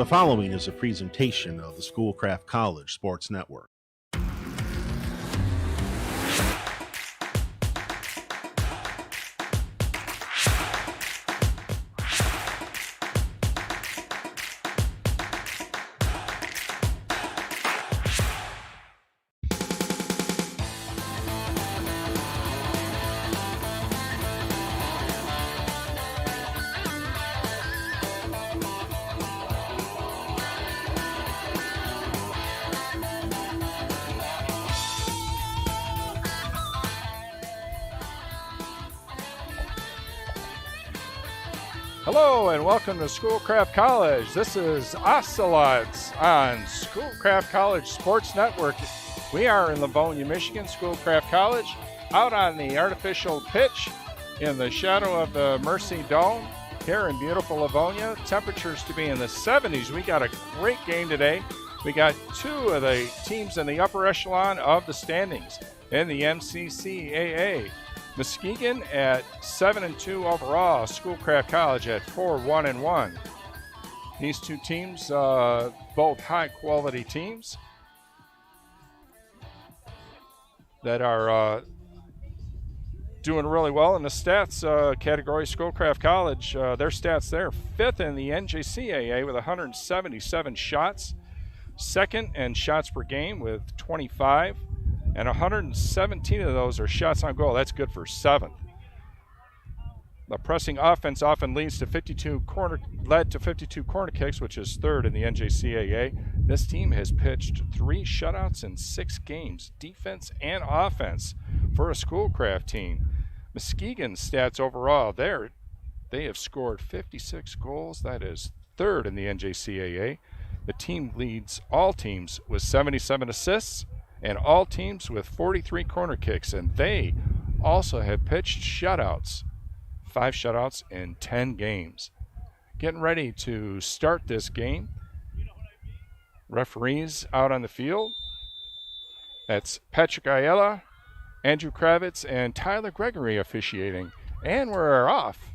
The following is a presentation of the Schoolcraft College Sports Network. Hello and welcome to Schoolcraft College. This is Ocelots on Schoolcraft College Sports Network. We are in Livonia, Michigan, Schoolcraft College, out on the artificial pitch in the shadow of the Mercy Dome here in beautiful Livonia. Temperatures to be in the 70s. We got a great game today. We got two of the teams in the upper echelon of the standings in the MCCAA. Muskegon at 7-2 overall, Schoolcraft College at 4-1-1. These two teams, both high-quality teams that are doing really well in the stats category. Schoolcraft College, their stats there, fifth in the NJCAA with 177 shots, second in shots per game with 25. And 117 of those are shots on goal. That's good for seventh. The pressing offense often leads to 52 corner kicks, which is third in the NJCAA. This team has pitched 3 shutouts in 6 games, defense and offense, for a Schoolcraft team. Muskegon's stats overall there, they have scored 56 goals. That is third in the NJCAA. The team leads all teams with 77 assists. And all teams with 43 corner kicks, and they also have pitched shutouts, 5 shutouts in 10 games. Getting ready to start this game. Referees out on the field. That's Patrick Ayala, Andrew Kravitz, and Tyler Gregory officiating. And we're off.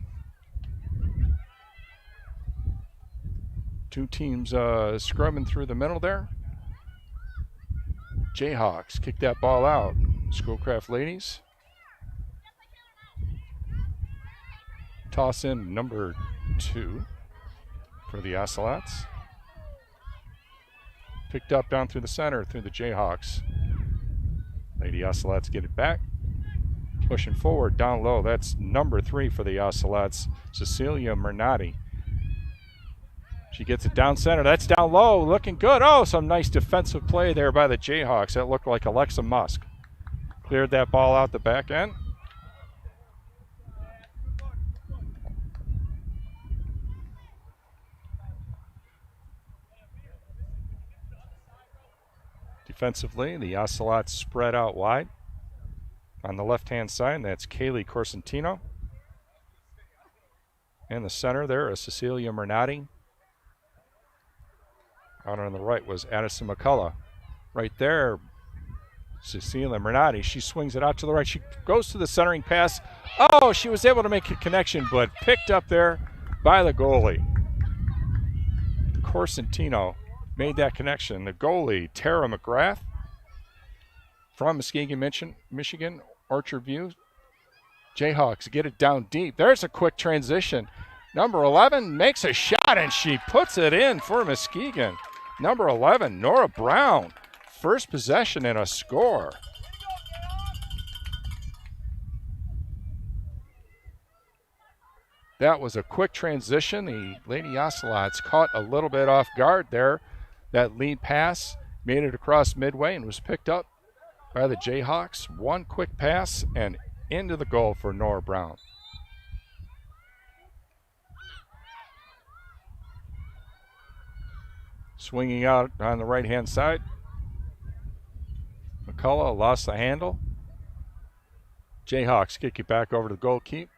Two teams scrumming through the middle there. Jayhawks kick that ball out. Schoolcraft ladies toss in number 2 for the Ocelots. Picked up down through the center through the Jayhawks. Lady Ocelots get it back. Pushing forward down low. That's number 3 for the Ocelots, Cecilia Mernati. She gets it down center. That's down low. Looking good. Oh, some nice defensive play there by the Jayhawks. That looked like Alexa Musk. Cleared that ball out the back end. Defensively, the Ocelots spread out wide. On the left-hand side, that's Kaylee Corsentino. In the center there is Cecilia Mernati. Out on the right was Addison McCullough. Right there, Cecilia Mernati. She swings it out to the right. She goes to the centering pass. Oh, she was able to make a connection, but picked up there by the goalie. Corsentino made that connection. The goalie, Tara McGrath, from Muskegon, Michigan, Orchard View. Jayhawks get it down deep. There's a quick transition. Number 11 makes a shot, and she puts it in for Muskegon. Number 11, Nora Brown, first possession and a score. That was a quick transition. The Lady Ocelots caught a little bit off guard there. That lead pass made it across midway and was picked up by the Jayhawks. One quick pass and into the goal for Nora Brown. Swinging out on the right-hand side. McCullough lost the handle. Jayhawks kick it back over to the goalkeeper.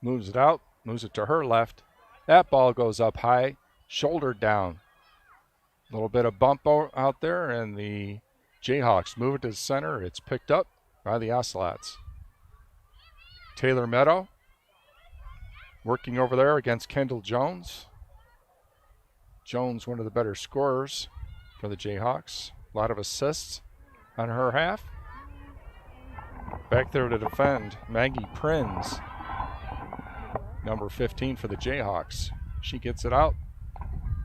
Moves it out, moves it to her left. That ball goes up high, shoulder down. A little bit of bump out there, and the Jayhawks move it to the center. It's picked up by the Ocelots. Taylor Meadow working over there against Kendall Jones. Jones, one of the better scorers for the Jayhawks. A lot of assists on her half. Back there to defend, Maggie Prinz, number 15 for the Jayhawks. She gets it out,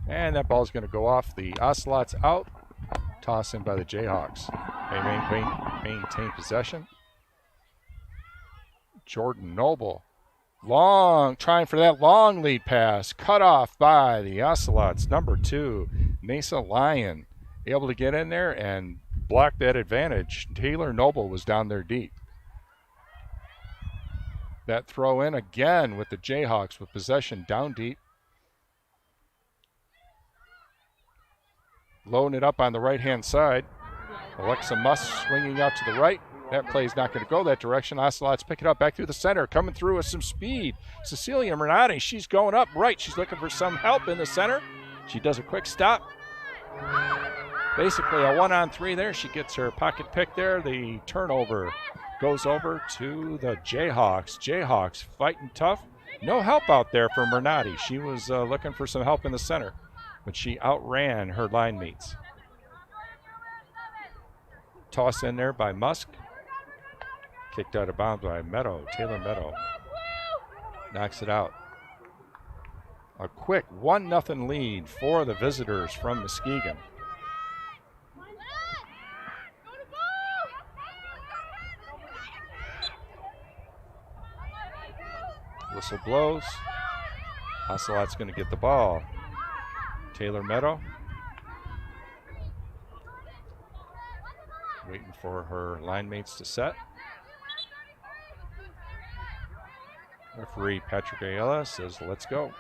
and that ball's going to go off the Ocelots out. Toss in by the Jayhawks. They maintain possession. Jordan Noble, trying for that long lead pass, cut off by the Ocelots. Number 2, Nasa Lyon, able to get in there and block that advantage. Taylor Noble was down there deep. That throw in again with the Jayhawks with possession down deep. Loading it up on the right-hand side. Alexa Musk swinging out to the right. That play's not going to go that direction. Ocelots pick it up back through the center. Coming through with some speed. Cecilia Mernati, she's going up right. She's looking for some help in the center. She does a quick stop. Basically a 1-on-3 there. She gets her pocket pick there. The turnover goes over to the Jayhawks. Jayhawks fighting tough. No help out there for Mernati. She was looking for some help in the center, but she outran her line mates. Toss in there by Musk. Kicked out of bounds by Meadow. Taylor Meadow knocks it out. A quick 1-0 lead for the visitors from Muskegon. Whistle blows. Ocelot's going to get the ball. Taylor Meadow waiting for her line mates to set. Referee Patrick Ayala says, let's go.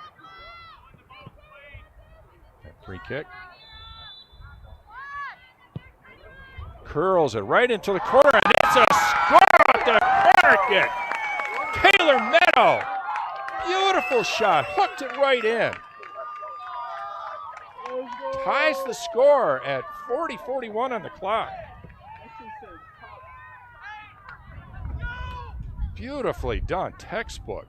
That free kick. Curls it right into the corner, and it's a score with the corner kick. Taylor Meadow. Beautiful shot. Hooked it right in. Ties the score at 40-41 on the clock. Beautifully done. Textbook.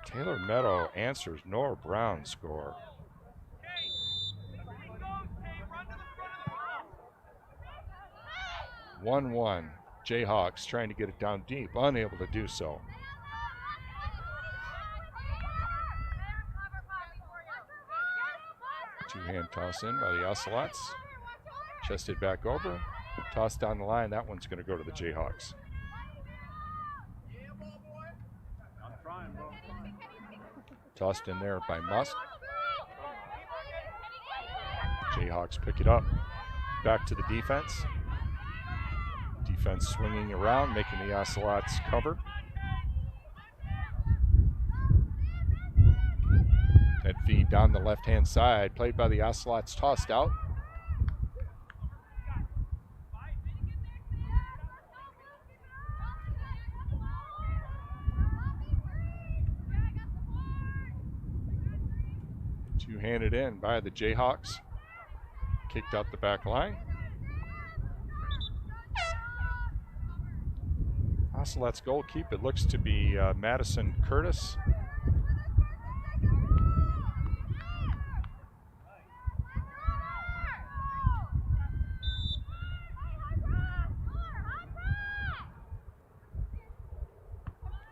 Taylor Meadow answers Nora Brown's score. (1-1). Jayhawks trying to get it down deep, unable to do so. Two-hand toss in by the Ocelots. Chested back over. Toss down the line. That one's going to go to the Jayhawks. Tossed in there by Musk. Jayhawks pick it up. Back to the defense. Defense swinging around, making the Ocelots cover. That feed down the left-hand side, played by the Ocelots, tossed out. Two-handed in by the Jayhawks. Kicked out the back line. Ocelot's goalkeeper, it looks to be Madison Curtis.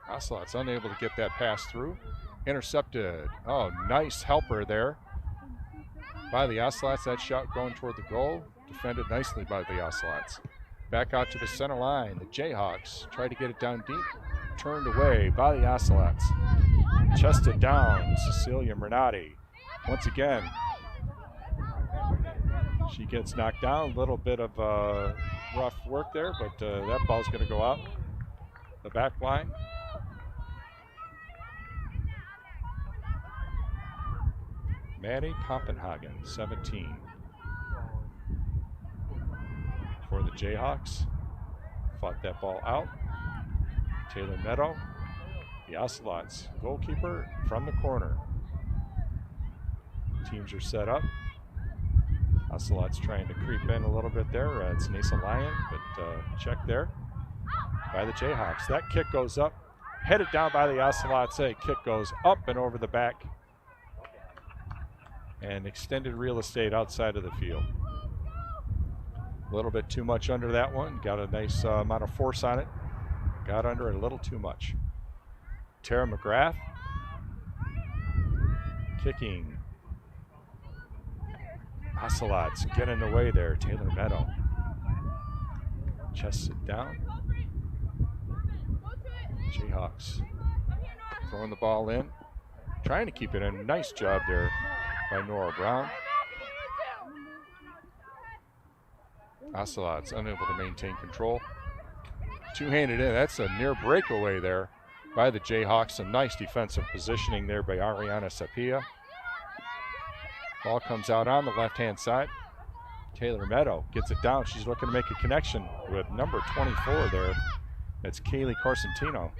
Ocelot's unable to get that pass through. Intercepted. Oh, nice helper there by the Ocelots. That shot going toward the goal. Defended nicely by the Ocelots. Back out to the center line. The Jayhawks try to get it down deep. Turned away by the Ocelots. Chested down, Cecilia Mernati. Once again, she gets knocked down. A little bit of rough work there, but that ball's going to go out the back line. Maddie Poppenhagen, 17. For the Jayhawks. Fought that ball out. Taylor Meadow, the Ocelots goalkeeper from the corner. Teams are set up. Ocelots trying to creep in a little bit there. It's Nasa Lyon, but check there. by the Jayhawks. That kick goes up, headed down by the Ocelots. A kick goes up and over the back and extended real estate outside of the field. A little bit too much under that one. Got a nice amount of force on it. Got under it a little too much. Tara McGrath kicking. Ocelots get in the way there. Taylor Meadow chests it down. Jayhawks throwing the ball in, trying to keep it in. Nice job there by Nora Brown. Ocelots unable to maintain control. Two-handed in. That's a near breakaway there by the Jayhawks. A nice defensive positioning there by Ariana Sapia. Ball comes out on the left-hand side. Taylor Meadow gets it down. She's looking to make a connection with number 24 there. That's Kaylee Corsentino.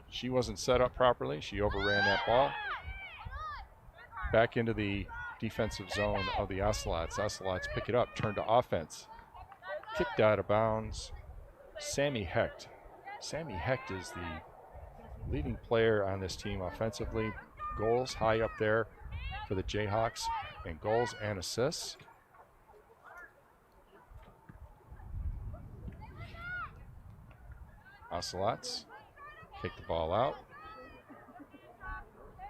She wasn't set up properly. She overran that ball. Back into the defensive zone of the Ocelots. Ocelots pick it up, turn to offense. Kicked out of bounds. Sammy Hecht. Sammy Hecht is the leading player on this team offensively. Goals high up there for the Jayhawks, and goals and assists. Ocelots kick the ball out.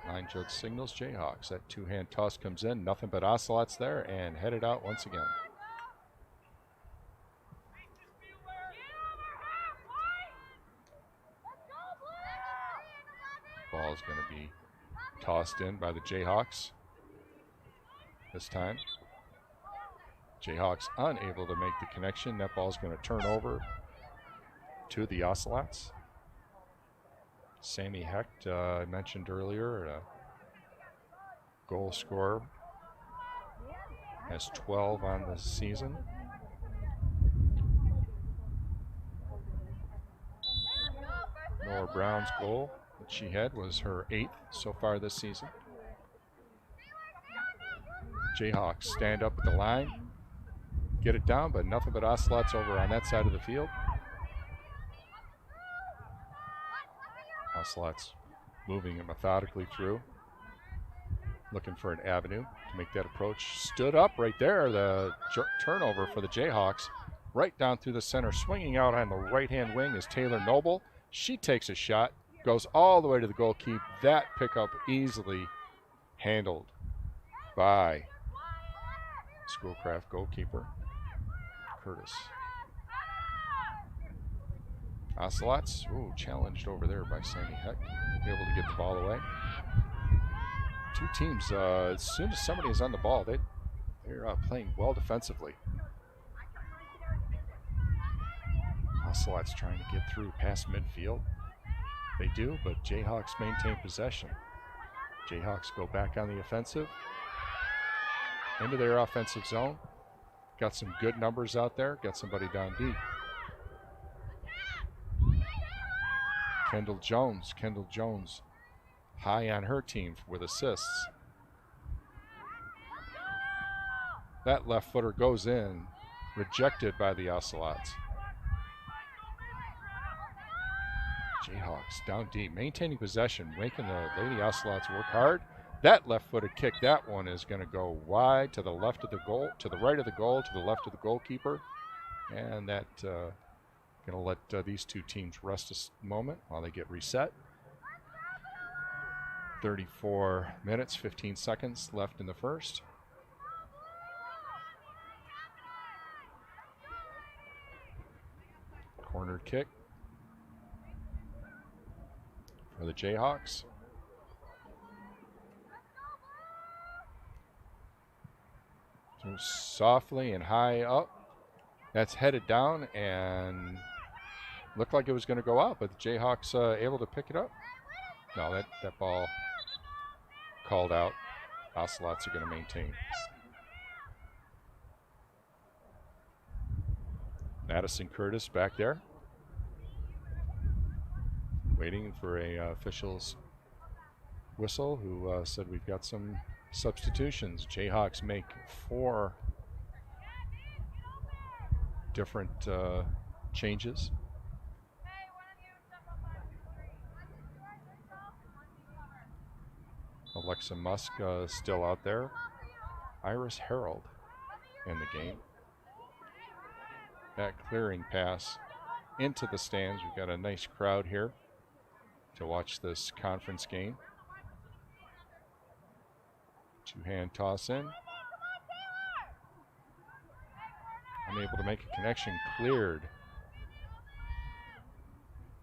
Line judge signals Jayhawks. That two-hand toss comes in. Nothing but Ocelots there and headed out once again. Ball is going to be tossed in by the Jayhawks this time. Jayhawks unable to make the connection. That ball is going to turn over to the Ocelots. Sammy Hecht, I mentioned earlier, a goal scorer, has 12 on the season. Nora Brown's goal that she had was her 8th so far this season. Jayhawks stand up at the line, get it down, but nothing but Ocelots over on that side of the field. Ocelots moving it methodically through, looking for an avenue to make that approach. Stood up right there. The turnover for the Jayhawks, right down through the center. Swinging out on the right-hand wing is Taylor Noble. She takes a shot, goes all the way to the goalkeeper. That pickup easily handled by Schoolcraft goalkeeper Curtis. Ocelots, challenged over there by Sammy Hecht. Able to get the ball away. Two teams, as soon as somebody is on the ball, they're playing well defensively. Ocelots trying to get through past midfield. They do, but Jayhawks maintain possession. Jayhawks go back on the offensive. Into their offensive zone. Got some good numbers out there. Got somebody down deep. Kendall Jones high on her team with assists. That left footer goes in, rejected by the Ocelots. Jayhawks down deep, maintaining possession, making the Lady Ocelots work hard. That left-footed kick, that one is going to go wide to the left of the goal, to the right of the goal, to the left of the goalkeeper. And that going to let these two teams rest a moment while they get reset. 34 minutes, 15 seconds left in the first. Cornered kick for the Jayhawks. So softly and high up. That's headed down and looked like it was going to go out, but the Jayhawks able to pick it up. No, that ball called out. Ocelots are going to maintain. Madison Curtis back there, waiting for a official's whistle who said we've got some substitutions. Jayhawks make 4 different changes. Alexa Musk still out there. Iris Harold in the game. That clearing pass into the stands. We've got a nice crowd here to watch this conference game. Two-hand toss in. Unable to make a connection. Cleared,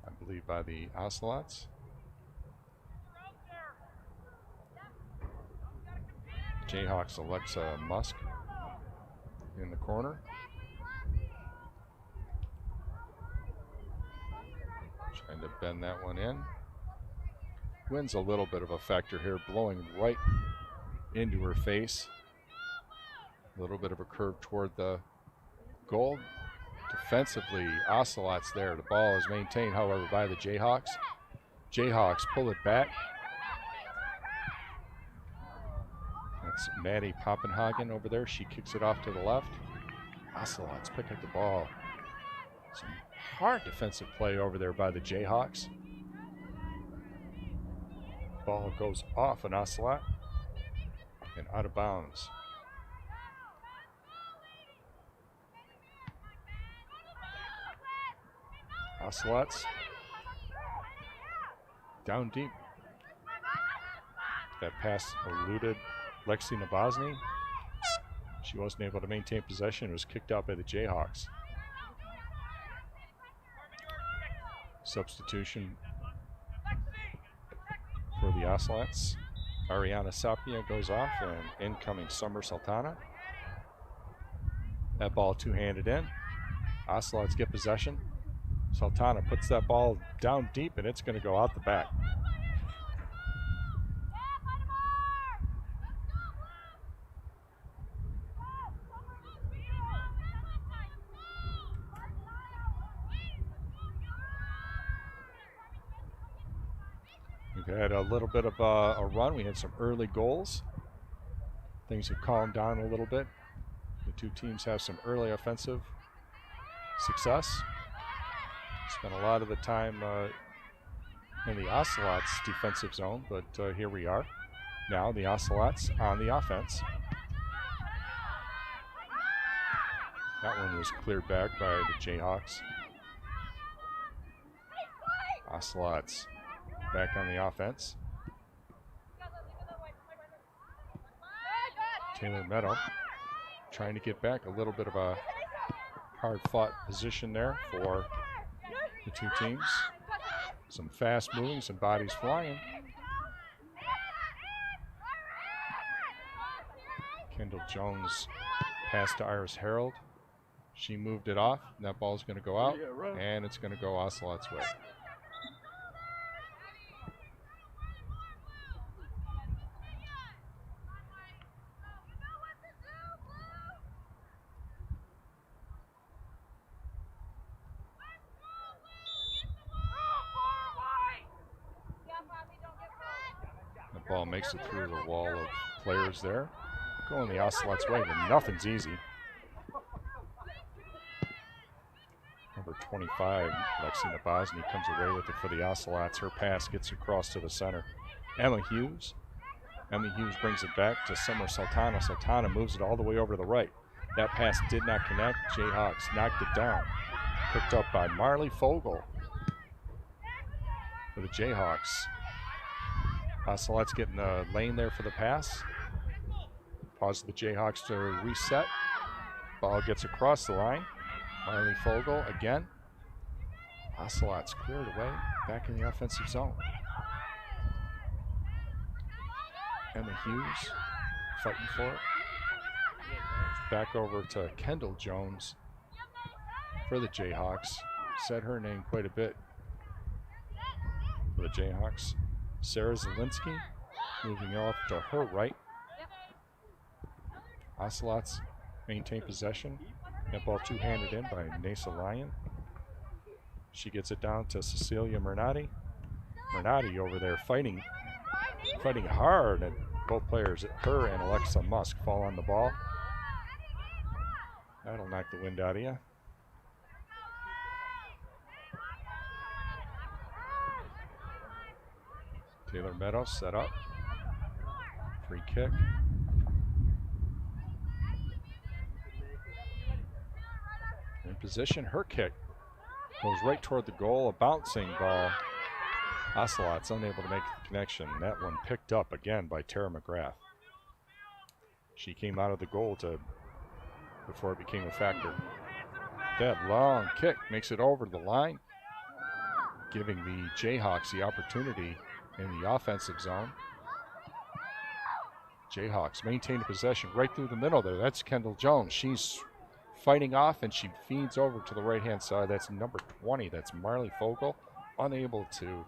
I believe, by the Ocelots. Jayhawks Alexa Musk in the corner. Trying to bend that one in. Wind's a little bit of a factor here, blowing right into her face. A little bit of a curve toward the goal. Defensively, Ocelots there. The ball is maintained, however, by the Jayhawks. Jayhawks pull it back. That's Maddie Poppenhagen over there. She kicks it off to the left. Ocelots pick up the ball. Some hard defensive play over there by the Jayhawks. Ball goes off an Ocelot and out of bounds. Ocelots down deep. That pass eluded Lexi Nabozny. She wasn't able to maintain possession. It was kicked out by the Jayhawks. Substitution for the Ocelots. Ariana Sapia goes off, and incoming Summer Sultana. That ball two-handed in. Ocelots get possession. Sultana puts that ball down deep, and it's going to go out the back. We've had a little bit of a run. We had some early goals. Things have calmed down a little bit. The two teams have some early offensive success. Spent a lot of the time in the Ocelots' defensive zone, but here we are. Now the Ocelots on the offense. That one was cleared back by the Jayhawks. Ocelots back on the offense. Taylor Meadow trying to get back. A little bit of a hard-fought position there for the two teams. Some fast moving, some bodies flying. Kendall Jones passed to Iris Harold. She moved it off. And that ball's going to go out, and it's going to go Ocelot's way. Ball makes it through the wall of players there. Going the Ocelot's way, but nothing's easy. Number 25, Lexi Nabozny, comes away with it for the Ocelots. Her pass gets across to the center. Emma Hughes. Emma Hughes brings it back to Summer Sultana. Sultana moves it all the way over to the right. That pass did not connect. Jayhawks knocked it down. Picked up by Marley Fogel for the Jayhawks. Ocelots getting the lane there for the pass. Pause the Jayhawks to reset. Ball gets across the line. Marley Fogel again. Ocelots cleared away, back in the offensive zone. Emma Hughes fighting for it. Back over to Kendall Jones for the Jayhawks. Said her name quite a bit for the Jayhawks. Sarah Zielinski moving off to her right. Ocelots maintain possession. That ball two-handed in by Nasa Lyon. She gets it down to Cecilia Mernati. Mernati over there fighting hard, and both players, her and Alexa Musk, fall on the ball. That'll knock the wind out of you. Taylor Meadows set up. Free kick. In position, her kick goes right toward the goal, a bouncing ball. Ocelots unable to make the connection. That one picked up again by Tara McGrath. She came out of the goal before it became a factor. That long kick makes it over the line, giving the Jayhawks the opportunity in the offensive zone. Jayhawks maintain possession right through the middle there. That's Kendall Jones. She's fighting off and she feeds over to the right-hand side. That's number 20. That's Marley Fogel. Unable to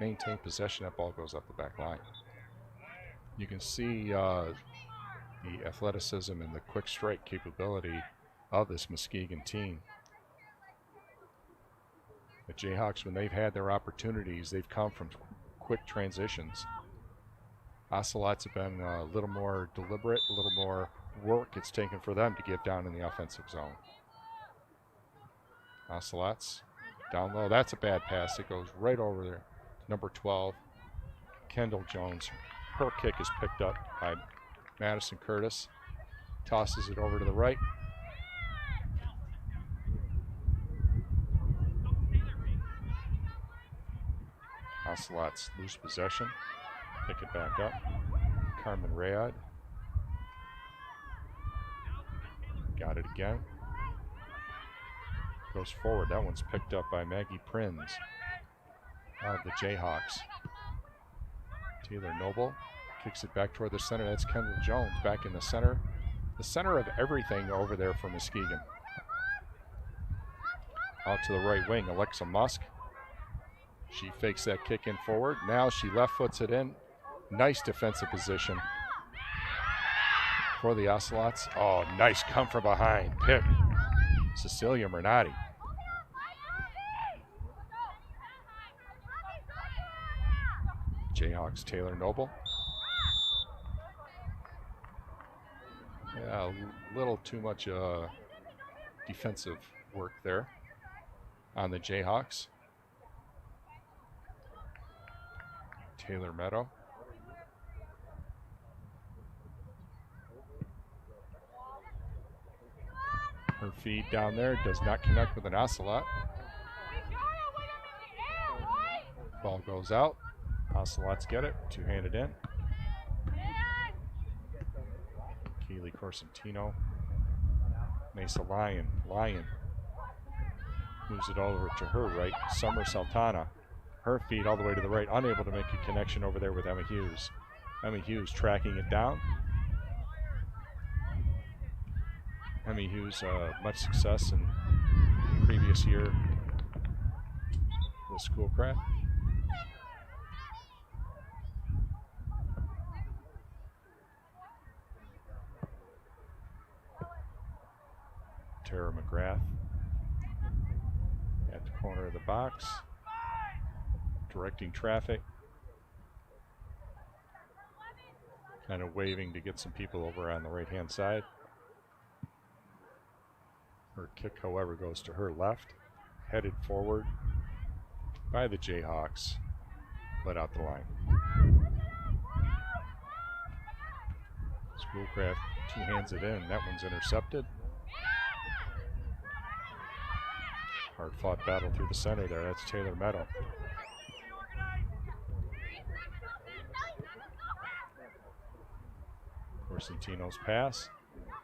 maintain possession. That ball goes up the back line. You can see the athleticism and the quick strike capability of this Muskegon team. The Jayhawks, when they've had their opportunities, they've come from quick transitions. Ocelots have been a little more deliberate, a little more work it's taken for them to get down in the offensive zone. Ocelots down low. That's a bad pass. It goes right over there. Number 12, Kendall Jones. Her kick is picked up by Madison Curtis. Tosses it over to the right. Ocelots lose possession. Pick it back up. Carmen Rayad. Got it again. Goes forward. That one's picked up by Maggie Prins of the Jayhawks. Taylor Noble kicks it back toward the center. That's Kendall Jones back in the center. The center of everything over there for Muskegon. Out to the right wing, Alexa Musk. She fakes that kick in forward. Now she left foots it in. Nice defensive position for the Ocelots. Oh, nice come from behind pick. Cecilia Mernati. Jayhawks, Taylor Noble. Yeah, a little too much defensive work there on the Jayhawks. Taylor Meadow. Her feed down there does not connect with an Ocelot. Ball goes out. Ocelots get it. Two-handed in. Keely Corsentino. Mesa Lyon. Lyon moves it all over to her right. Summer Sultana. Her feed all the way to the right. Unable to make a connection over there with Emma Hughes. Emma Hughes tracking it down. Emmy Hughes, much success in the previous year with Schoolcraft. Tara McGrath at the corner of the box, directing traffic, kind of waving to get some people over on the right-hand side. Her kick, however, goes to her left, headed forward by the Jayhawks, let out the line. Schoolcraft two-hands it in. That one's intercepted. Hard-fought battle through the center there. That's Taylor Meadow. Corsentino's pass.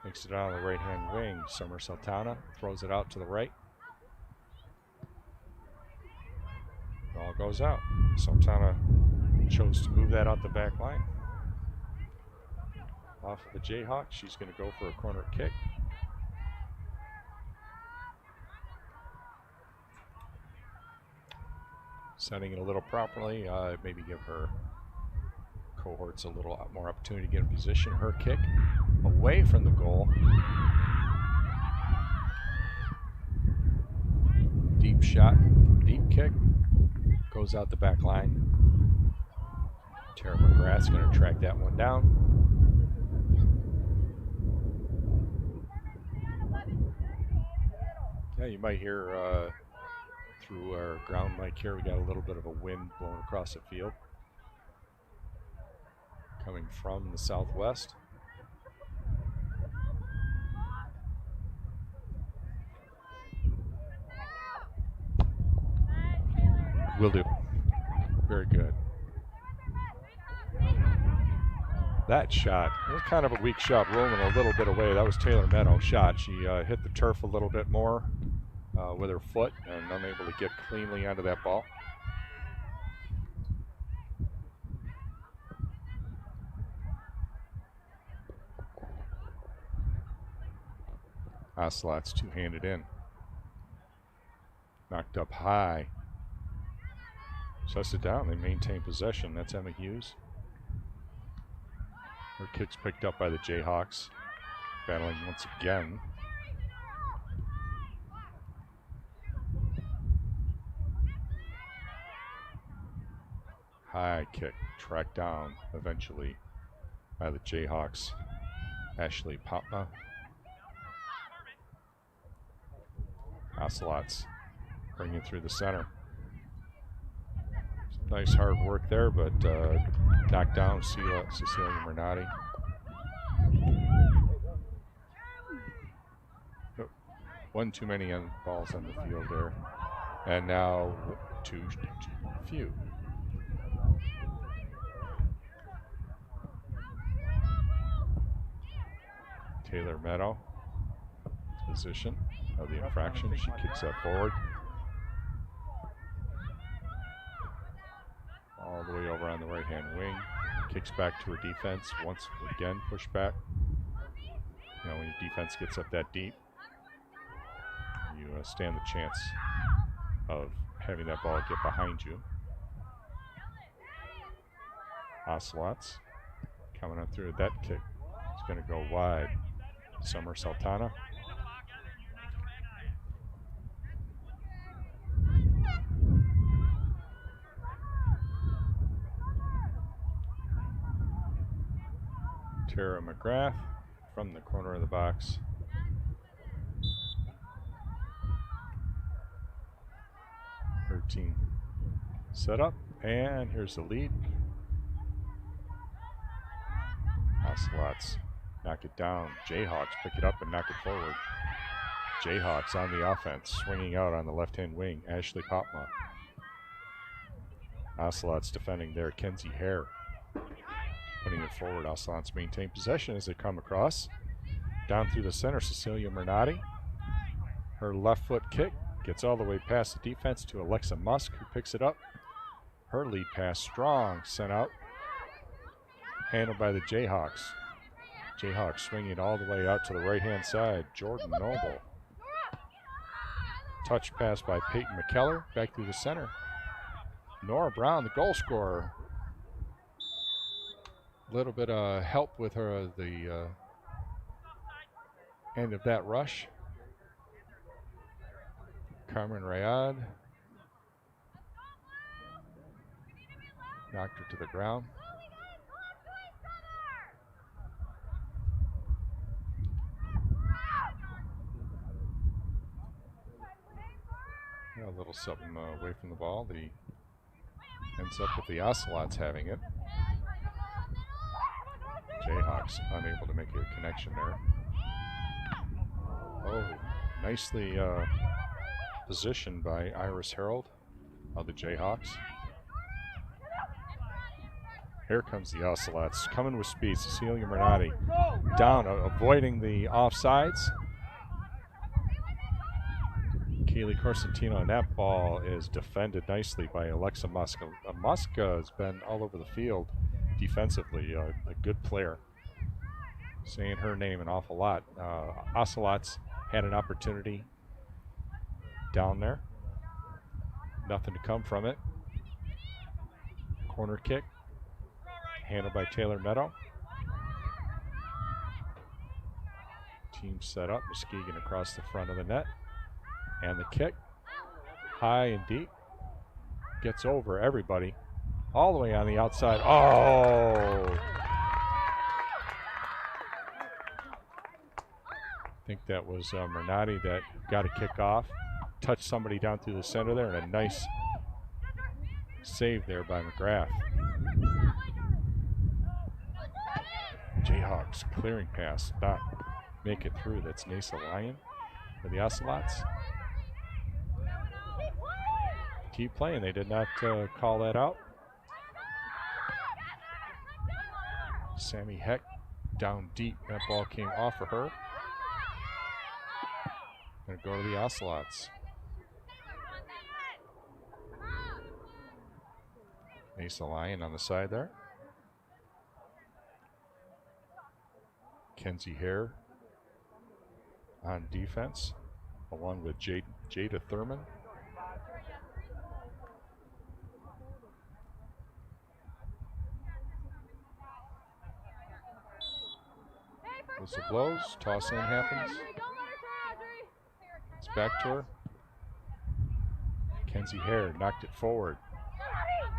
Makes it out on the right-hand wing. Summer Sultana throws it out to the right. Ball goes out. Sultana chose to move that out the back line. Off of the Jayhawks, she's going to go for a corner kick. Setting it a little properly, maybe give her cohorts a little more opportunity to get in position. Her kick away from the goal. Deep shot, deep kick, goes out the back line. Tara McGrath's going to track that one down. Yeah, you might hear through our ground mic here, we got a little bit of a wind blowing across the field. coming from the southwest. Will do. Very good. That shot, it was kind of a weak shot, rolling a little bit away. That was Taylor Meadows' shot. She hit the turf a little bit more with her foot and unable to get cleanly onto that ball. Ocelots two-handed in. Knocked up high. Shuts it down. They maintain possession. That's Emma Hughes. Her kick's picked up by the Jayhawks. Battling once again. High kick. Tracked down eventually by the Jayhawks. Ashley Popma. Ocelots bring it through the center. Nice hard work there, but knocked down Cecilia Mernati. Oh, one too many balls on the field there. And now too few. Taylor Meadow, position of the infraction. She kicks that forward. All the way over on the right-hand wing. Kicks back to her defense. Once again, push back. You know, when your defense gets up that deep, you stand the chance of having that ball get behind you. Ocelots coming up through that kick. It's going to go wide. Summer Sultana. Tara McGrath from the corner of the box. Her team set up, and here's the lead. Ocelots knock it down. Jayhawks pick it up and knock it forward. Jayhawks on the offense, swinging out on the left-hand wing. Ashley Popma. Ocelots defending there. Kenzie Hare putting it forward. Ocelots maintain possession as they come across. Down through the center, Cecilia Mernati. Her left foot kick gets all the way past the defense to Alexa Musk, who picks it up. Her lead pass strong, sent out. Handled by the Jayhawks. Jayhawks swinging it all the way out to the right-hand side. Jordan Noble. Touch pass by Peyton McKellar, back through the center. Nora Brown, the goal scorer. A little bit of help with her the end of that rush. Carmen Rayad knocked her to the ground. A little something away from the ball. The ends up with the Ocelots having it. Jayhawks unable to make a connection there. Oh, nicely positioned by Iris Harold of the Jayhawks. Here comes the Ocelots, coming with speed. Cecilia Mernati down, avoiding the offsides. Kaylee Corsentino, and that ball is defended nicely by Alexa Musk. Musk has been all over the field defensively, a good player. Saying her name an awful lot. Ocelots had an opportunity down there. Nothing to come from it. Corner kick, handled by Taylor Meadow. Team set up, Muskegon across the front of the net. And the kick, high and deep, gets over everybody, all the way on the outside. Oh! I think that was Mernati that got a kick off, touched somebody down through the center there, and a nice save there by McGrath. Jayhawks clearing pass, not make it through. That's Nasa Lion for the Ocelots. Keep playing. They did not call that out. Sammy Heck down deep. That ball came off of her. Gonna go to the Ocelots. Nasa Lion on the side there. Kenzie Hare on defense, along with Jada Thurman. Whistle blows, toss in happens. It's back to her. Kenzie Hare knocked it forward.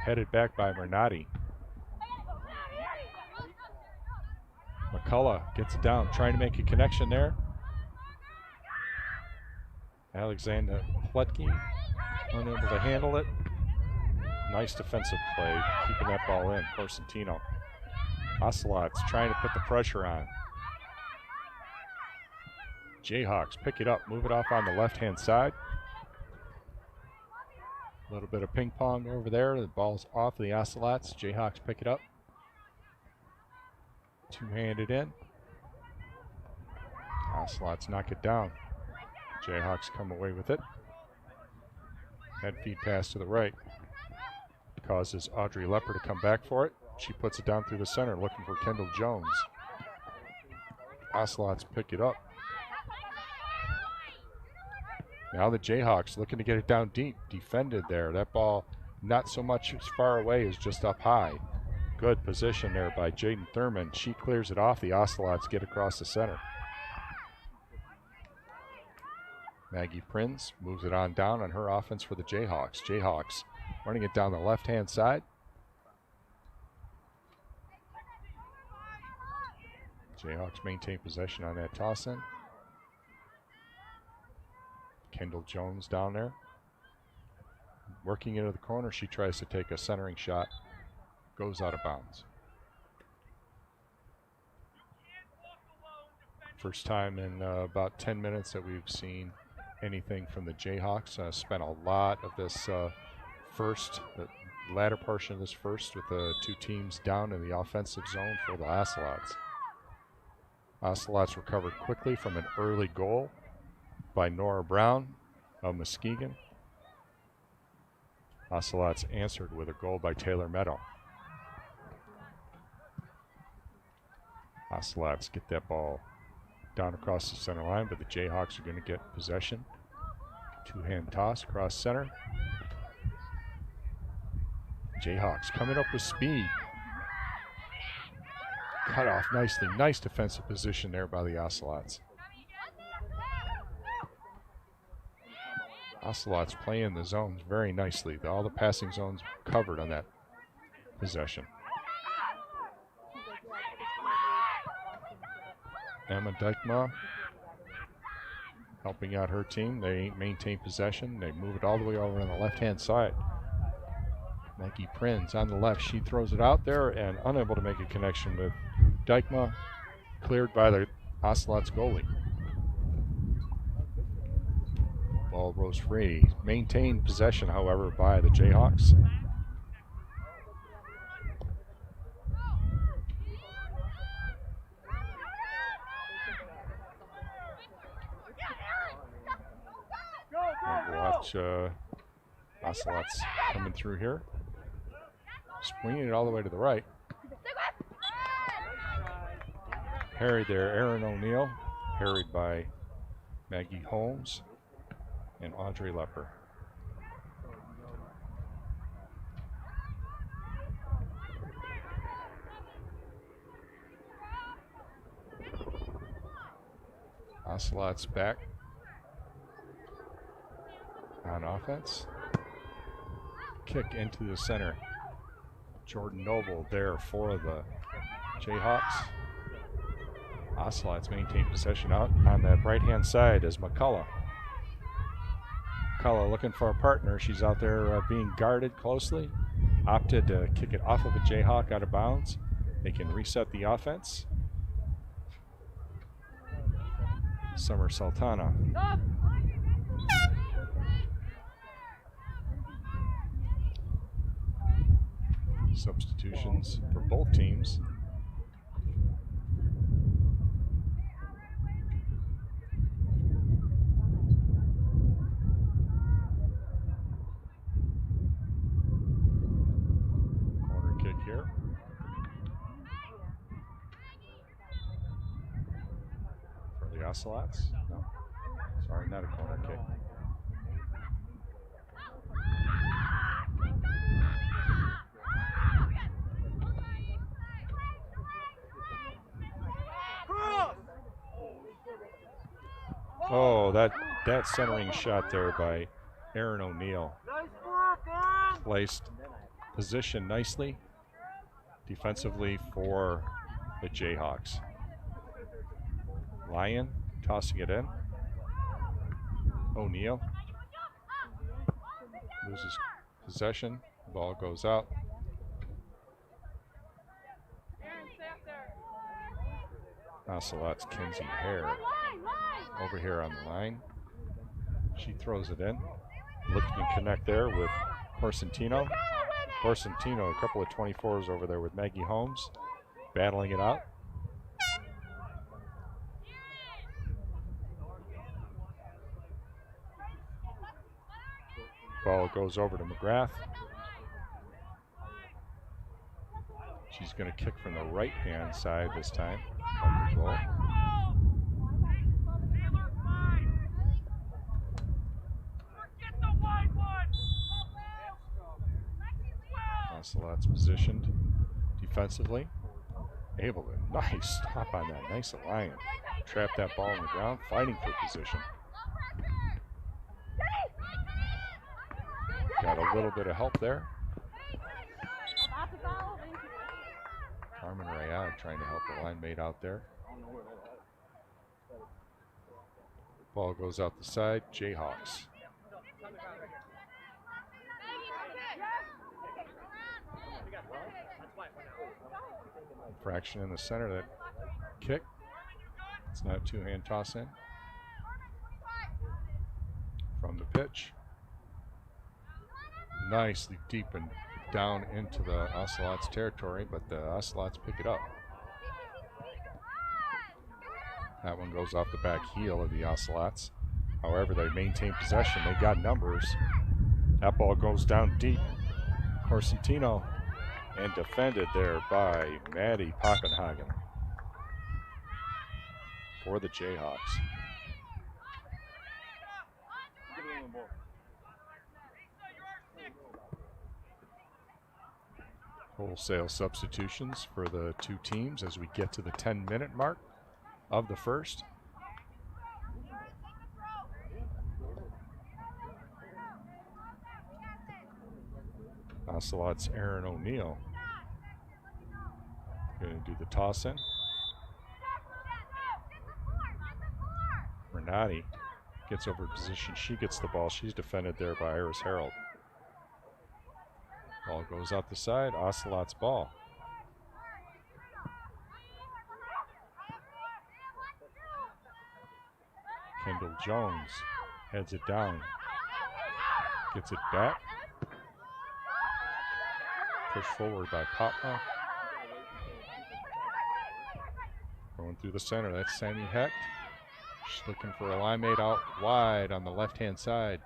Headed back by Bernardi. McCullough gets it down, trying to make a connection there. Alexander Pletke unable to handle it. Nice defensive play, keeping that ball in. Corsentino. Ocelots trying to put the pressure on. Jayhawks pick it up, move it off on the left-hand side. A little bit of ping pong over there. The ball's off the Ocelots. Jayhawks pick it up. Two-handed in. Ocelots knock it down. Jayhawks come away with it. Head feed pass to the right. Causes Audrey Lepper to come back for it. She puts it down through the center, looking for Kendall Jones. Ocelots pick it up. Now the Jayhawks looking to get it down deep. Defended there. That ball not so much as far away as just up high. Good position there by Jaden Thurman. She clears it off. The Ocelots get across the center. Maggie Prinz moves it on down on her offense for the Jayhawks. Jayhawks running it down the left-hand side. Jayhawks maintain possession on that toss-in. Kendall Jones down there. Working into the corner, she tries to take a centering shot. Goes out of bounds. First time in about 10 minutes that we've seen anything from the Jayhawks. Spent a lot of this the latter portion of this first with the two teams down in the offensive zone for the Ocelots. Ocelots recovered quickly from an early goal by Nora Brown of Muskegon. Ocelots answered with a goal by Taylor Meadow. Ocelots get that ball down across the center line, but the Jayhawks are going to get possession. Two-hand toss across center. Jayhawks coming up with speed. Cut off nicely. Nice defensive position there by the Ocelots. Ocelots playing the zones very nicely. All the passing zones covered on that possession. Emma Dykma helping out her team. They maintain possession. They move it all the way over on the left-hand side. Maggie Prinz on the left. She throws it out there and unable to make a connection with Dykma. Cleared by the Ocelots goalie. Ball rose free. Maintained possession, however, by the Jayhawks. Watch Ocelots coming through here. Swinging it all the way to the right. Harried there, Aaron O'Neill. Harried by Maggie Holmes and Audrey Lepper. Ocelots back on offense. Kick into the center. Jordan Noble there for the Jayhawks. Ocelots maintain possession out on that right-hand side as McCullough. McCullough looking for a partner. She's out there being guarded closely. Opted to kick it off of a Jayhawk out of bounds. They can reset the offense. Summer Sultana. Substitutions for both teams. Corner kick here. For the Ocelots. No, sorry, not a corner kick. Oh, that centering shot there by Aaron O'Neill. Placed position nicely defensively for the Jayhawks. Lyon tossing it in. O'Neill loses possession. Ball goes out. Ocelot's Kinsey Hare over here on the line. She throws it in. Looking to connect there with Corsentino. Corsentino, a couple of 24s over there with Maggie Holmes, battling it out. Ball goes over to McGrath. She's going to kick from the right-hand side this time. Goal. Ocelot's positioned defensively. Able to nice stop on that. Nice Lion. Trap that ball on the ground, fighting for position. Got a little bit of help there. Carmen Rayad trying to help the line mate out there. Ball goes out the side. Jayhawks. Fraction in the center. That kick. It's not a two-hand toss in. From the pitch. Nicely deep and down into the Ocelots territory, but the Ocelots pick it up. That one goes off the back heel of the Ocelots. However, they maintain possession. They got numbers. That ball goes down deep. Corsentino, and defended there by Maddie Poppenhagen for the Jayhawks. Wholesale substitutions for the two teams as we get to the 10-minute mark of the first. Ocelot's Aaron O'Neill going to do the toss in. Renati gets over position. She gets the ball. She's defended there by Iris Harold. Ball goes out the side. Ocelot's ball. Kendall Jones heads it down. Gets it back. Pushed forward by Popma. Going through the center. That's Sammy Hecht. She's looking for a line mate out wide on the left-hand side.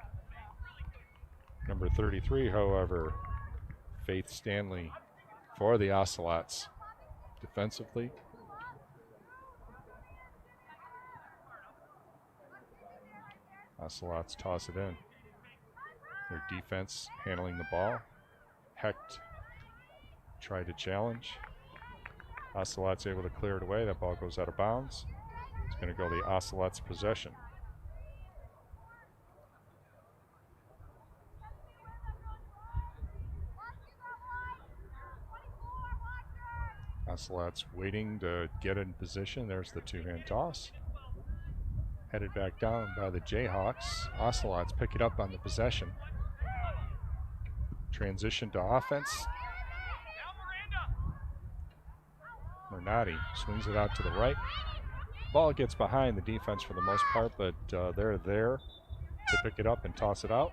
Number 33, however, Faith Stanley for the Ocelots defensively. Ocelots toss it in. Their defense handling the ball. Hecht tried to challenge. Ocelots able to clear it away. That ball goes out of bounds. It's going to go the Ocelots' possession. Ocelots waiting to get in position. There's the two-hand toss. Headed back down by the Jayhawks. Ocelots pick it up on the possession. Transition to offense. Mernati swings it out to the right. Ball gets behind the defense for the most part, but they're there to pick it up and toss it out.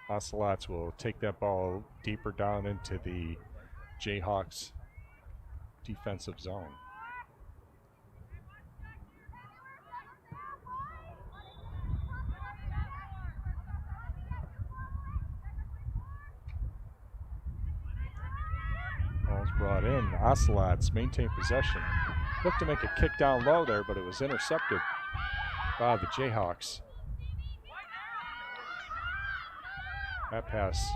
Ocelots will take that ball deeper down into the Jayhawks defensive zone. Ball's brought in. Ocelots maintain possession. Looked to make a kick down low there, but it was intercepted by the Jayhawks. That pass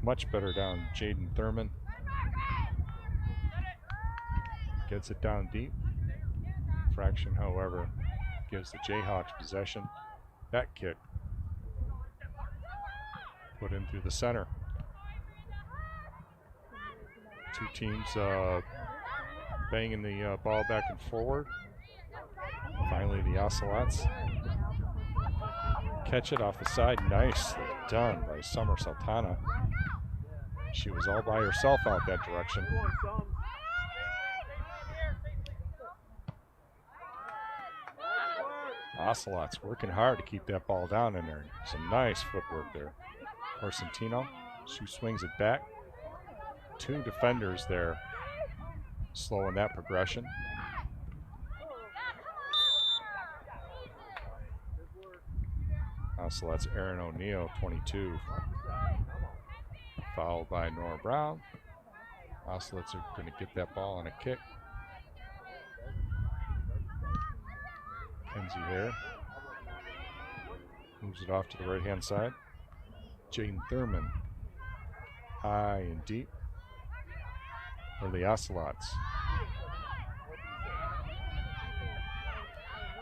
much better down Jaden Thurman. Gets it down deep. Fraction, however, gives the Jayhawks possession. That kick put in through the center. Two teams banging the ball back and forward. Finally, the Ocelots catch it off the side. Nicely done by Summer Sultana. She was all by herself out that direction. Ocelots working hard to keep that ball down in there. Some nice footwork there. Orsentino, she swings it back. Two defenders there slowing that progression. Ocelots Aaron O'Neill, 22, fouled by Nora Brown. Ocelots are going to get that ball on a kick. Kenzie Hare moves it off to the right-hand side. Jaden Thurman, high and deep for the Ocelots.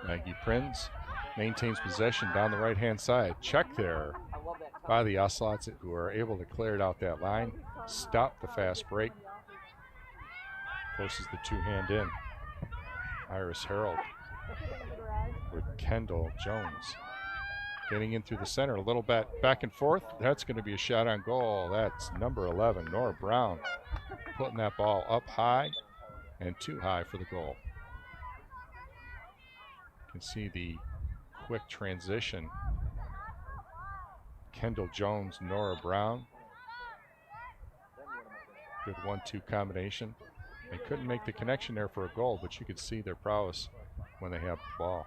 Maggie Prinz maintains possession down the right-hand side. Check there by the Ocelots, who are able to clear it out that line, stop the fast break, forces the two-hand in. Iris Harold with Kendall Jones getting in through the center, a little bit back and forth. That's going to be a shot on goal. That's number 11, Nora Brown, putting that ball up high and too high for the goal. You can see the quick transition. Kendall Jones, Nora Brown. Good 1-2 combination. They couldn't make the connection there for a goal, but you could see their prowess when they have the ball.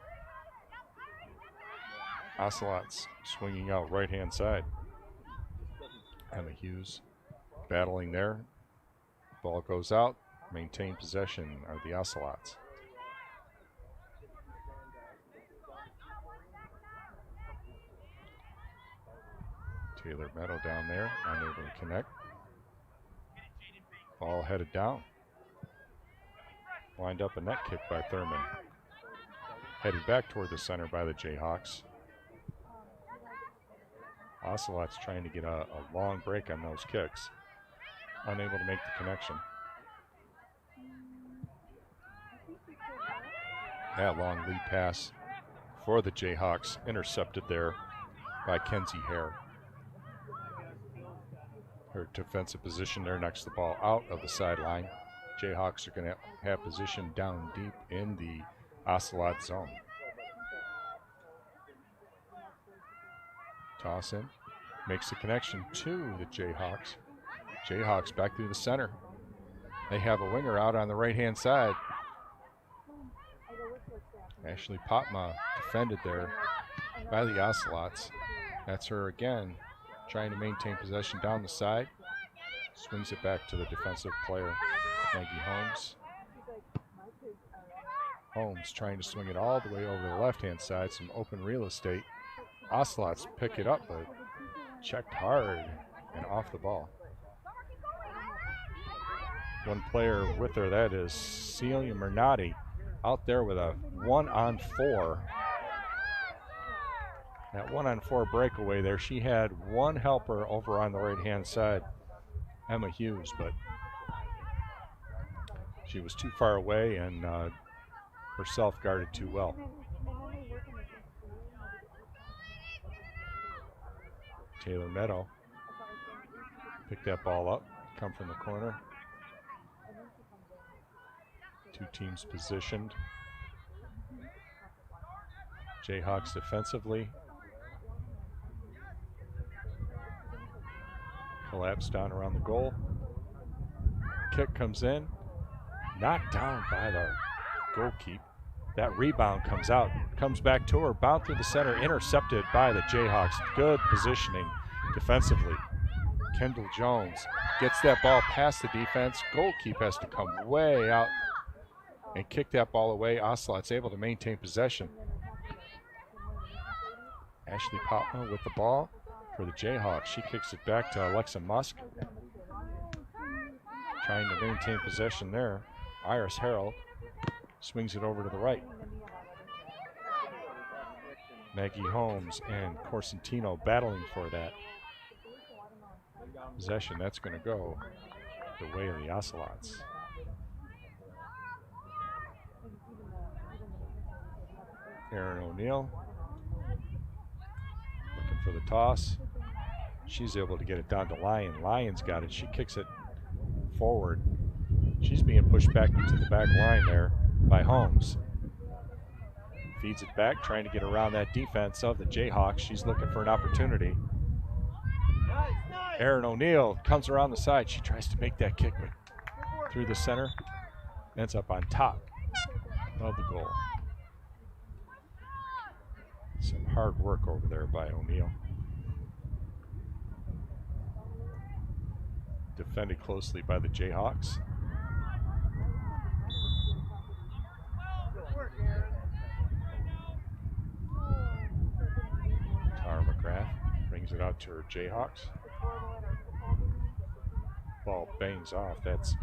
Ocelots swinging out right-hand side. Emma Hughes battling there. Ball goes out. Maintain possession are the Ocelots. Taylor Meadow down there, unable to connect. Ball headed down. Lined up a net kick by Thurman. Headed back toward the center by the Jayhawks. Ocelots trying to get a long break on those kicks. Unable to make the connection. That long lead pass for the Jayhawks, intercepted there by Kenzie Hare. Her defensive position there knocks the ball out of the sideline. Jayhawks are going to have position down deep in the Ocelot zone. Toss in, makes the connection to the Jayhawks. Jayhawks back through the center. They have a winger out on the right-hand side. Ashley Potma defended there by the Ocelots. That's her again, trying to maintain possession down the side. Swings it back to the defensive player, Maggie Holmes. Holmes trying to swing it all the way over the left-hand side, some open real estate. Ocelots pick it up, but checked hard and off the ball. One player with her, that is Celia Mernati, out there with a 1-on-4. That 1-on-4 breakaway there, she had one helper over on the right-hand side, Emma Hughes, but she was too far away and herself guarded too well. Taylor Meadow picked that ball up, come from the corner. Two teams positioned Jayhawks defensively collapse down around the goal. Kick comes in, knocked down by the goalkeeper. That rebound comes out, comes back to her, bound through the center, intercepted by the Jayhawks. Good positioning defensively. Kendall Jones gets that ball past the defense. Goalkeeper has to come way out and kick that ball away. Ocelot's able to maintain possession. Ashley Popma with the ball for the Jayhawks. She kicks it back to Alexa Musk. Trying to maintain possession there. Iris Harrell swings it over to the right. Maggie Holmes and Corsentino battling for that possession. That's going to go the way of the Ocelots. Erin O'Neill looking for the toss. She's able to get it down to Lyon. Lyon's got it. She kicks it forward. She's being pushed back into the back line there by Holmes. Feeds it back, trying to get around that defense of the Jayhawks. She's looking for an opportunity. Erin O'Neill comes around the side. She tries to make that kick, but through the center, ends up on top of the goal. Some hard work over there by O'Neill. Defended closely by the Jayhawks. Tara McGrath brings it out to her Jayhawks. Ball bangs off. That's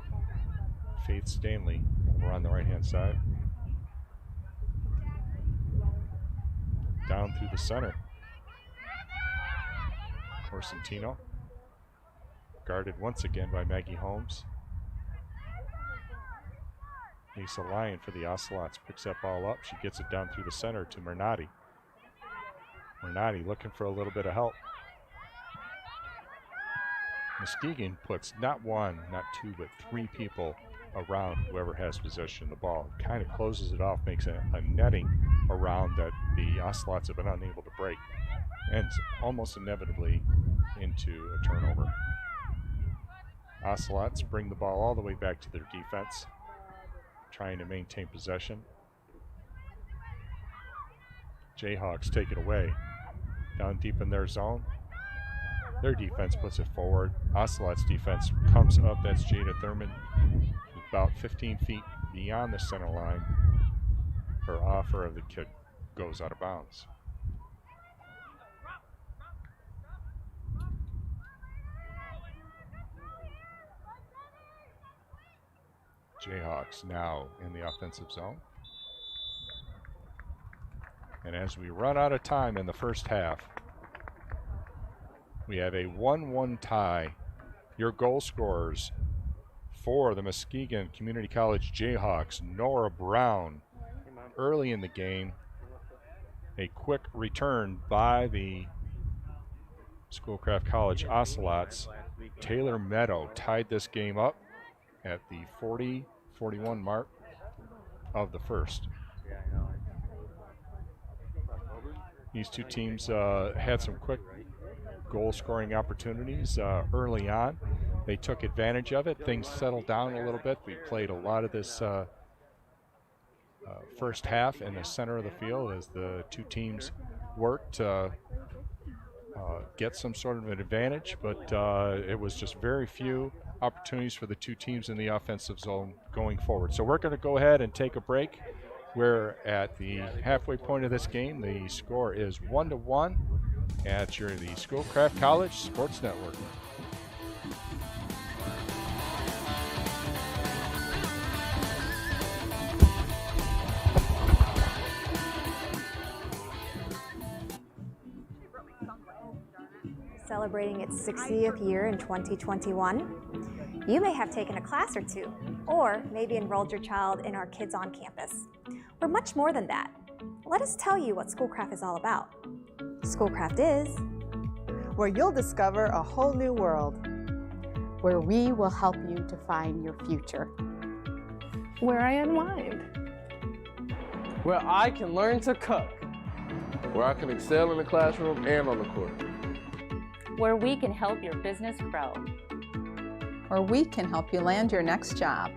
Faith Stanley over on the right-hand side. Down through the center. Corsentino. Guarded once again by Maggie Holmes. Lisa Lyon for the Ocelots picks that ball up. She gets it down through the center to Mernati. Mernati looking for a little bit of help. Muskegon puts not one, not two, but three people around whoever has possession of the ball. Kind of closes it off, makes a netting around that the Ocelots have been unable to break. Ends almost inevitably into a turnover. Ocelots bring the ball all the way back to their defense, trying to maintain possession. Jayhawks take it away. Down deep in their zone. Their defense puts it forward. Ocelot's defense comes up. That's Jada Thurman, about 15 feet beyond the center line. Her offer of the kick goes out of bounds. Jayhawks now in the offensive zone. And as we run out of time in the first half, we have a 1-1 tie. Your goal scorers for the Muskegon Community College Jayhawks, Nora Brown, early in the game. A quick return by the Schoolcraft College Ocelots. Taylor Meadow tied this game up at the 40-41 mark of the first. These two teams had some quick goal-scoring opportunities early on. They took advantage of it. Things settled down a little bit. We played a lot of this first half in the center of the field as the two teams worked to get some sort of an advantage, but it was just very few opportunities for the two teams in the offensive zone going forward. So we're going to go ahead and take a break. We're at the halfway point of this game. The score is 1-1 at the Schoolcraft College Sports Network. Celebrating its 60th year in 2021. You may have taken a class or two, or maybe enrolled your child in our Kids on Campus. We're much more than that. Let us tell you what Schoolcraft is all about. Schoolcraft is where you'll discover a whole new world, where we will help you to find your future, where I unwind, where I can learn to cook, where I can excel in the classroom and on the court. Where we can help your business grow. Where we can help you land your next job.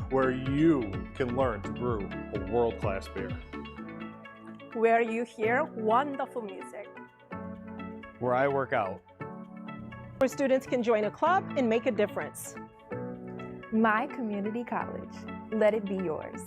Where you can learn to brew a world-class beer. Where you hear wonderful music. Where I work out. Where students can join a club and make a difference. My community college. Let it be yours.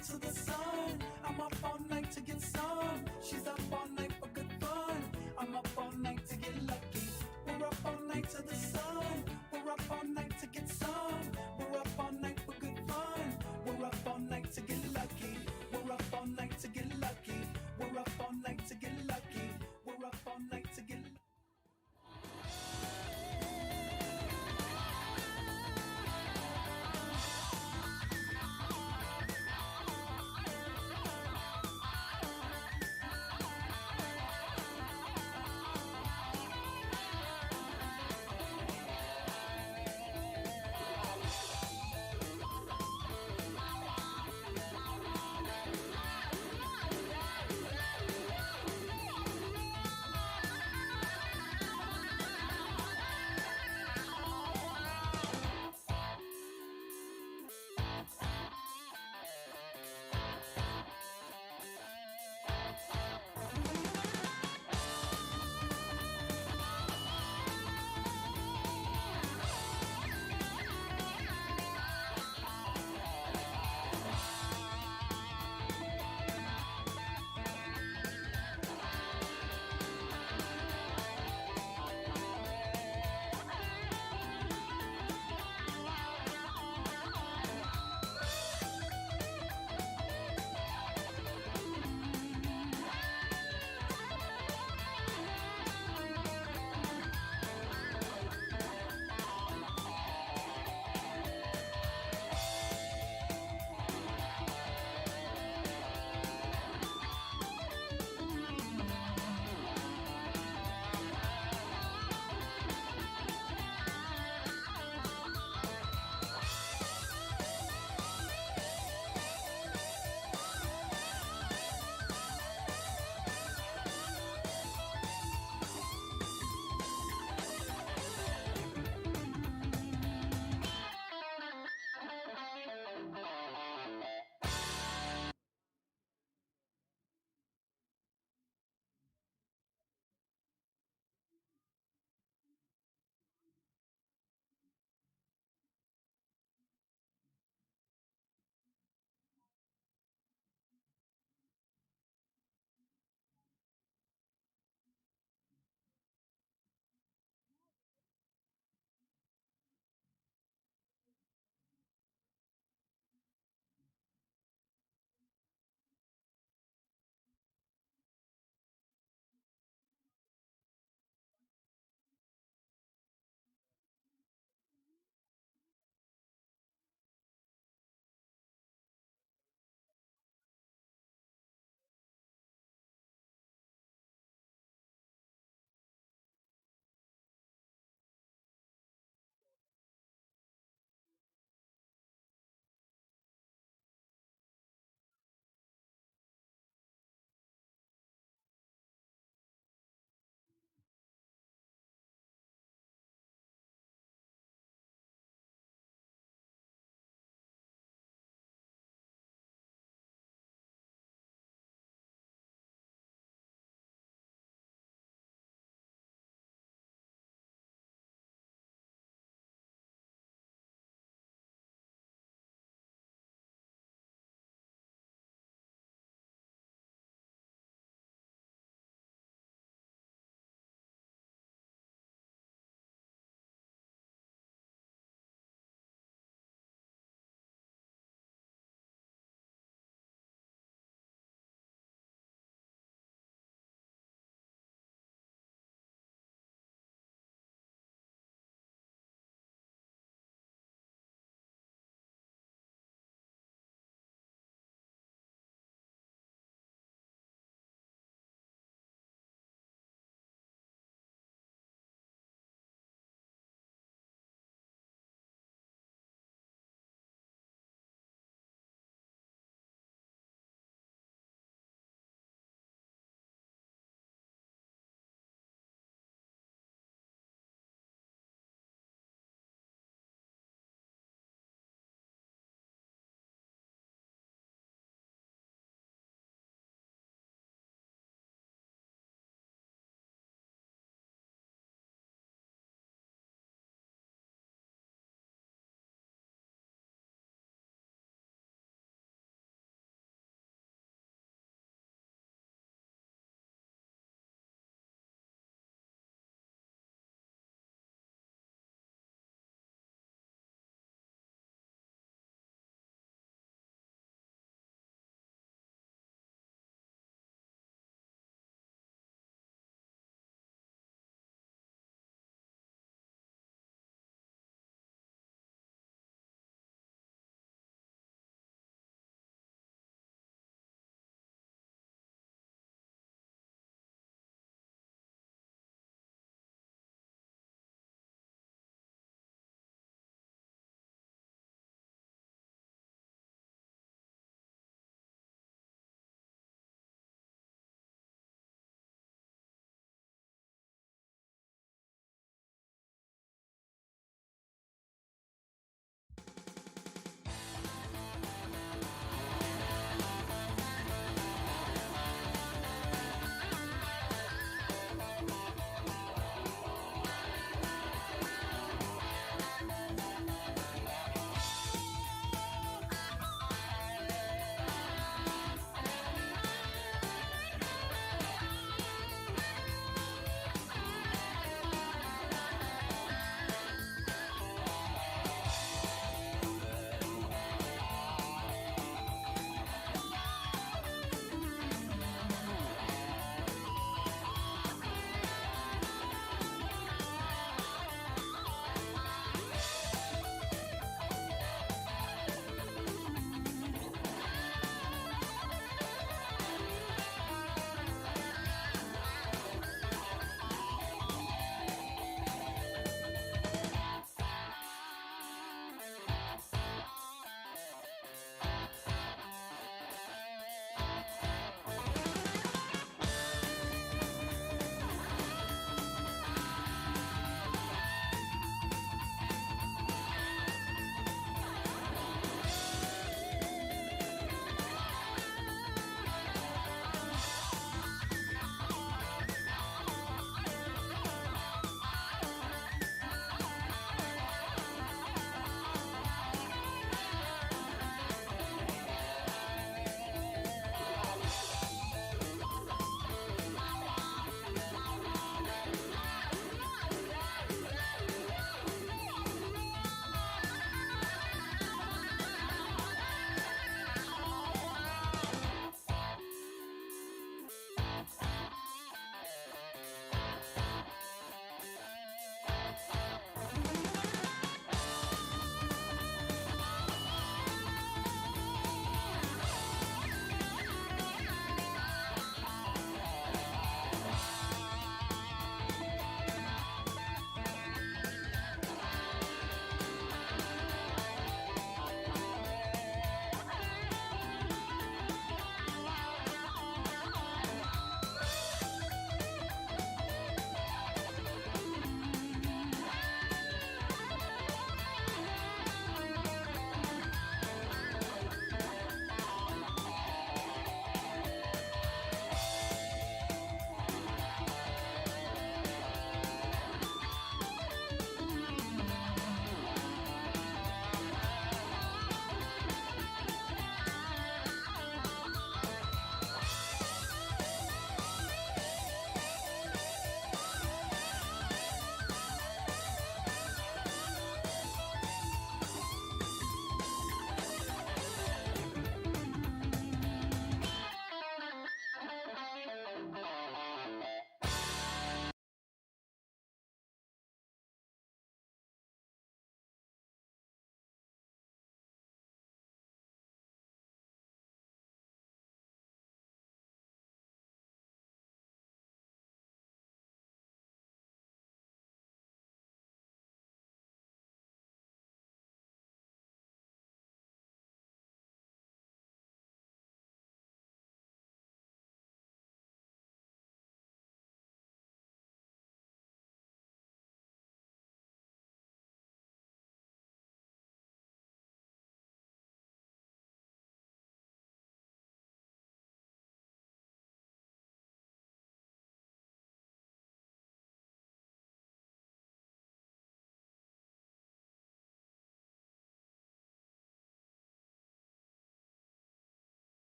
To the sun, I'm up all night to get some. She's up all night for good fun. I'm up all night to get lucky. We're up all night to the sun. We're up all night to get some. We're up all night for good fun. We're up all night to get lucky. We're up all night to get lucky. We're up all night to get lucky. We're up all night to get lucky.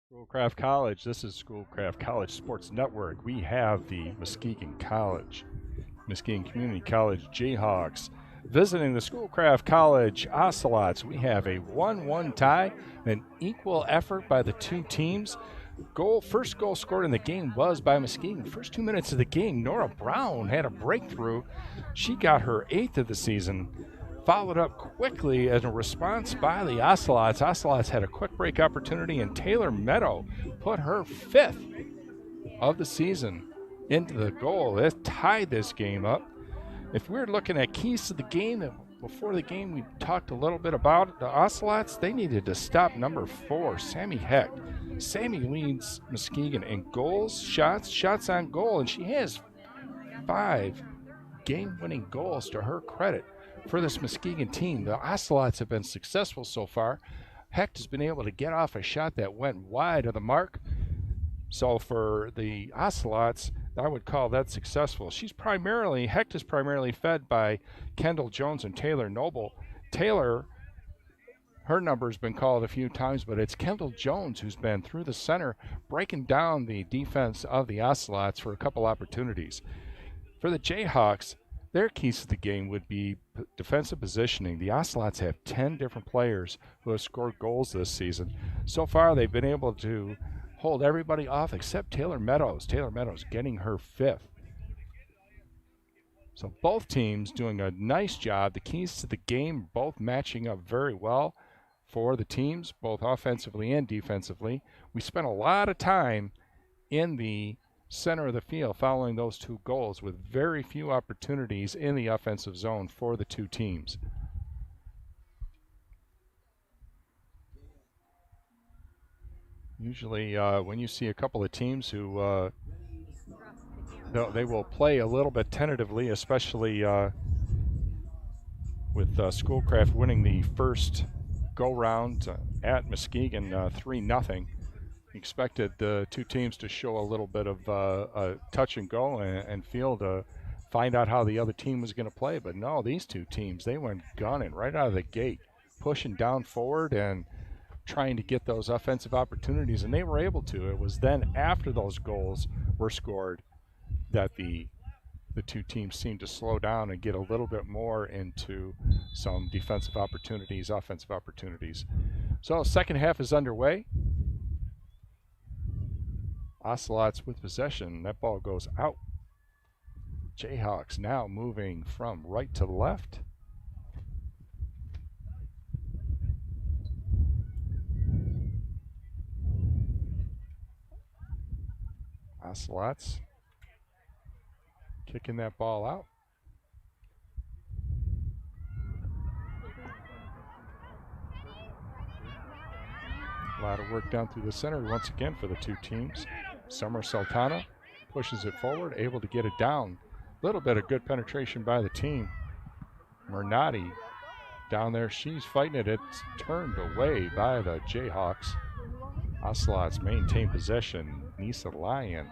Schoolcraft College. This is Schoolcraft College Sports Network. We have the Muskegon Community College Jayhawks visiting the Schoolcraft College Ocelots. We have a 1-1 tie, an equal effort by the two teams. First goal scored in the game was by Muskegon. First 2 minutes of the game, Nora Brown had a breakthrough. She got her 8th of the season. Followed up quickly as a response by the Ocelots. Ocelots had a quick break opportunity, and Taylor Meadow put her 5th of the season into the goal. It tied this game up. If we're looking at keys to the game, before the game we talked a little bit about it. The Ocelots, they needed to stop number 4, Sammy Hecht. Sammy leads Muskegon in goals, shots on goal, and she has 5 game-winning goals to her credit. For this Muskegon team, the Ocelots have been successful so far. Hecht has been able to get off a shot that went wide of the mark. So for the Ocelots, I would call that successful. Hecht is primarily fed by Kendall Jones and Taylor Noble. Taylor, her number's been called a few times, but it's Kendall Jones who's been through the center, breaking down the defense of the Ocelots for a couple opportunities. For the Jayhawks, their keys to the game would be defensive positioning. The Ocelots have 10 different players who have scored goals this season. So far, they've been able to hold everybody off except Taylor Meadows. Taylor Meadows getting her 5th. So both teams doing a nice job. The keys to the game both matching up very well for the teams, both offensively and defensively. We spent a lot of time in the center of the field following those 2 goals with very few opportunities in the offensive zone for the 2 teams. Usually when you see a couple of teams who they will play a little bit tentatively, especially with Schoolcraft winning the first go-round at Muskegon 3-0. Expected the 2 teams to show a little bit of a touch and go and feel to find out how the other team was going to play. But no, these 2 teams, they went gunning right out of the gate, pushing down forward and trying to get those offensive opportunities, and they were able to. It was then after those goals were scored that the 2 teams seemed to slow down and get a little bit more into some defensive opportunities, offensive opportunities. So second half is underway. Ocelots with possession. That ball goes out. Jayhawks now moving from right to left. Ocelots kicking that ball out. A lot of work down through the center once again for the 2 teams. Summer Sultana pushes it forward, able to get it down. A little bit of good penetration by the team. Mernati down there, she's fighting it. It's turned away by the Jayhawks. Ocelots maintain possession. Nisa Lyon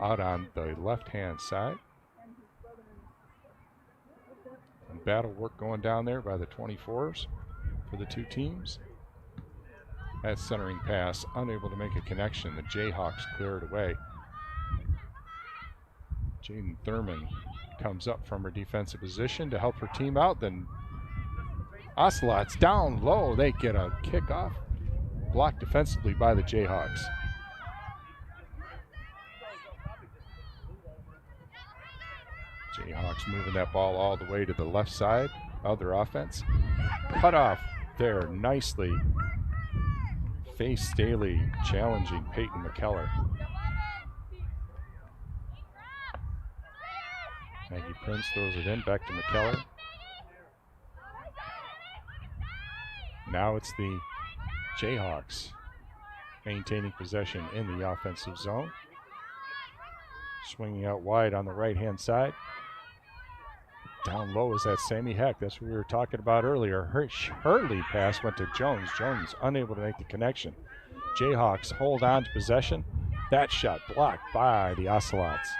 out on the left-hand side. And battle work going down there by the 24s for the 2 teams. That centering pass, unable to make a connection. The Jayhawks clear it away. Jaden Thurman comes up from her defensive position to help her team out. Then Ocelots down low. They get a kickoff, blocked defensively by the Jayhawks. Jayhawks moving that ball all the way to the left side of their offense. Cut off there nicely. Faye Staley challenging Peyton McKellar. Maggie Prince throws it in back to McKellar. Now it's the Jayhawks maintaining possession in the offensive zone. Swinging out wide on the right-hand side. Down low is that Sammy Hecht. That's what we were talking about earlier. Her lead pass went to Jones. Jones unable to make the connection. Jayhawks hold on to possession. That shot blocked by the Ocelots.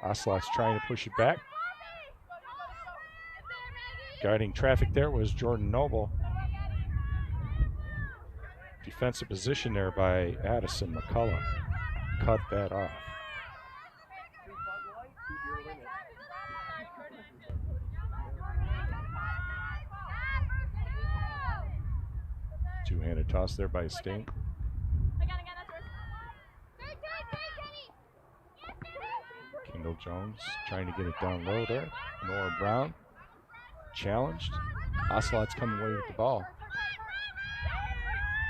Ocelots trying to push it back. Guiding traffic there was Jordan Noble. defensive position there by Addison McCullough. Cut that off. Two-handed toss there by Sting. Kendall Jones trying to get it down low there. Nora Brown challenged. Ocelots come away with the ball.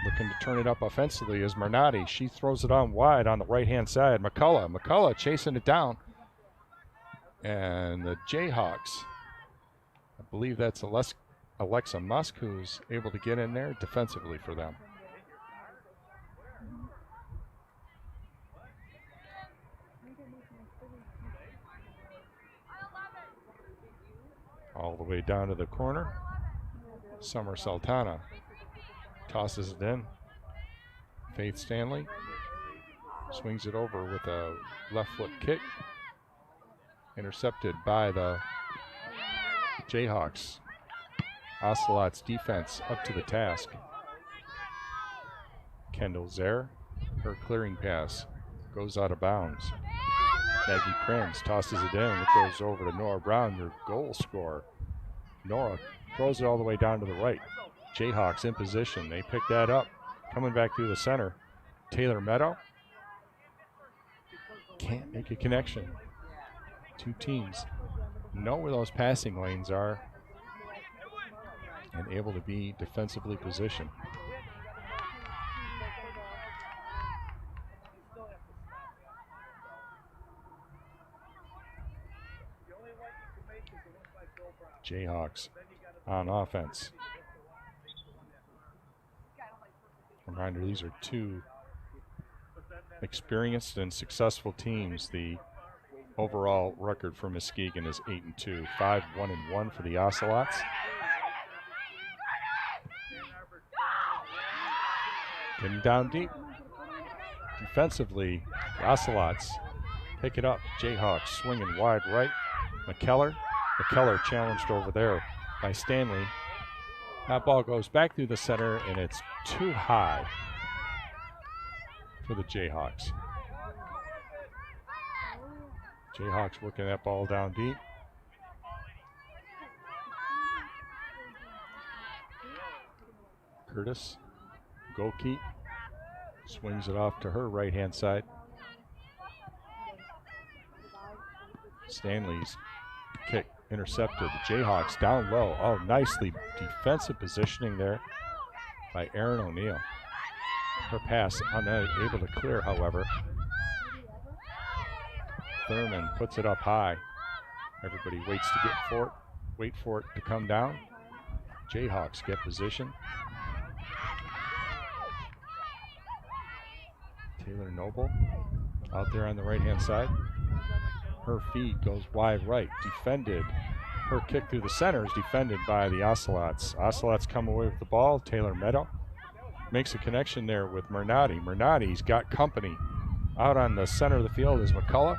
Looking to turn it up offensively is Mernati. She throws it on wide on the right-hand side. McCullough chasing it down. And the Jayhawks, I believe that's Alexa Musk who's able to get in there defensively for them. All the way down to the corner. Summer Sultana tosses it in. Faith Stanley swings it over with a left foot kick. Intercepted by the Jayhawks. Ocelots defense up to the task. Kendall's there. Her clearing pass goes out of bounds. Maggie Prinz tosses it in. It goes over to Nora Brown, your goal scorer. Nora throws it all the way down to the right. Jayhawks in position. They pick that up. Coming back through the center. Taylor Meadow can't make a connection. Two teams know where those passing lanes are and able to be defensively positioned. Jayhawks on offense. Reminder, these are two experienced and successful teams. The overall record for Muskegon is 8-2, 5-1-1 for the Ocelots. Getting down deep. Defensively, the Ocelots pick it up. Jayhawks swinging wide right. McKellar challenged over there by Stanley. That ball goes back through the center, and it's too high for the Jayhawks. Jayhawks working that ball down deep. Curtis Goki swings it off to her right-hand side. Stanley's kick intercepted. The Jayhawks down low. Oh, nicely defensive positioning there by Erin O'Neill. Her pass unable to clear, however. Thurman puts it up high. Everybody waits to get for it, wait for it to come down. Jayhawks get position. Taylor Noble out there on the right-hand side. Her feed goes wide right, defended. Her kick through the center is defended by the Ocelots. Ocelots come away with the ball. Taylor Meadow makes a connection there with Mernati. Mernati's got company. Out on the center of the field is McCullough.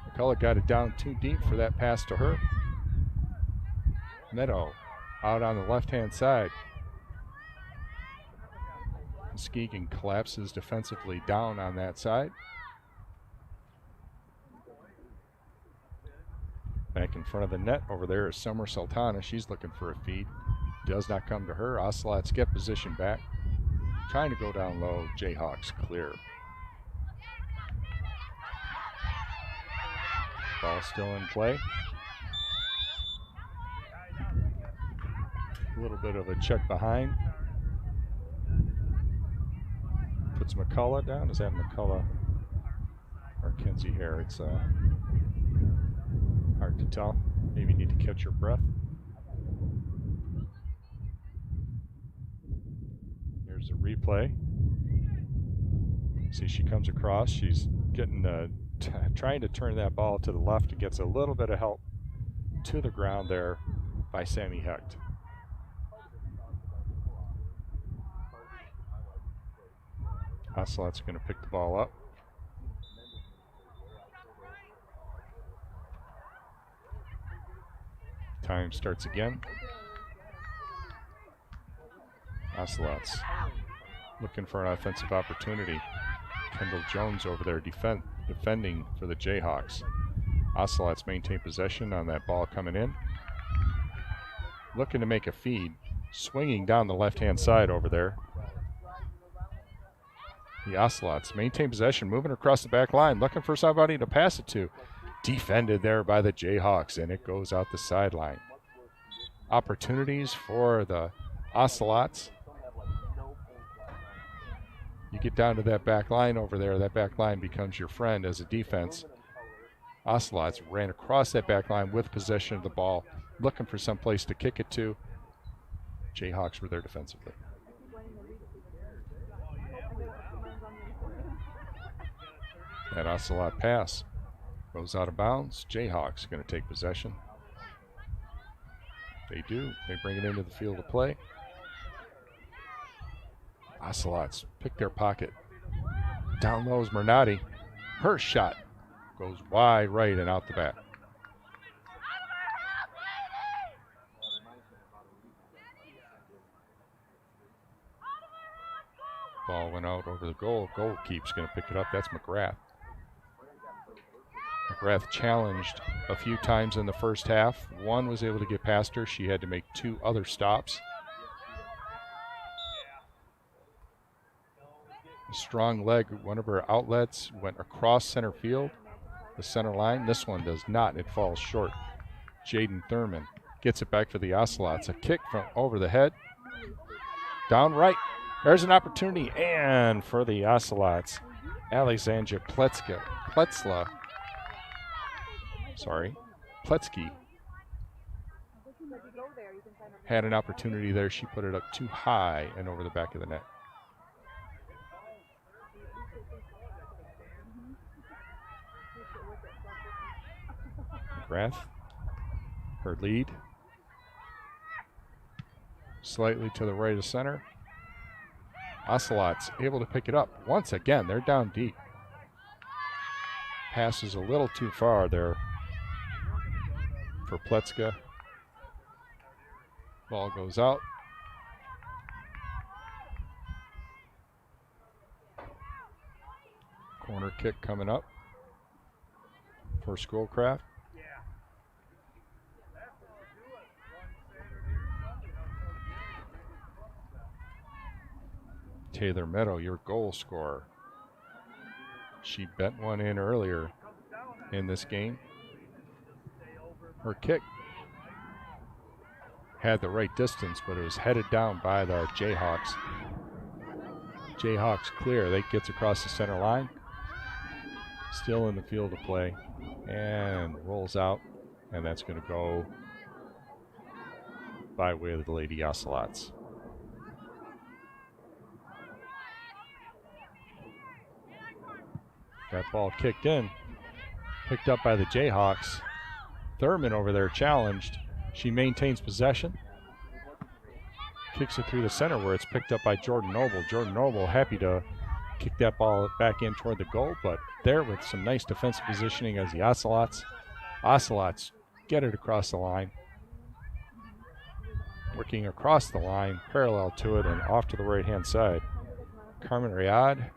McCullough got it down too deep for that pass to her. Meadow out on the left-hand side. Muskegon collapses defensively down on that side. Back in front of the net over there is Summer Sultana. She's looking for a feed. Does not come to her. Ocelots get position back. Trying to go down low. Jayhawks clear. Ball still in play. A little bit of a check behind. Puts McCullough down. Is that McCullough or Kenzie Hare? It's hard to tell. Maybe you need to catch your breath. Here's a replay. See, she comes across. She's getting trying to turn that ball to the left. It gets a little bit of help to the ground there by Sammy Hecht. Ocelot's going to pick the ball up. Time starts again. Ocelots looking for an offensive opportunity. Kendall Jones over there defending for the Jayhawks. Ocelots maintain possession on that ball coming in. Looking to make a feed. Swinging down the left-hand side over there. The Ocelots maintain possession, moving across the back line, looking for somebody to pass it to. Defended there by the Jayhawks, and it goes out the sideline. Opportunities for the Ocelots. You get down to that back line over there, that back line becomes your friend as a defense. Ocelots ran across that back line with possession of the ball, looking for some place to kick it to. Jayhawks were there defensively. That Ocelot pass goes out of bounds. Jayhawks going to take possession. They do. They bring it into the field of play. Ocelots pick their pocket. Down low is Mernati. Her shot goes wide right and out the back. Ball went out over the goal. Goalkeeper's going to pick it up. That's McGrath. McGrath challenged a few times in the first half. One was able to get past her. She had to make 2 other stops. A strong leg, one of her outlets went across center field, the center line. This one does not. It falls short. Jaden Thurman gets it back for the Ocelots. A kick from over the head. Down right. There's an opportunity, and for the Ocelots, Alexandra Pletzky had an opportunity there. She put it up too high and over the back of the net. McGrath, her lead. Slightly to the right of center. Ocelots able to pick it up. Once again, they're down deep. Passes a little too far there for Pletzka. Ball goes out. Corner kick coming up for Schoolcraft. Taylor Meadow, your goal scorer. She bent one in earlier in this game. Her kick had the right distance, but it was headed down by the Jayhawks. Jayhawks clear. They gets across the center line. Still in the field of play. And rolls out. And that's going to go by way of the Lady Ocelots. That ball kicked in. Picked up by the Jayhawks. Thurman over there challenged. She maintains possession. Kicks it through the center where it's picked up by Jordan Noble. Jordan Noble happy to kick that ball back in toward the goal, but there with some nice defensive positioning as the Ocelots get it across the line. Working across the line, parallel to it and off to the right-hand side. Carmen Riyad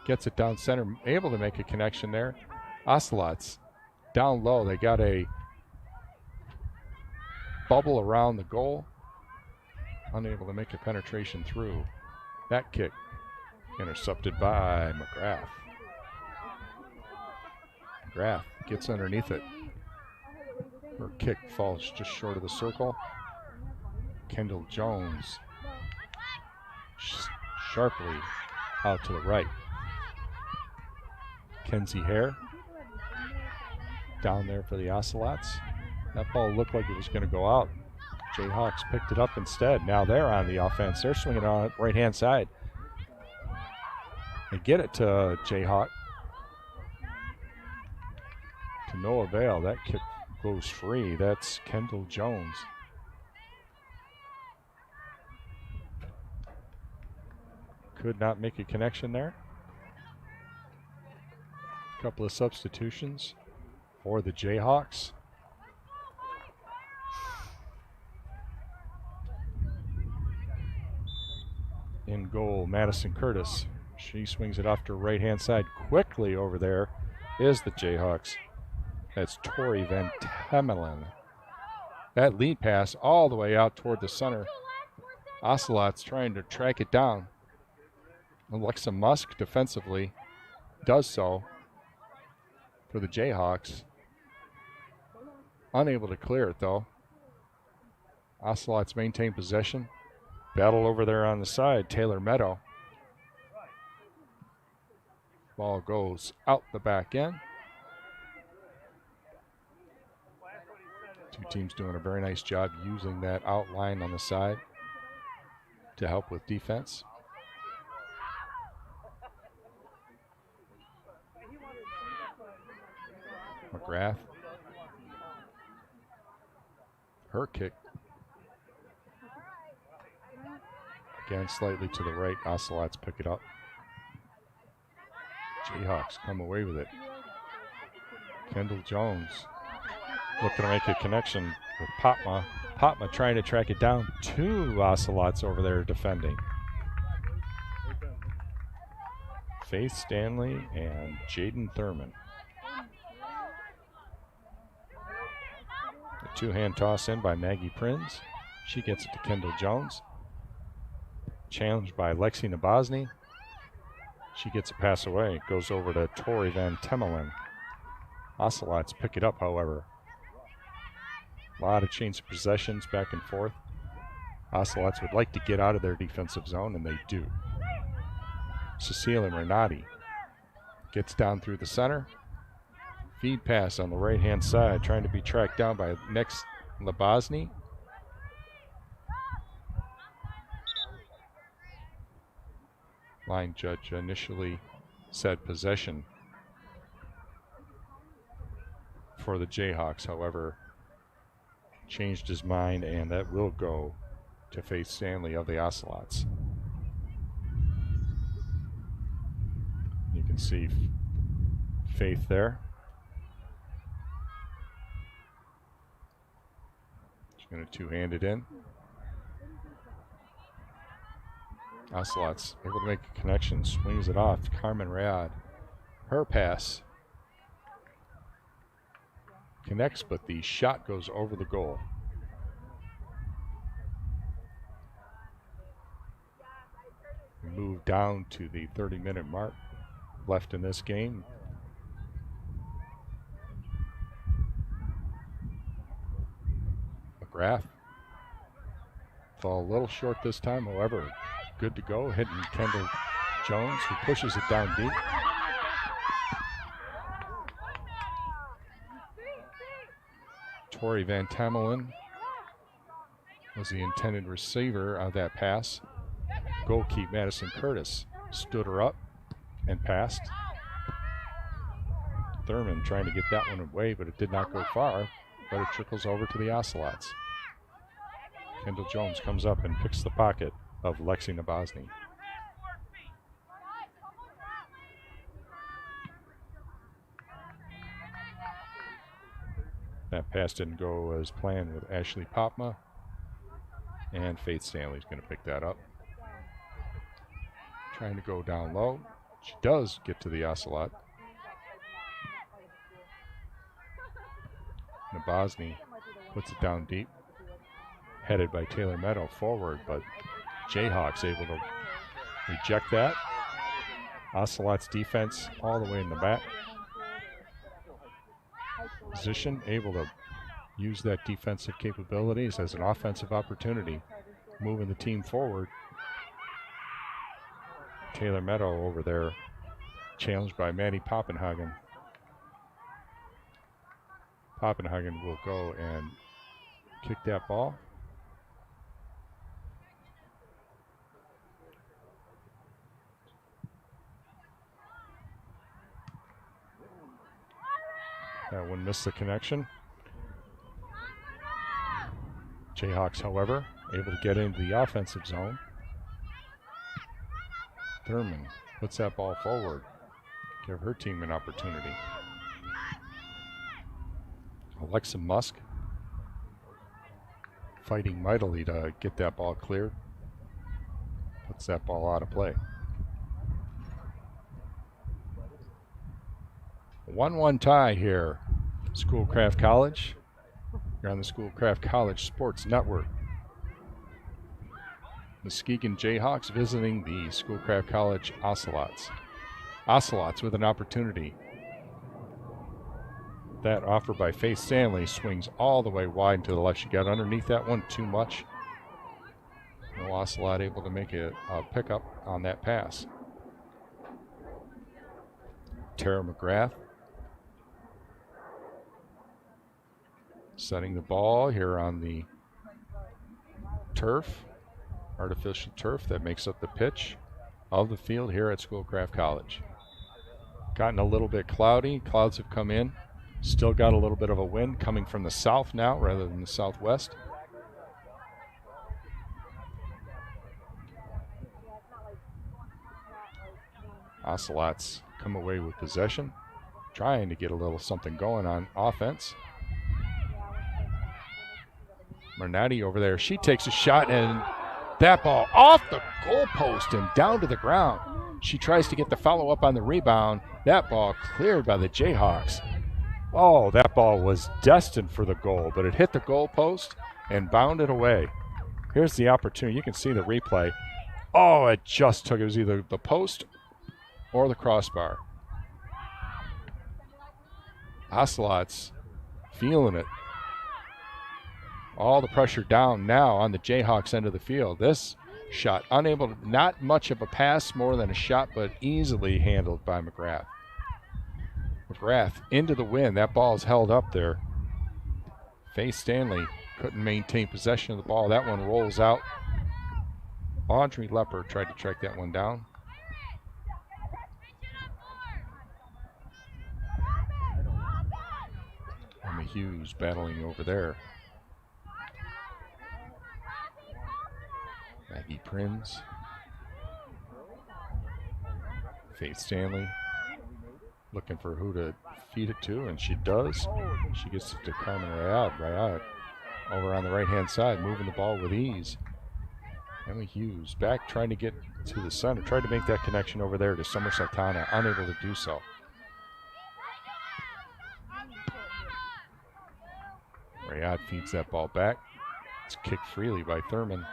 gets it down center, able to make a connection there. Ocelots down low. They got a bubble around the goal. Unable to make a penetration through. That kick intercepted by McGrath. McGrath gets underneath it. Her kick falls just short of the circle. Kendall Jones sharply out to the right. Kenzie Hare down there for the Ocelots. That ball looked like it was going to go out. Jayhawks picked it up instead. Now they're on the offense. They're swinging on it right-hand side. They get it to Jayhawk. To no avail. That kick goes free. That's Kendall Jones. Could not make a connection there. A couple of substitutions for the Jayhawks. in goal, Madison Curtis. She swings it off to her right-hand side. Quickly over there is the Jayhawks. That's Tori Van Temelen. That lead pass all the way out toward the center. Ocelots trying to track it down. Alexa Musk defensively does so for the Jayhawks. Unable to clear it though. Ocelots maintain possession. Battle over there on the side. Taylor Meadow. Ball goes out the back end. Two teams doing a very nice job using that outline on the side to help with defense. McGrath. Her kick. Again, slightly to the right. Ocelots pick it up. Jayhawks come away with it. Kendall Jones looking to make a connection with Popma. Popma trying to track it down. Two Ocelots over there defending. Faith Stanley and Jaden Thurman. A two-hand toss in by Maggie Prinz. She gets it to Kendall Jones. Challenged by Lexi Nabosny. She gets a pass away. It goes over to Tori Van Temelen. Ocelots pick it up, however. A lot of change of possessions back and forth. Ocelots would like to get out of their defensive zone, and they do. Cecilia Renati gets down through the center. Feed pass on the right-hand side, trying to be tracked down by next Nabosny. Line judge initially said possession for the Jayhawks, however, changed his mind, and that will go to Faith Stanley of the Ocelots. You can see Faith there. She's going to two-hand it in. Ocelots able to make a connection, swings it off. Carmen Rayad, her pass connects, but the shot goes over the goal. We move down to the 30-minute mark left in this game. McGrath fall a little short this time, however, good to go, hitting Kendall Jones, who pushes it down deep. Tori Van Temelen was the intended receiver of that pass. Goalkeeper Madison Curtis stood her up and passed. Thurman trying to get that one away, but it did not go far, but it trickles over to the Ocelots. Kendall Jones comes up and picks the pocket of Lexi Nabosny. That pass didn't go as planned with Ashley Popma, and Faith Stanley's going to pick that up. Trying to go down low. She does get to the Ocelot. Nabosny puts it down deep. Headed by Taylor Meadow forward, but Jayhawks able to reject that. Ocelot's defense all the way in the back. Position able to use that defensive capabilities as an offensive opportunity, moving the team forward. Taylor Meadow over there, challenged by Maddie Poppenhagen. Poppenhagen will go and kick that ball. That one missed the connection. Jayhawks, however, able to get into the offensive zone. Thurman puts that ball forward. Give her team an opportunity. Alexa Musk fighting mightily to get that ball cleared. Puts that ball out of play. 1-1 tie here. Schoolcraft College. You're on the Schoolcraft College Sports Network. Muskegon Jayhawks visiting the Schoolcraft College Ocelots. Ocelots with an opportunity. That offer by Faith Stanley swings all the way wide to the left. She got underneath that one too much. No Ocelot able to make a pickup on that pass. Tara McGrath setting the ball here on the turf, artificial turf that makes up the pitch of the field here at Schoolcraft College. Gotten a little bit cloudy. Clouds have come in. Still got a little bit of a wind coming from the south now rather than the southwest. Ocelots come away with possession, trying to get a little something going on offense. Mernati over there, she takes a shot, and that ball off the goalpost and down to the ground. She tries to get the follow-up on the rebound. That ball cleared by the Jayhawks. Oh, that ball was destined for the goal, but it hit the goalpost and bounded away. Here's the opportunity. You can see the replay. Oh, it just took, it was either the post or the crossbar. Ocelots feeling it. All the pressure down now on the Jayhawks end of the field. This shot unable to, not much of a pass, more than a shot, but easily handled by McGrath. McGrath into the wind. That ball is held up there. Faith Stanley couldn't maintain possession of the ball. That one rolls out. Audrey Lepper tried to track that one down. Emma Hughes battling over there. Maggie Prinz. Faith Stanley looking for who to feed it to, and she does. She gets it to Carmen Rayad over on the right-hand side, moving the ball with ease. Emma Hughes back trying to get to the center, tried to make that connection over there to Summer Sultana, unable to do so. Rayad feeds that ball back. It's kicked freely by Thurman.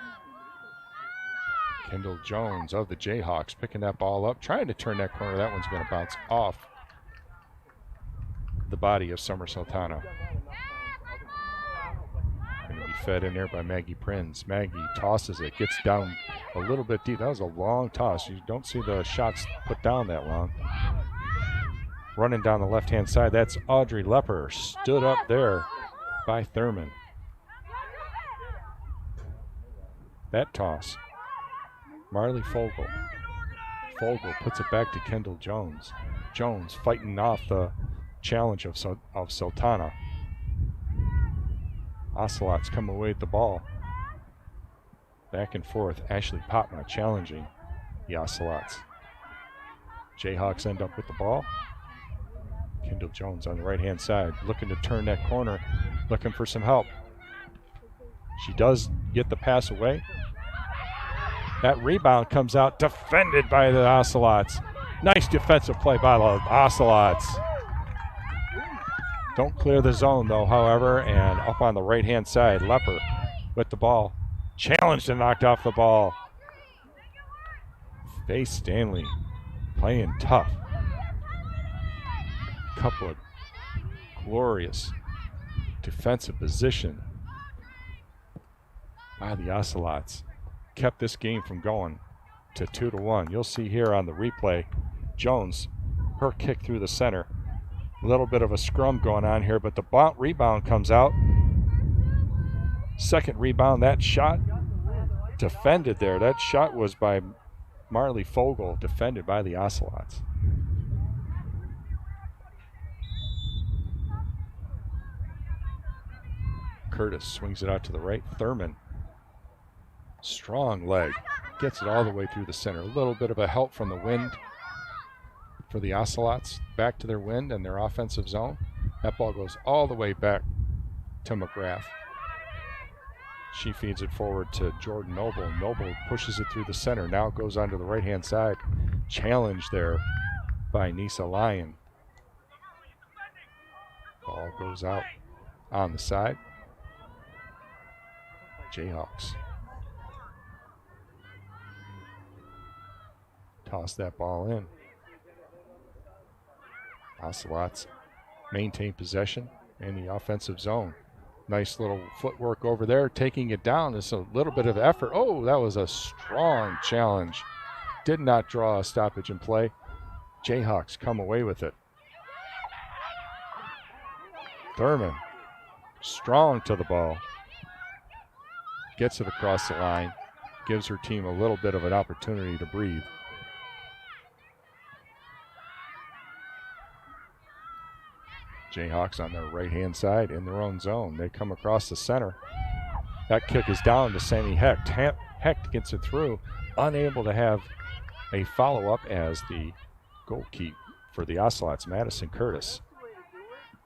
Kendall Jones of the Jayhawks picking that ball up, trying to turn that corner. That one's going to bounce off the body of Summer Sultana. Going to be fed in there by Maggie Prinz. Maggie tosses it, gets down a little bit deep. That was a long toss. You don't see the shots put down that long. Running down the left-hand side, that's Audrey Lepper, stood up there by Thurman. That toss. Marley Fogel. Fogel puts it back to Kendall Jones. Jones fighting off the challenge of Sultana. Ocelots come away with the ball. Back and forth. Ashley Potma challenging the Ocelots. Jayhawks end up with the ball. Kendall Jones on the right-hand side looking to turn that corner, looking for some help. She does get the pass away. That rebound comes out, defended by the Ocelots. Nice defensive play by the Ocelots. Don't clear the zone, though, however, and up on the right-hand side, Lepper with the ball. Challenged and knocked off the ball. Faith Stanley playing tough. Couple of glorious defensive position by the Ocelots. Kept this game from going to 2-1. You'll see here on the replay, Jones, her kick through the center. A little bit of a scrum going on here, but the rebound comes out. Second rebound, that shot defended there. That shot was by Marley Fogel, defended by the Ocelots. Curtis swings it out to the right. Thurman, strong leg, gets it all the way through the center. A little bit of a help from the wind for the Ocelots, back to their wind and their offensive zone. That ball goes all the way back to McGrath. She feeds it forward to Jordan Noble. Noble pushes it through the center. Now it goes onto the right-hand side. Challenge there by Nisa Lyon. Ball goes out on the side. Jayhawks toss that ball in. Ocelots maintain possession in the offensive zone. Nice little footwork over there, taking it down. It's a little bit of effort. Oh, that was a strong challenge. Did not draw a stoppage in play. Jayhawks come away with it. Thurman, strong to the ball. Gets it across the line. Gives her team a little bit of an opportunity to breathe. Jayhawks on their right-hand side in their own zone. They come across the center. That kick is down to Sammy Hecht. Hecht gets it through, unable to have a follow-up as the goalkeeper for the Ocelots, Madison Curtis,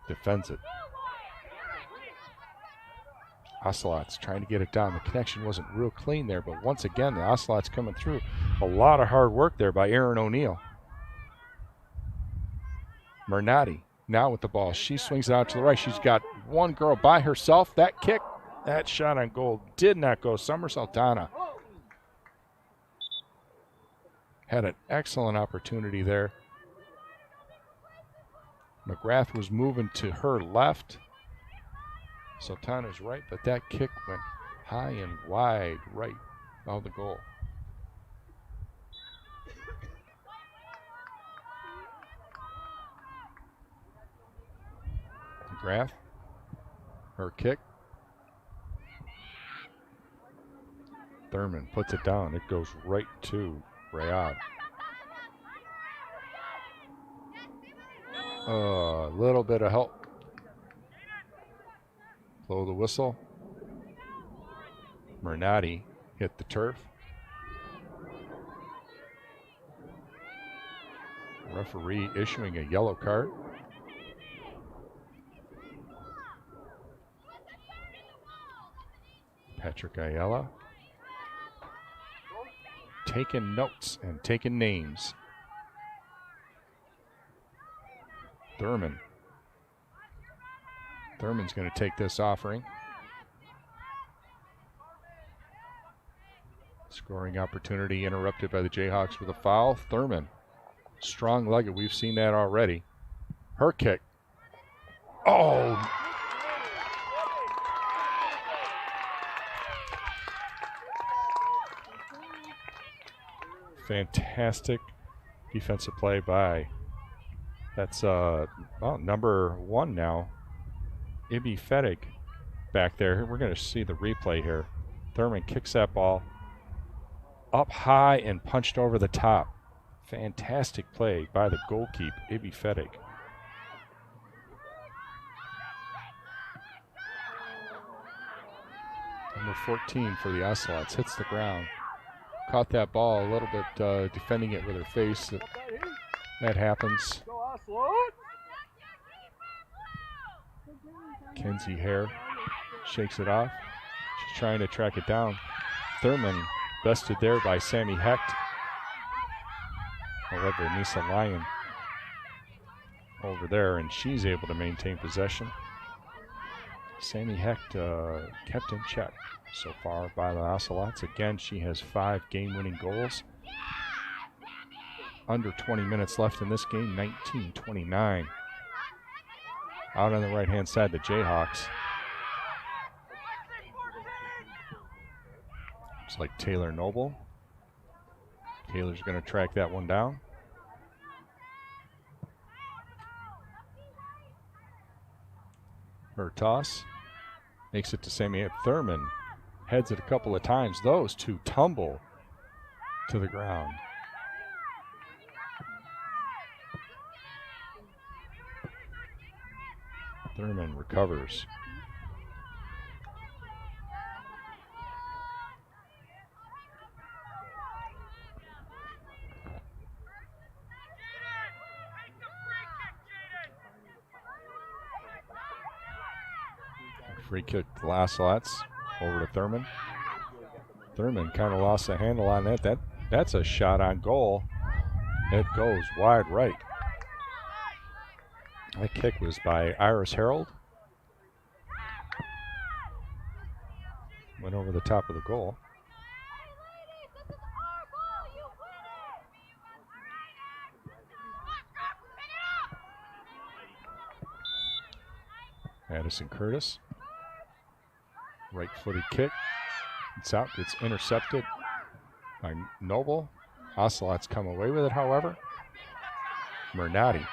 defends it. Ocelots trying to get it down. The connection wasn't real clean there, but once again, the Ocelots coming through. A lot of hard work there by Aaron O'Neill. Mernati now with the ball. She swings it out to the right. She's got one girl by herself. That kick, that shot on goal did not go. Summer Sultana had an excellent opportunity there. McGrath was moving to her left. Sultana's right, but that kick went high and wide right of the goal. McGrath, her kick. Thurman puts it down. It goes right to Rayad. A little bit of help. Blow the whistle. Mernati hit the turf. Referee issuing a yellow card. Patrick Ayala taking notes and taking names. Thurman's going to take this offering. Scoring opportunity interrupted by the Jayhawks with a foul. Thurman, strong-legged. We've seen that already. Her kick. Oh! Fantastic defensive play by, that's number 1 now, Ibi Fedig back there. We're going to see the replay here. Thurman kicks that ball up high and punched over the top. Fantastic play by the goalkeeper, Ibi Fedig. Number 14 for the Ocelots hits the ground. Caught that ball a little bit, defending it with her face. That happens. Kenzie Hare shakes it off. She's trying to track it down. Thurman bested there by Sammy Hecht. However, Nisa Lyon over there, and she's able to maintain possession. Sammy Hecht kept in check so far by the Ocelots. Again, she has 5 game-winning goals. Under 20 minutes left in this game, 19-29. Out on the right-hand side, the Jayhawks. Looks like Taylor Noble. Taylor's going to track that one down. Her toss makes it to Sammy Thurman. Heads it a couple of times. Those two tumble to the ground. Thurman recovers. Free kick to the Ocelots. Over to Thurman. Thurman kind of lost the handle on that. That's a shot on goal. It goes wide right. That kick was by Iris Harold. Went over the top of the goal. Addison Curtis. Right-footed kick. It's out. It's intercepted by Noble. Ocelots come away with it, however. Mernati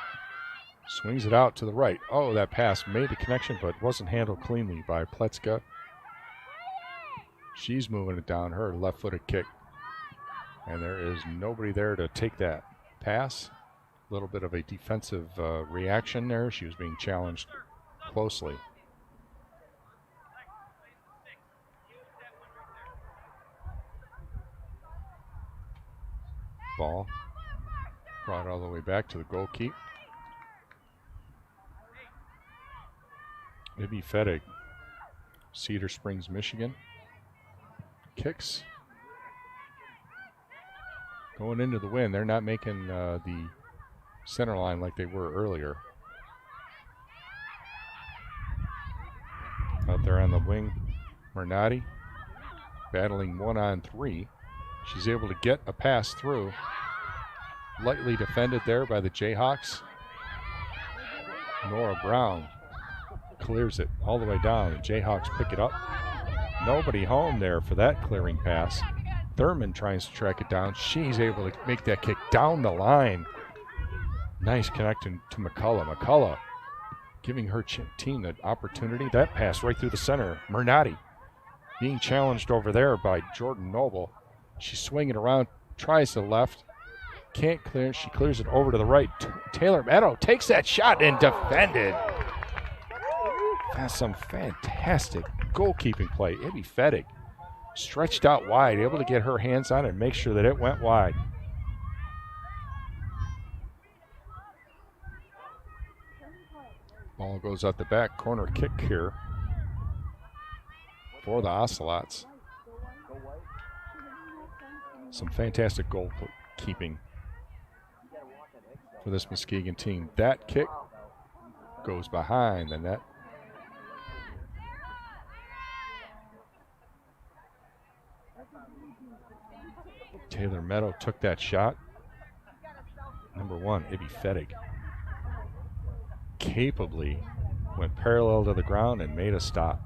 swings it out to the right. Oh, that pass made the connection, but wasn't handled cleanly by Pletska. She's moving it down, her left-footed kick. And there is nobody there to take that pass. A little bit of a defensive reaction there. She was being challenged closely. Ball brought all the way back to the goalkeeper. Ibby Fedig, Cedar Springs, Michigan. Kicks. Going into the win. They're not making the center line like they were earlier. Out there on the wing, Mernati battling 1-on-3. She's able to get a pass through. Lightly defended there by the Jayhawks. Nora Brown clears it all the way down. The Jayhawks pick it up. Nobody home there for that clearing pass. Thurman tries to track it down. She's able to make that kick down the line. Nice connection to McCullough. McCullough giving her team the opportunity. That pass right through the center. Mernati being challenged over there by Jordan Noble. She's swinging around, tries to the left, can't clear. She clears it over to the right. Taylor Meadow takes that shot and defended. That's some fantastic goalkeeping play. Ibby Fedig stretched out wide, able to get her hands on it and make sure that it went wide. Ball goes out the back, corner kick here for the Ocelots. Some fantastic goalkeeping for this Muskegon team. That kick goes behind the net. Taylor Meadow took that shot. Number 1, Ibby Fedig, capably went parallel to the ground and made a stop.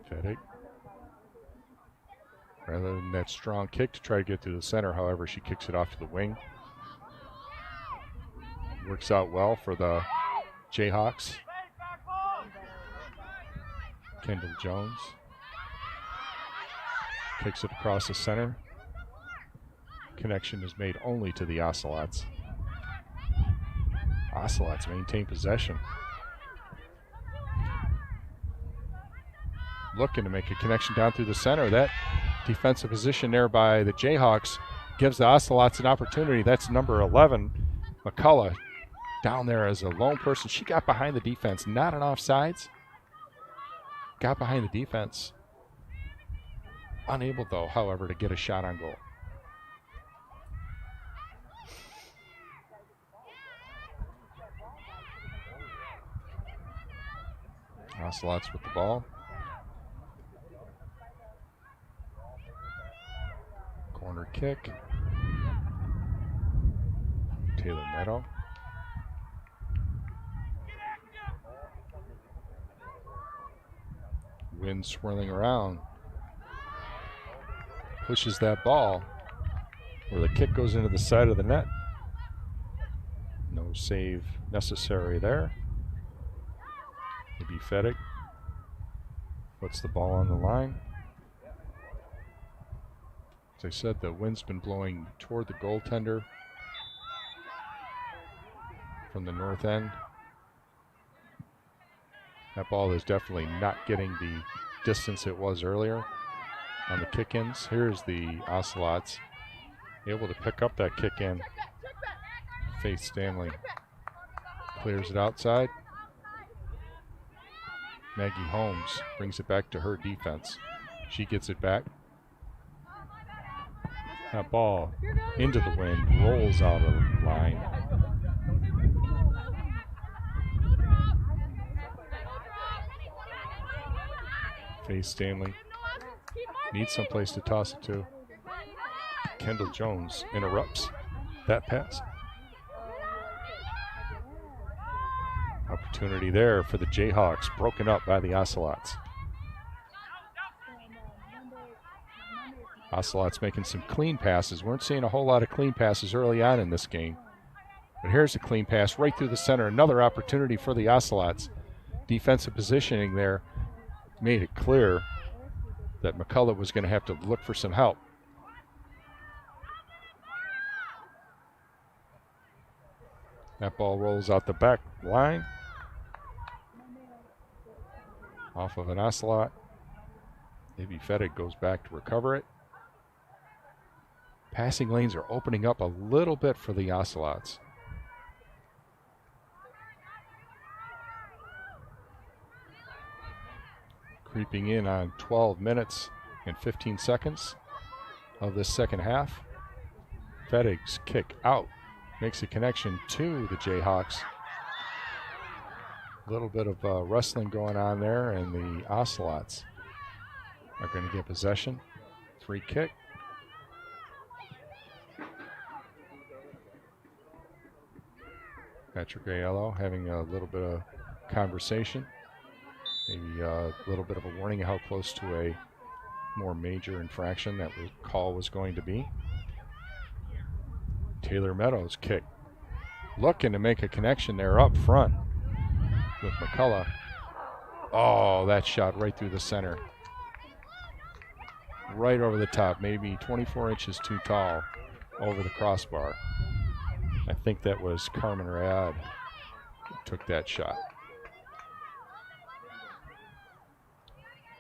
Fedig, rather than that strong kick to try to get to the center, however, she kicks it off to the wing. Works out well for the Jayhawks. Kendall Jones kicks it across the center. Connection is made only to the Ocelots. Ocelots maintain possession. Looking to make a connection down through the center. That defensive position there by the Jayhawks gives the Ocelots an opportunity. That's number 11, McCullough, down there as a lone person. She got behind the defense, not an offsides. Got behind the defense. Unable, though, however, to get a shot on goal. Ocelots with the ball. Corner kick. Taylor Meadow. Wind swirling around. Pushes that ball where the kick goes into the side of the net. No save necessary there. Ibby Fedig puts the ball on the line. As I said, the wind's been blowing toward the goaltender from the north end. That ball is definitely not getting the distance it was earlier on the kick-ins. Here's the Ocelots able to pick up that kick-in Faith Stanley clears it outside. Maggie Holmes brings it back to her defense. She gets it back. That ball into the wind, rolls out of the line. Faith Stanley needs someplace to toss it to. Kendall Jones interrupts that pass. Opportunity there for the Jayhawks, broken up by the Ocelots. Ocelots making some clean passes. Weren't seeing a whole lot of clean passes early on in this game. But here's a clean pass right through the center. Another opportunity for the Ocelots. Defensive positioning there made it clear that McCullough was going to have to look for some help. That ball rolls out the back line. Off of an Ocelot. Maybe Fettig goes back to recover it. Passing lanes are opening up a little bit for the Ocelots. Creeping in on 12 minutes and 15 seconds of this second half. Fettig's kick out makes a connection to the Jayhawks. A little bit of wrestling going on there, and the Ocelots are going to get possession. Free kick. Patrick Aiello having a little bit of conversation. Maybe a little bit of a warning of how close to a more major infraction that call was going to be. Taylor Meadows kick. Looking to make a connection there up front with McCullough. Oh, that shot right through the center. Right over the top, maybe 24 inches too tall over the crossbar. I think that was Carmen Rayad who took that shot.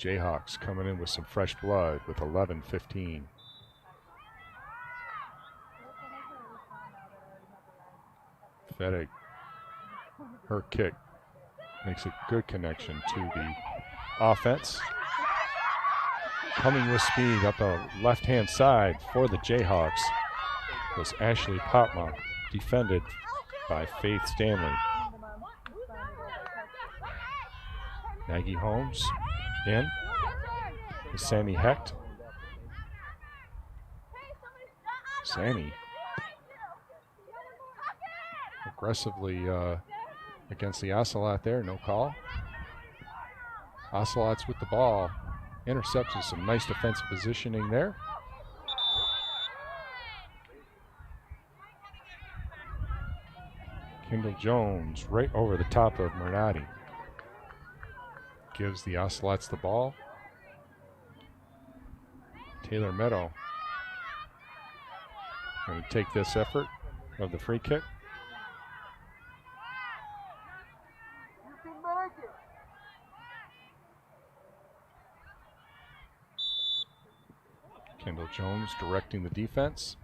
Jayhawks coming in with some fresh blood with 11-15. Fettig, her kick makes a good connection to the offense. Coming with speed up the left-hand side for the Jayhawks was Ashley Popma, defended by Faith Stanley. Maggie Holmes in with Sammy Hecht. Sammy aggressively against the Ocelot there, no call. Ocelots with the ball. Intercepts with some nice defensive positioning there. Kendall Jones right over the top of Mernati. Gives the Ocelots the ball. Taylor Meadow going to take this effort of the free kick. Kendall Jones directing the defense.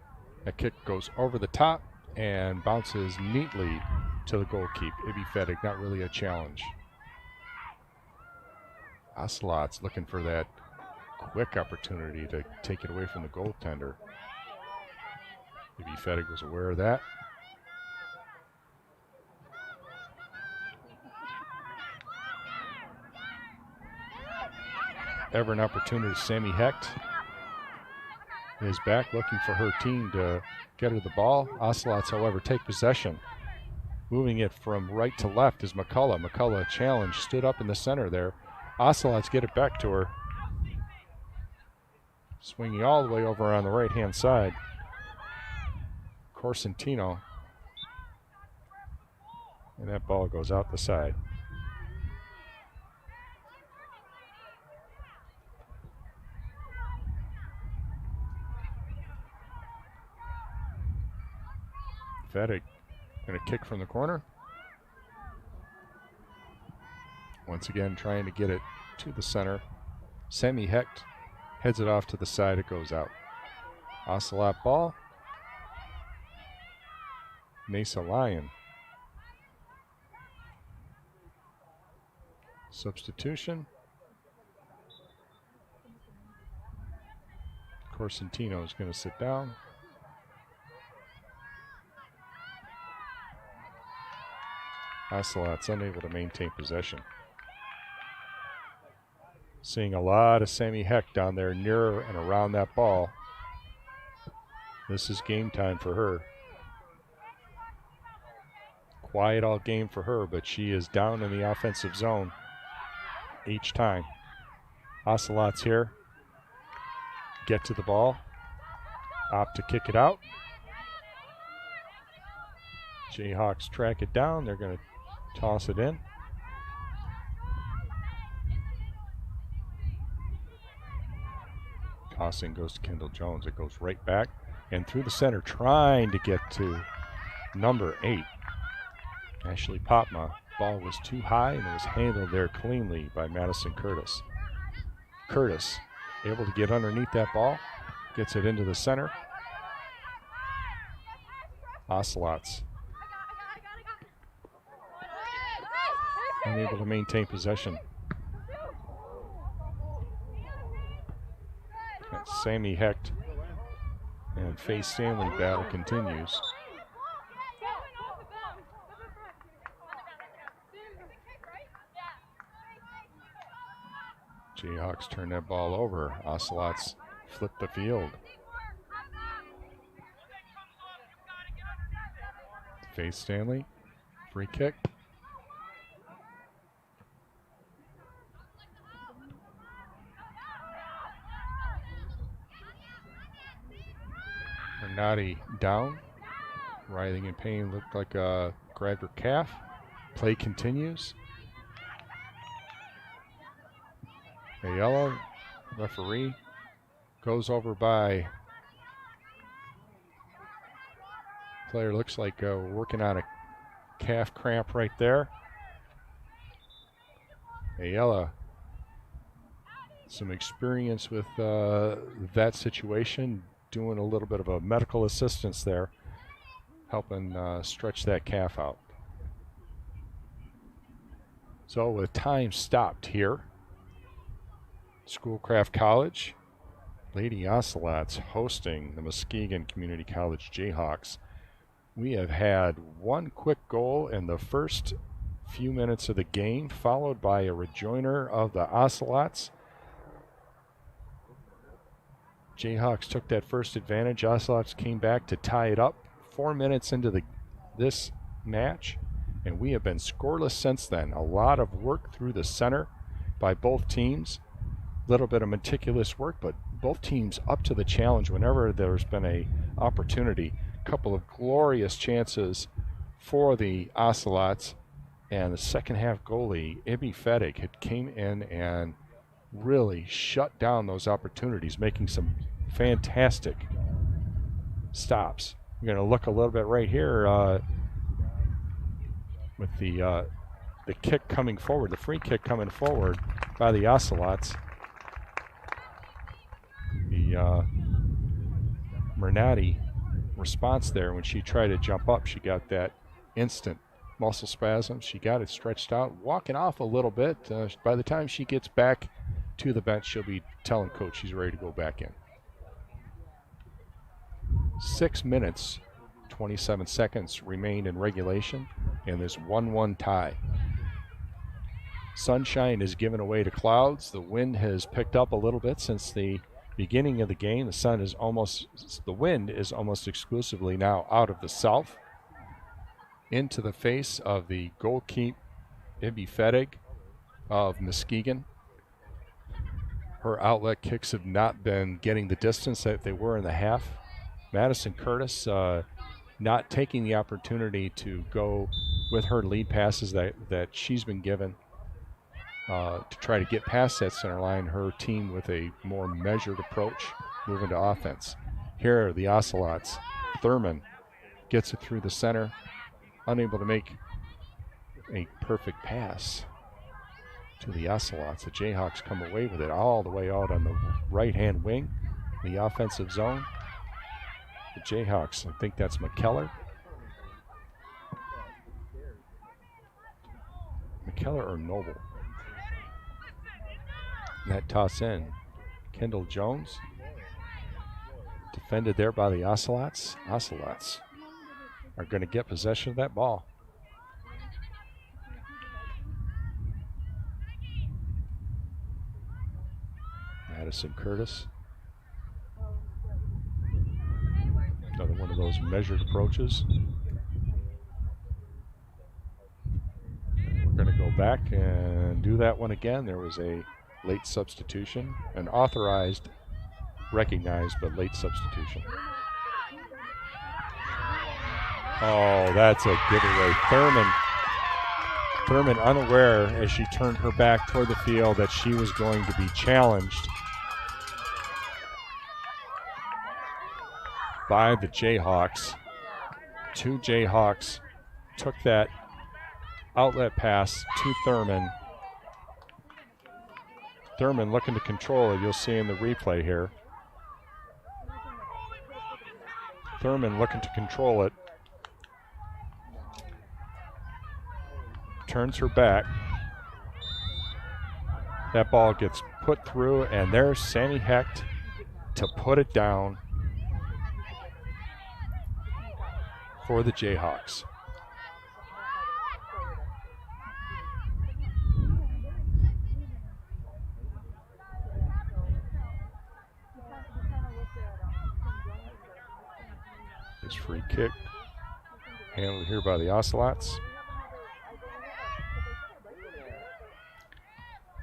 That kick goes over the top and bounces neatly to the goalkeep. Ibby Fettig, not really a challenge. Ocelots looking for that quick opportunity to take it away from the goaltender. Ibby Fettig was aware of that. Ever an opportunity, Sammy Hecht is back looking for her team to get her the ball. Ocelots, however, take possession. Moving it from right to left is McCullough. McCullough challenge, stood up in the center there. Ocelots get it back to her. Swinging all the way over on the right-hand side. Corsentino. And that ball goes out the side. Fettig going to kick from the corner. Once again, trying to get it to the center. Sammy Hecht heads it off to the side. It goes out. Ocelot ball. Mesa Lion. Substitution. Corsentino is going to sit down. Ocelots unable to maintain possession. Seeing a lot of Sammy Heck down there near and around that ball. This is game time for her. Quiet all game for her, but she is down in the offensive zone each time. Ocelots here. Get to the ball. Opt to kick it out. Jayhawks track it down. They're going to toss it in. Tossing goes to Kendall Jones. It goes right back and through the center, trying to get to number 8. Ashley Popma. Ball was too high and it was handled there cleanly by Madison Curtis. Curtis able to get underneath that ball, gets it into the center. Ocelots unable to maintain possession. That Sammy Hecht and Faye Stanley battle continues. Jayhawks turn that ball over. Ocelots flip the field. Faye Stanley, free kick. Bernardi down, writhing in pain, looked like grabbed her calf. Play continues. Ayala, referee, goes over by player, looks like working on a calf cramp right there. Ayala, some experience with that situation, doing a little bit of a medical assistance there, helping stretch that calf out. So with time stopped here, Schoolcraft College, Lady Ocelots hosting the Muskegon Community College Jayhawks. We have had one quick goal in the first few minutes of the game, followed by a rejoinder of the Ocelots. Jayhawks took that first advantage. Ocelots came back to tie it up 4 minutes into this match, and we have been scoreless since then. A lot of work through the center by both teams. Little bit of meticulous work, but both teams up to the challenge whenever there's been a opportunity. Couple of glorious chances for the Ocelots, and the second half goalie Ibby Fedig had came in and really shut down those opportunities, making some fantastic stops. We're going to look a little bit right here with the kick coming forward, the free kick coming forward by the Ocelots. The Mernati response there, when she tried to jump up, she got that instant muscle spasm. She got it stretched out, walking off a little bit. By the time she gets back to the bench, she'll be telling coach she's ready to go back in. 6 minutes, 27 seconds remain in regulation in this 1-1 tie. Sunshine is given away to clouds. The wind has picked up a little bit since the beginning of the game. The wind is almost exclusively now out of the south. Into the face of the goalkeeper, Ibby Fedig of Muskegon. Her outlet kicks have not been getting the distance that they were in the half. Madison Curtis not taking the opportunity to go with her lead passes that she's been given to try to get past that center line. Her team with a more measured approach, moving to offense. Here are the Ocelots. Thurman gets it through the center, unable to make a perfect pass to the Ocelots. The Jayhawks come away with it all the way out on the right-hand wing, the offensive zone. The Jayhawks, I think that's McKellar, McKellar or Noble. And that toss in. Kendall Jones. Defended there by the Ocelots. Ocelots are going to get possession of that ball. Madison Curtis. Another one of those measured approaches. We're going to go back and do that one again. There was a late substitution, an authorized, recognized, but late substitution. Oh, that's a giveaway. Thurman unaware as she turned her back toward the field that she was going to be challenged by the Jayhawks. Two Jayhawks took that outlet pass to Thurman. Thurman looking to control it. You'll see in the replay here. Thurman looking to control it. Turns her back. That ball gets put through, and there's Sammy Hecht to put it down for the Jayhawks. This free kick handled here by the Ocelots.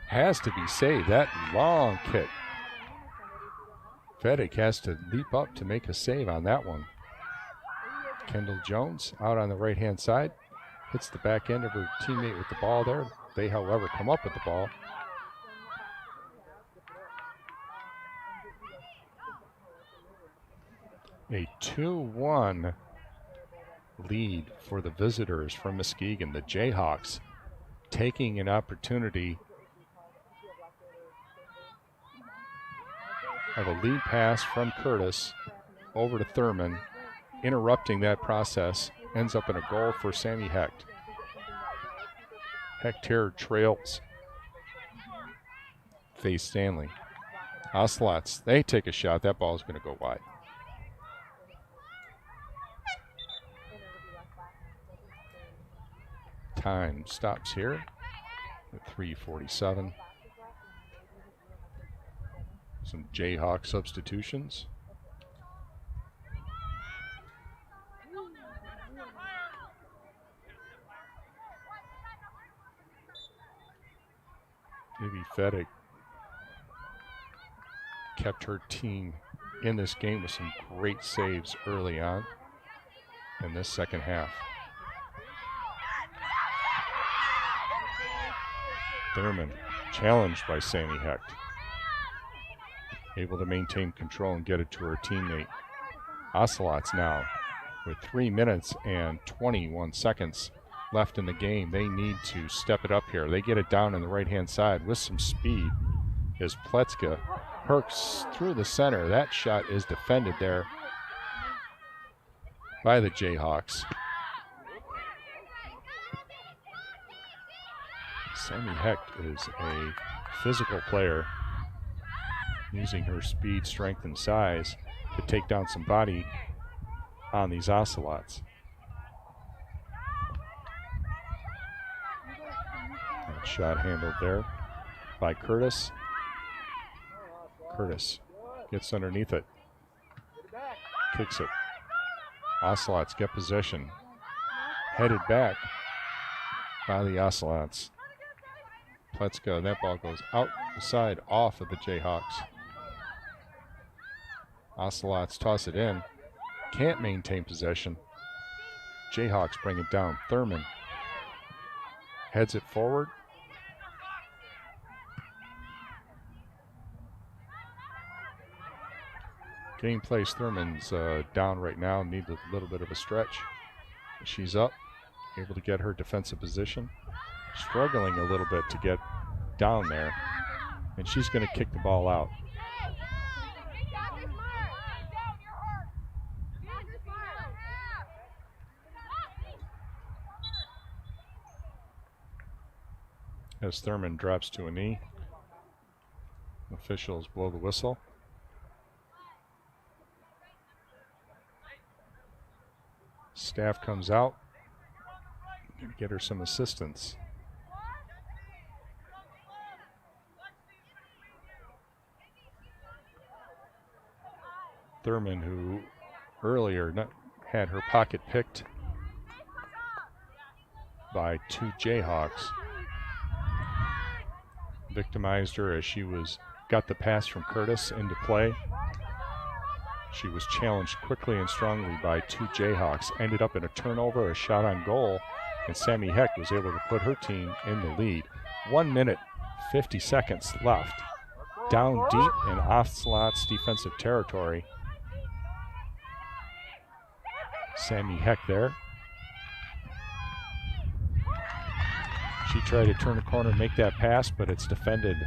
Has to be saved. That long kick. Fedek has to leap up to make a save on that one. Kendall Jones out on the right-hand side. Hits the back end of her teammate with the ball there. They, however, come up with the ball. A 2-1 lead for the visitors from Muskegon. The Jayhawks taking an opportunity of a lead pass from Curtis over to Thurman, interrupting that process, ends up in a goal for Sammy Hecht. Hecht here trails Faye Stanley. Ocelots, they take a shot. That ball is going to go wide. Time stops here at 3:47. Some Jayhawk substitutions. Maybe Fedek kept her team in this game with some great saves early on in this second half. Thurman challenged by Sammy Hecht. Able to maintain control and get it to her teammate. Ocelots now with 3 minutes and 21 seconds left in the game. They need to step it up here. They get it down in the right-hand side with some speed as Pletzka perks through the center. That shot is defended there by the Jayhawks. Sammy Hecht is a physical player, using her speed, strength, and size to take down some body on these Ocelots. That shot handled there by Curtis. Curtis gets underneath it, kicks it. Ocelots get possession. Headed back by the Ocelots. Pletzka, that ball goes out the side off of the Jayhawks. Ocelots toss it in. Can't maintain possession. Jayhawks bring it down. Thurman heads it forward. Game place, Thurman's down right now, needs a little bit of a stretch. She's up, able to get her defensive position. Struggling a little bit to get down there, and she's going to kick the ball out. as Thurman drops to a knee. Officials blow the whistle. Staff comes out and get her some assistance. Thurman, who earlier had her pocket picked by two Jayhawks, victimized her as she got the pass from Curtis into play. She was challenged quickly and strongly by two Jayhawks, ended up in a turnover, a shot on goal, and Sammy Heck was able to put her team in the lead. 1 minute, 50 seconds left. Down deep in Ocelot's defensive territory. Sammy Heck there. She tried to turn the corner and make that pass, but it's defended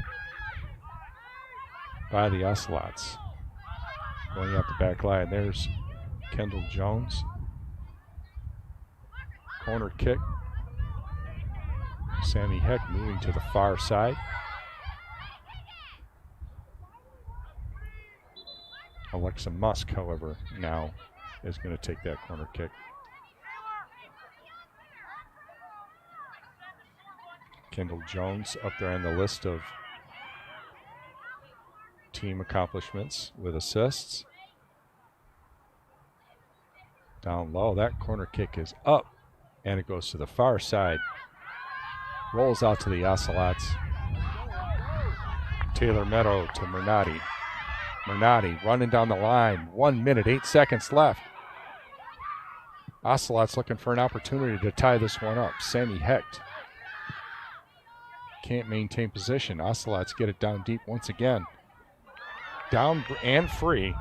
by the Ocelots. Going out the back line, there's Kendall Jones. Corner kick. Sammy Heck moving to the far side. Alexa Musk, however, now is going to take that corner kick. Kendall Jones up there on the list of team accomplishments with assists. Down low, that corner kick is up, and it goes to the far side. Rolls out to the Ocelots. Taylor Meadow to Mernati. Mernati running down the line. 1 minute, 8 seconds left. Ocelots looking for an opportunity to tie this one up. Sammy Hecht can't maintain position. Ocelots get it down deep once again. Down and free.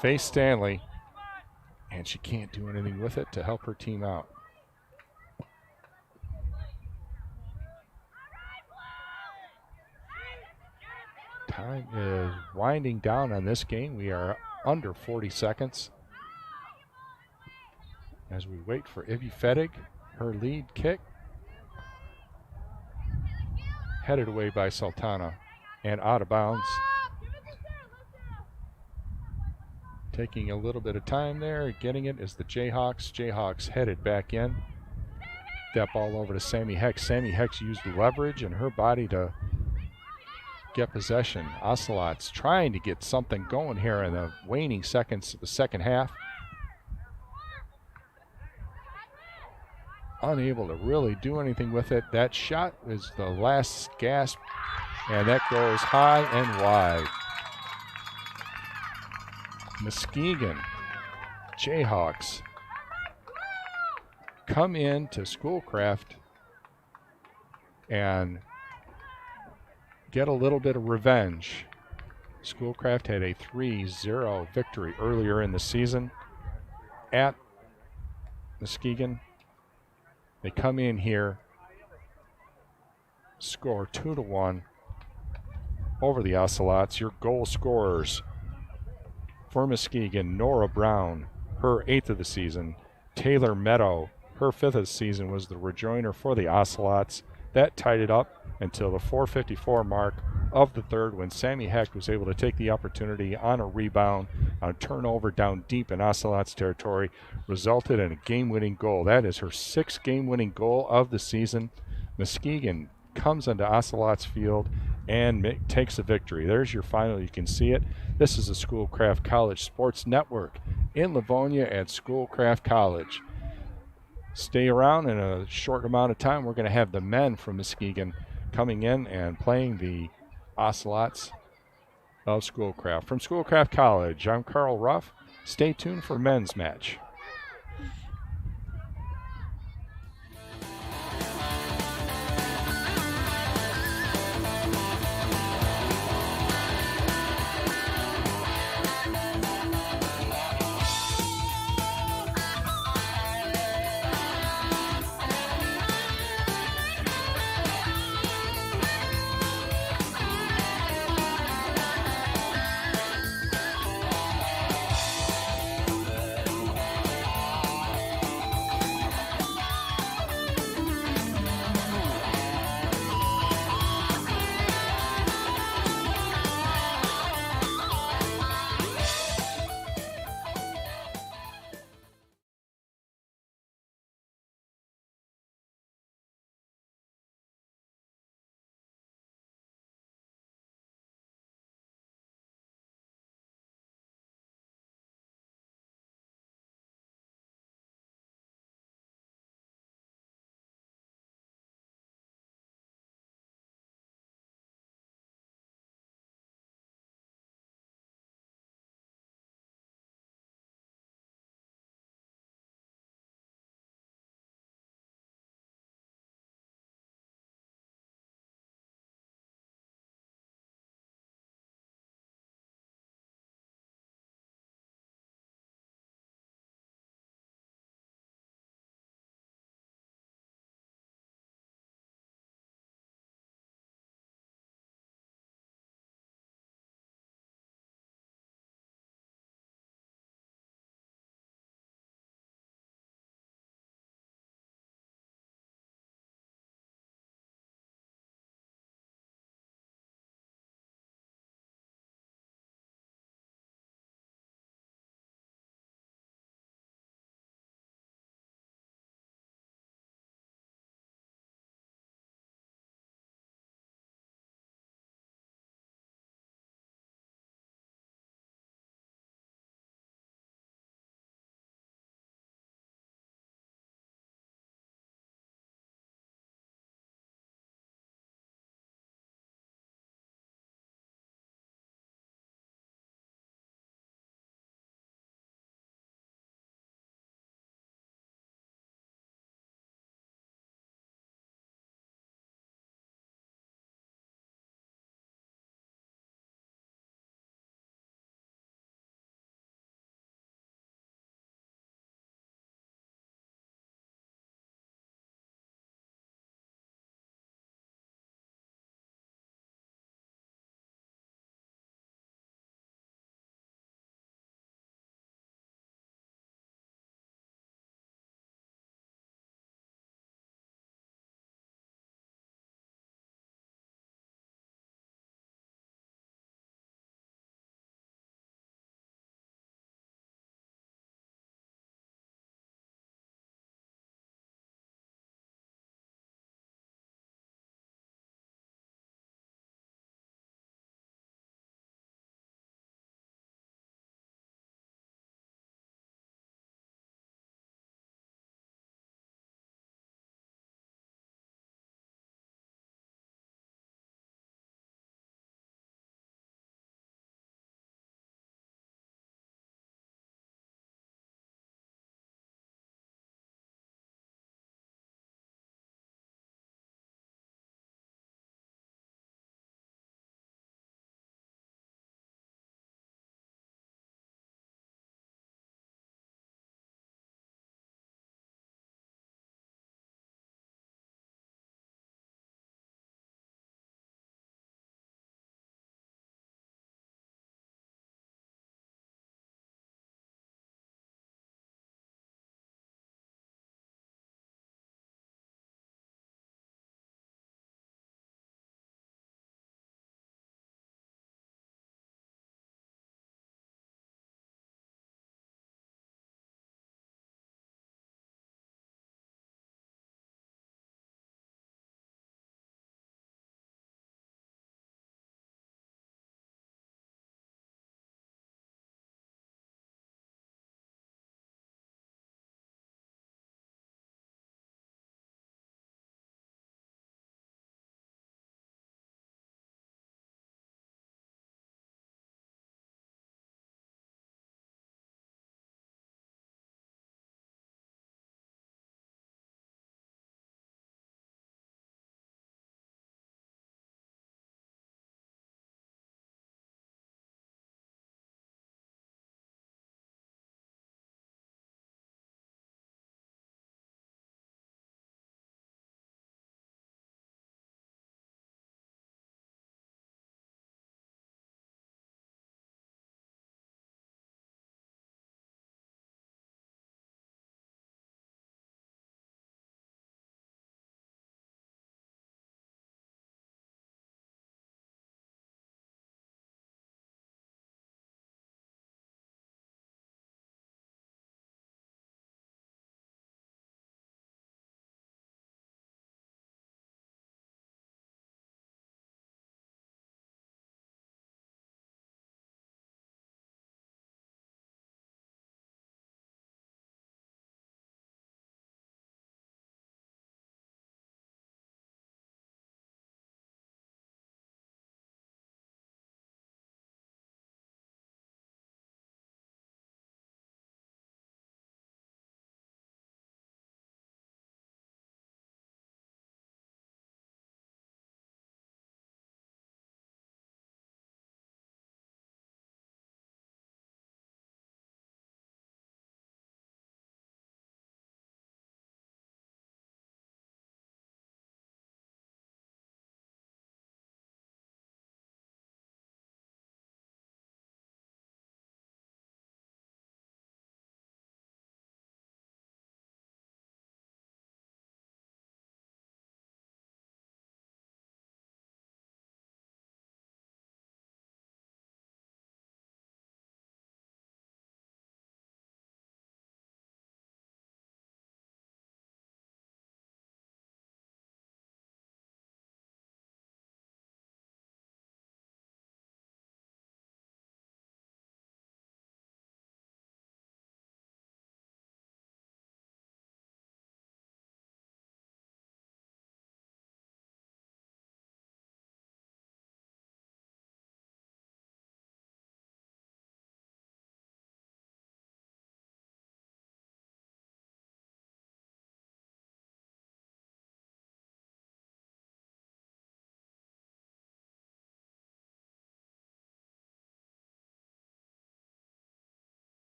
Faye Stanley. And she can't do anything with it to help her team out. Time is winding down on this game. We are under 40 seconds. As we wait for Ivy Fettig, her lead kick. Headed away by Sultana and out of bounds. Taking a little bit of time there, getting it is the Jayhawks. Jayhawks headed back in. That ball over to Sammy Heck. Sammy Heck used leverage and her body to get possession. Ocelots trying to get something going here in the waning seconds of the second half. Unable to really do anything with it. That shot is the last gasp, and that goes high and wide. Muskegon Jayhawks come in to Schoolcraft and get a little bit of revenge. Schoolcraft had a 3-0 victory earlier in the season at Muskegon. They come in here, score 2-1 over the Ocelots. Your goal scorers for Muskegon: Nora Brown, her 8th of the season. Taylor Meadow, her 5th of the season, was the rejoiner for the Ocelots. That tied it up until the 4:54 mark of the third, when Sammy Hecht was able to take the opportunity on a rebound, on a turnover down deep in Ocelots territory, resulted in a game-winning goal. That is her 6th game-winning goal of the season. Muskegon comes onto Ocelots field and takes a victory. There's your final. You can see it. This is the Schoolcraft College Sports Network in Livonia at Schoolcraft College. Stay around. In a short amount of time, we're going to have the men from Muskegon coming in and playing the Ocelots of Schoolcraft. From Schoolcraft College, I'm Carl Ruff. Stay tuned for men's match.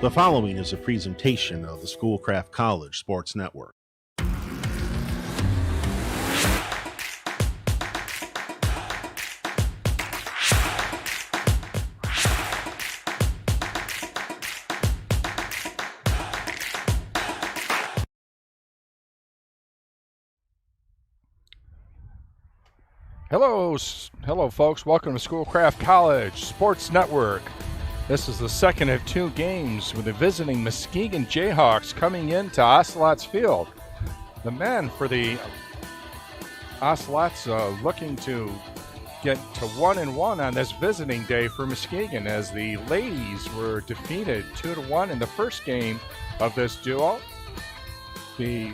The following is a presentation of the Schoolcraft College Sports Network. Hello, folks. Welcome to Schoolcraft College Sports Network. This is the second of two games with the visiting Muskegon Jayhawks coming into Ocelots Field. The men for the Ocelots looking to get to 1-1 on this visiting day for Muskegon, as the ladies were defeated 2-1 in the first game of this duel. The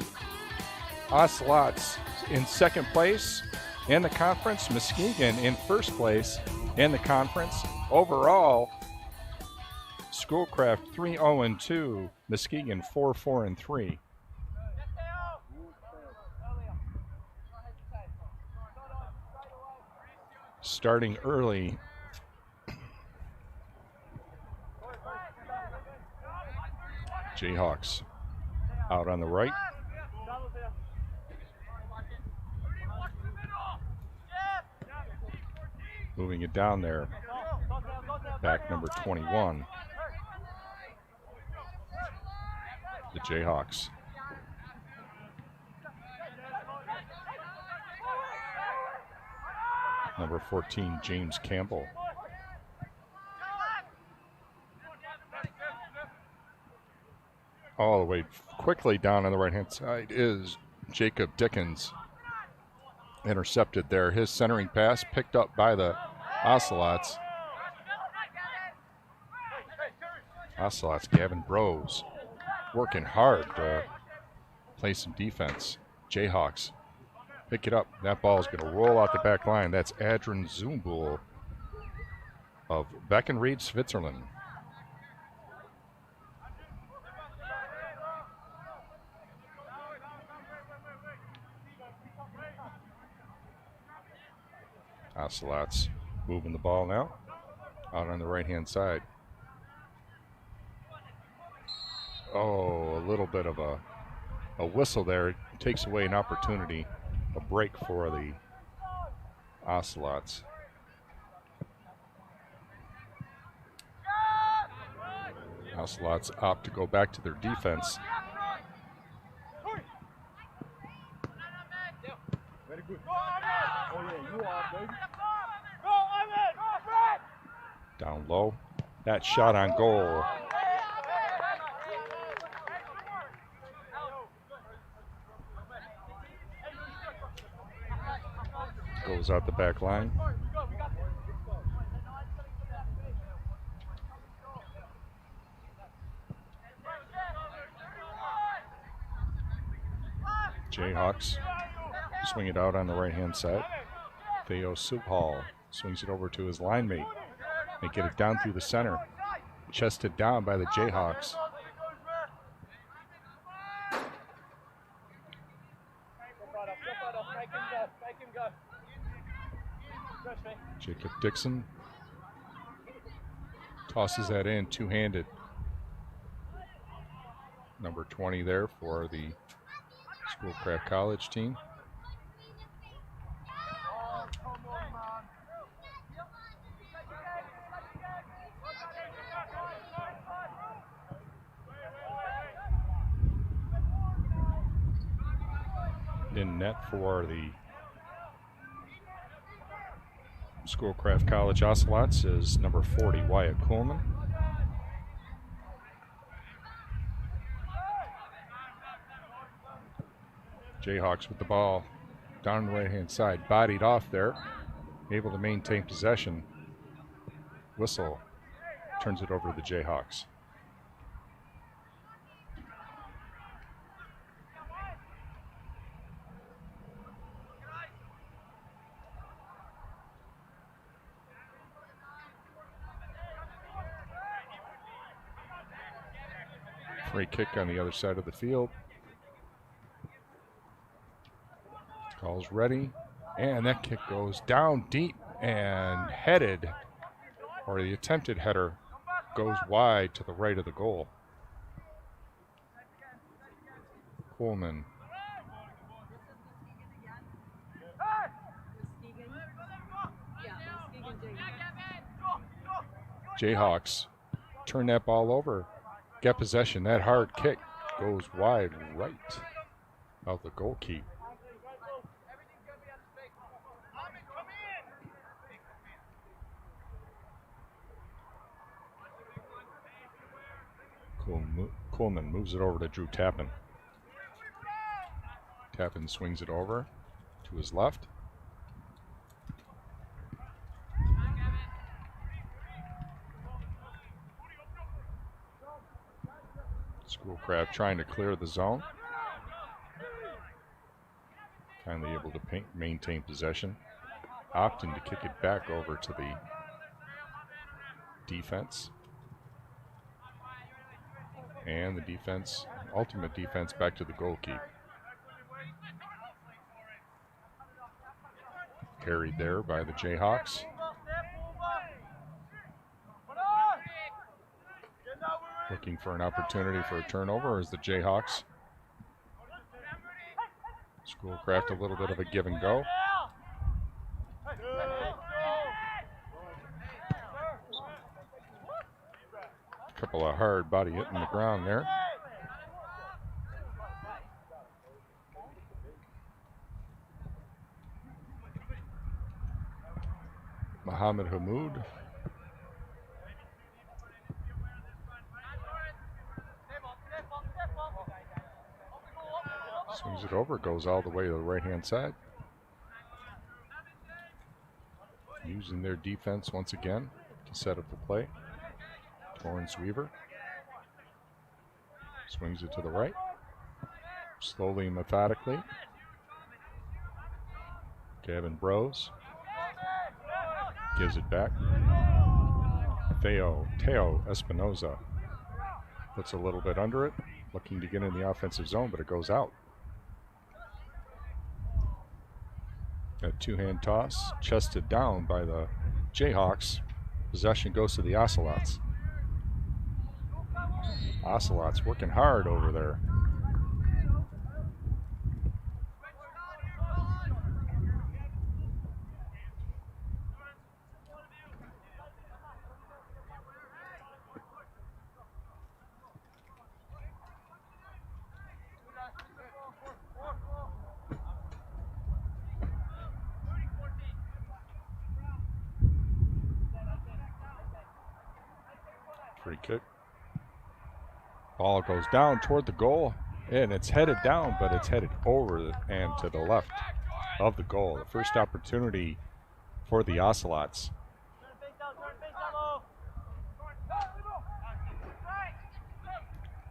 Ocelots in second place in the conference, Muskegon in first place in the conference. Overall, Schoolcraft 3-0-2, Muskegon 4-4-3. Starting early, Jayhawks out on the right. Moving it down there, back number 21. The Jayhawks. Number 14, James Campbell. All the way quickly down on the right-hand side is Jacob Dickens. Intercepted there. His centering pass picked up by the Ocelots. Ocelots, Gavin Bros working hard to play some defense. Jayhawks pick it up. That ball is going to roll out the back line. That's Adrian Zumbul of Beckenried, Switzerland. Ocelots moving the ball now out on the right-hand side. Oh, a little bit of a whistle there. It takes away an opportunity, a break for the Ocelots. Ocelots opt to go back to their defense. Very good. Oh yeah, you are, baby. Down low. That shot on goal. Goes out the back line. Jayhawks swing it out on the right-hand side. Theo Subhall swings it over to his line mate. They get it down through the center. Chested down by the Jayhawks. Jacob Dixon tosses that in two-handed. Number 20 there for the Schoolcraft College team. In net for the Schoolcraft College Ocelots is number 40, Wyatt Coleman. Jayhawks with the ball down the right-hand side, bodied off there, able to maintain possession. Whistle turns it over to the Jayhawks. Free kick on the other side of the field. Call's ready, and that kick goes down deep and headed, or the attempted header goes wide to the right of the goal. Coleman. Jayhawks turn that ball over, get possession. That hard kick goes wide right of the goal keep. Coleman moves it over to Drew Tappan. Tappan swings it over to his left. Schoolcraft trying to clear the zone. Finally able to maintain possession. Opting to kick it back over to the defense. And the defense, ultimate defense, back to the goal keep. Carried there by the Jayhawks. Looking for an opportunity for a turnover as the Jayhawks. Schoolcraft a little bit of a give and go. Couple of hard body hitting the ground there. Muhammad Hamoud. Swings it over, goes all the way to the right-hand side. Using their defense once again to set up the play. Torrance Weaver swings it to the right, slowly and methodically. Gavin Brose gives it back. Teo Espinoza puts a little bit under it, looking to get in the offensive zone, but it goes out. That two-hand toss, chested down by the Jayhawks. Possession goes to the Ocelots. Ocelots working hard over there. Free kick. Ball goes down toward the goal, and it's headed down, but it's headed over and to the left of the goal. The first opportunity for the Ocelots.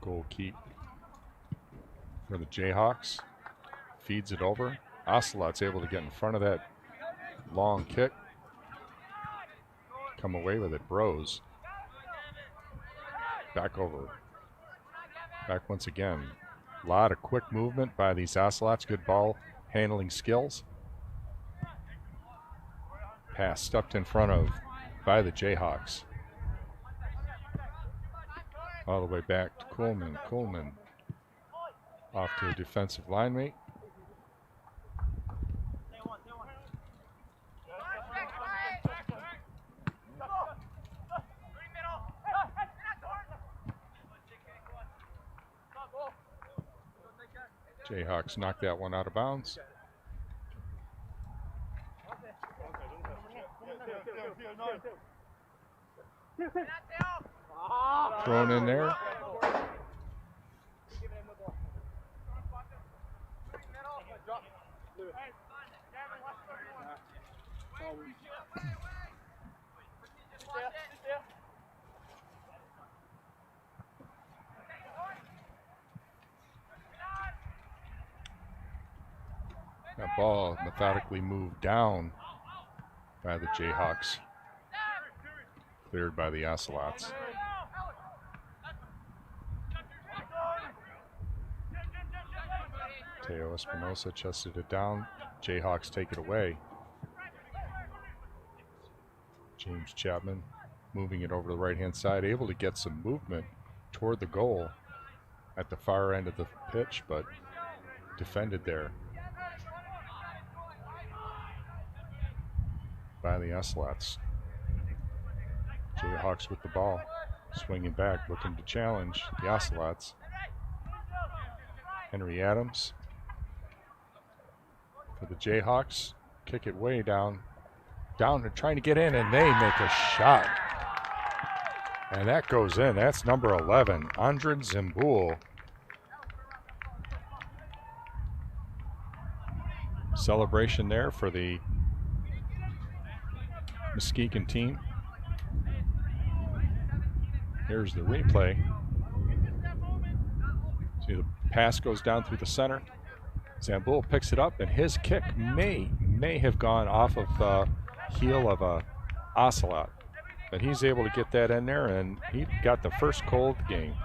Goal keep for the Jayhawks. Feeds it over. Ocelots able to get in front of that long kick. Come away with it. Brose. Back over. Back once again. A lot of quick movement by these Ocelots. Good ball handling skills. Pass stuffed in front of by the Jayhawks. All the way back to Coleman. Coleman off to a defensive line mate. Jayhawks knocked that one out of bounds. Thrown in there. That ball methodically moved down by the Jayhawks. Cleared by the Ocelots. Teo Espinosa chested it down. Jayhawks take it away. James Chapman moving it over to the right-hand side, able to get some movement toward the goal at the far end of the pitch, but defended there by the Ocelots. Jayhawks with the ball, swinging back, looking to challenge the Ocelots. Henry Adams for the Jayhawks, kick it way down and trying to get in, and they make a shot. And that goes in. That's number 11, Andrin Zimboul. Celebration there for the Muskegon team. Here's the replay. See, the pass goes down through the center. Zimboul picks it up, and his kick may have gone off of the heel of a Ocelot. But he's able to get that in there, and he got the first goal of the game.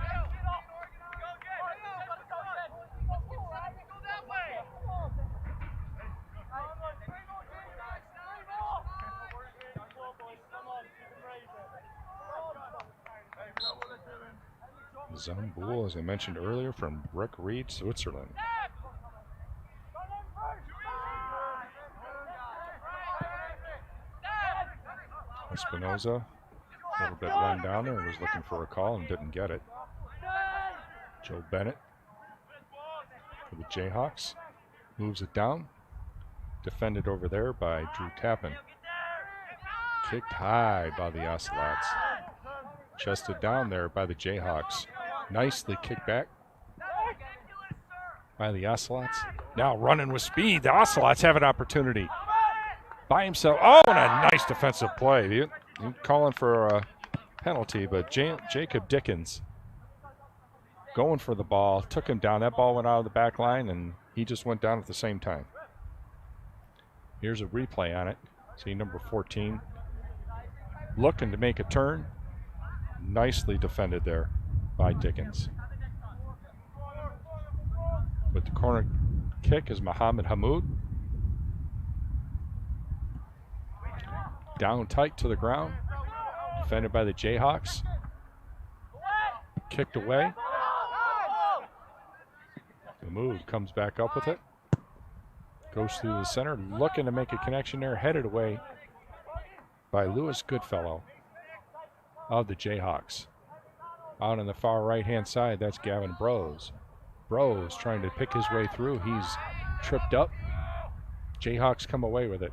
Zimboul, as I mentioned earlier, from Ried, Switzerland. Espinoza, a little bit run down there, and was looking for a call and didn't get it. Joe Bennett for the Jayhawks, moves it down, defended over there by Drew Tappan. Kicked high by the Ocelots. Chested down there by the Jayhawks. Nicely kicked back by the Ocelots. Now running with speed. The Ocelots have an opportunity. By himself. Oh, and a nice defensive play. He calling for a penalty, but Jacob Dickens going for the ball. Took him down. That ball went out of the back line, and he just went down at the same time. Here's a replay on it. See number 14 looking to make a turn. Nicely defended there by Dickens. With the corner kick is Mohammed Hamoud. Down tight to the ground. Defended by the Jayhawks. Kicked away. Hamoud comes back up with it. Goes through the center, looking to make a connection there. Headed away by Lewis Goodfellow of the Jayhawks. Out on the far right-hand side, that's Gavin Brose. Brose trying to pick his way through. He's tripped up. Jayhawks come away with it.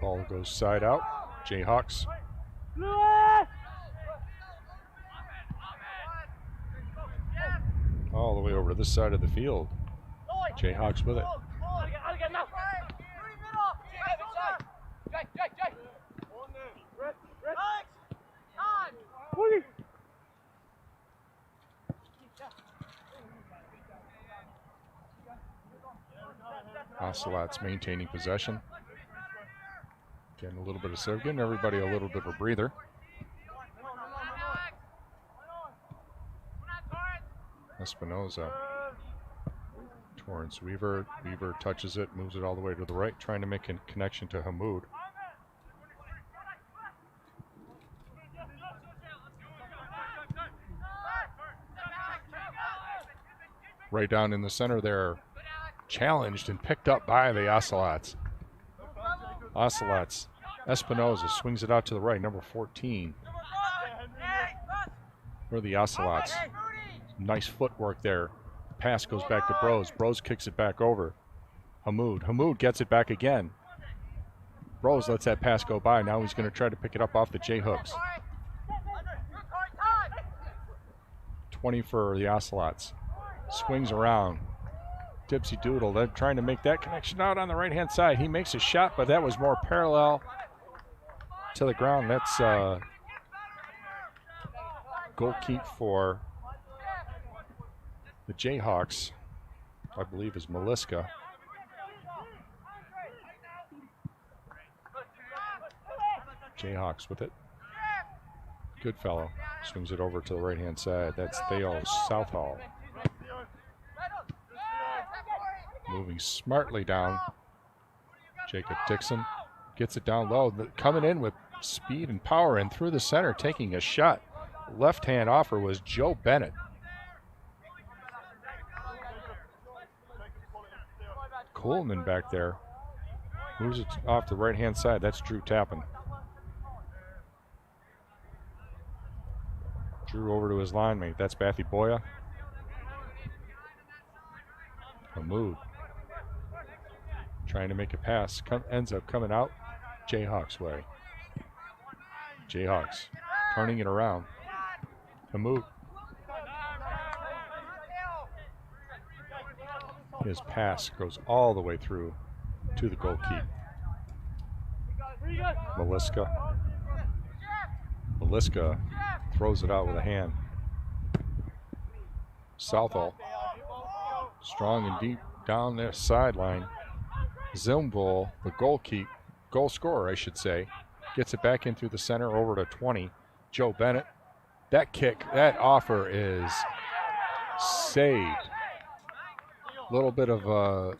Ball goes side out. Jayhawks. All the way over to this side of the field. Jayhawks with it. Ocelots maintaining possession. Getting a little bit of serve, giving everybody a little bit of a breather. Espinoza. Torrance Weaver. Weaver touches it, moves it all the way to the right, trying to make a connection to Hamoud. Right down in the center there. Challenged and picked up by the Ocelots. Ocelots. Espinoza swings it out to the right, number 14. For the Ocelots. Nice footwork there. Pass goes back to Brose. Brose kicks it back over. Hamoud. Hamoud gets it back again. Brose lets that pass go by. Now he's going to try to pick it up off the J-hooks. 20 for the Ocelots. Swings around. Dipsy Doodle then trying to make that connection out on the right-hand side. He makes a shot, but that was more parallel to the ground. That's goal keep for the Jayhawks, I believe, is Maliska. Jayhawks with it. Goodfellow swings it over to the right-hand side. That's Theo Southall. Moving smartly down. Jacob Dixon gets it down low. Coming in with speed and power, and through the center, taking a shot. Left-hand offer was Joe Bennett. Coleman back there. Moves it off the right-hand side. That's Drew Tappan. Drew over to his line mate. That's Bathy Boya. Mahmood trying to make a pass. Ends up coming out Jayhawks way. Jayhawks turning it around. Mahmood. His pass goes all the way through to the goalkeeper. Maliska throws it out with a hand. Southall, strong and deep down their sideline. Zimbull, the goal scorer, I should say, gets it back in through the center over to 20. Joe Bennett. That kick, that offer is saved. A little bit of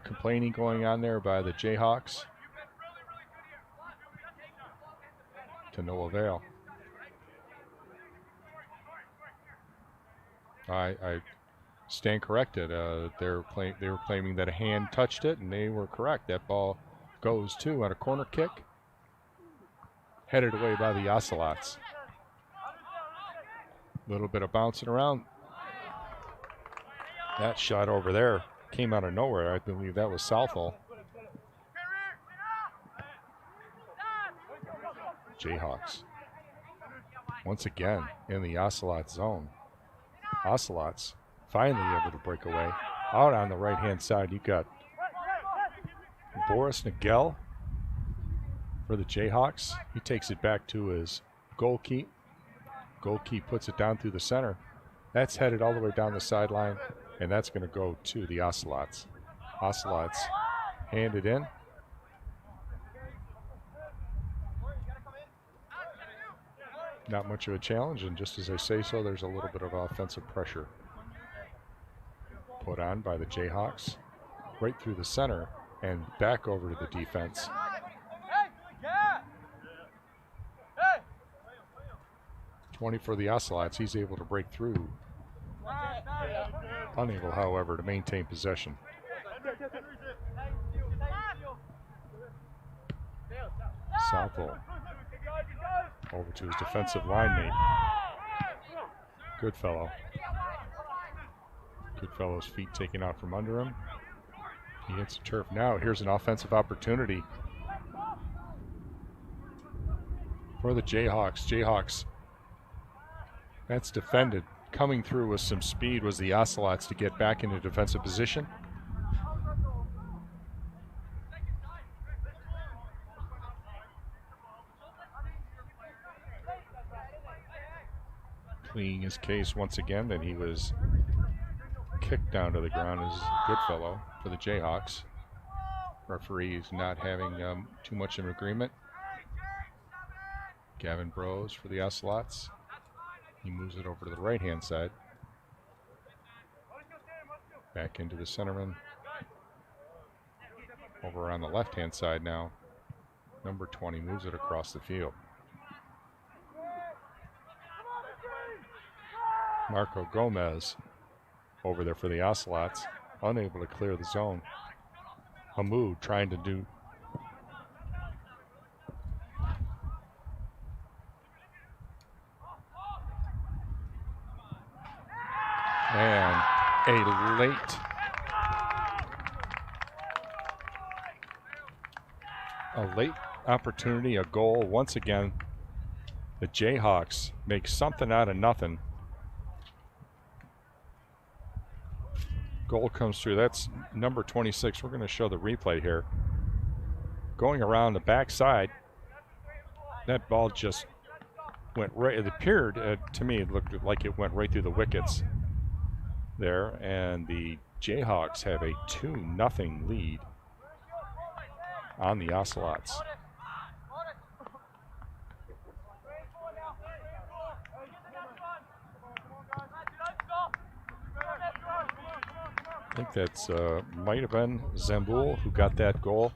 complaining going on there by the Jayhawks. To no avail. I stand corrected. They were claiming that a hand touched it, and they were correct. That ball goes to on a corner kick, headed away by the Ocelots. A little bit of bouncing around. That shot over there came out of nowhere. I believe that was Southall. Jayhawks once again in the Ocelot zone. Ocelots finally able to break away. Out on the right-hand side, you've got Boris Nagel for the Jayhawks. He takes it back to his goalkeeper. Goalkeeper puts it down through the center. That's headed all the way down the sideline, and that's going to go to the Ocelots. Ocelots hand it in. Not much of a challenge, and just as I say so, there's a little bit of offensive pressure put on by the Jayhawks. Right through the center and back over to the defense. Twenty for the Ocelots. He's able to break through. Unable, however, to maintain possession. Southall over to his defensive line mate. Goodfellow. Goodfellow's feet taken out from under him. He hits the turf now. Here's an offensive opportunity for the Jayhawks. Jayhawks, that's defended. Coming through with some speed was the Ocelots to get back into defensive position. Pleading his case once again that he was kicked down to the ground as Goodfellow for the Jayhawks. Referee is not having too much of an agreement. Gavin Bros for the Ocelots. He moves it over to the right-hand side. Back into the centerman. Over on the left-hand side now. Number 20 moves it across the field. Marco Gomez over there for the Ocelots, unable to clear the zone. Hamoud trying to do. And a late opportunity, a goal. Once again, the Jayhawks make something out of nothing. Goal comes through. That's number 26. We're going to show the replay here. Going around the backside, that ball just went right. It appeared to me, it looked like it went right through the wickets there, and the Jayhawks have a 2-0 lead on the Ocelots. I think that's might have been Zambul who got that goal.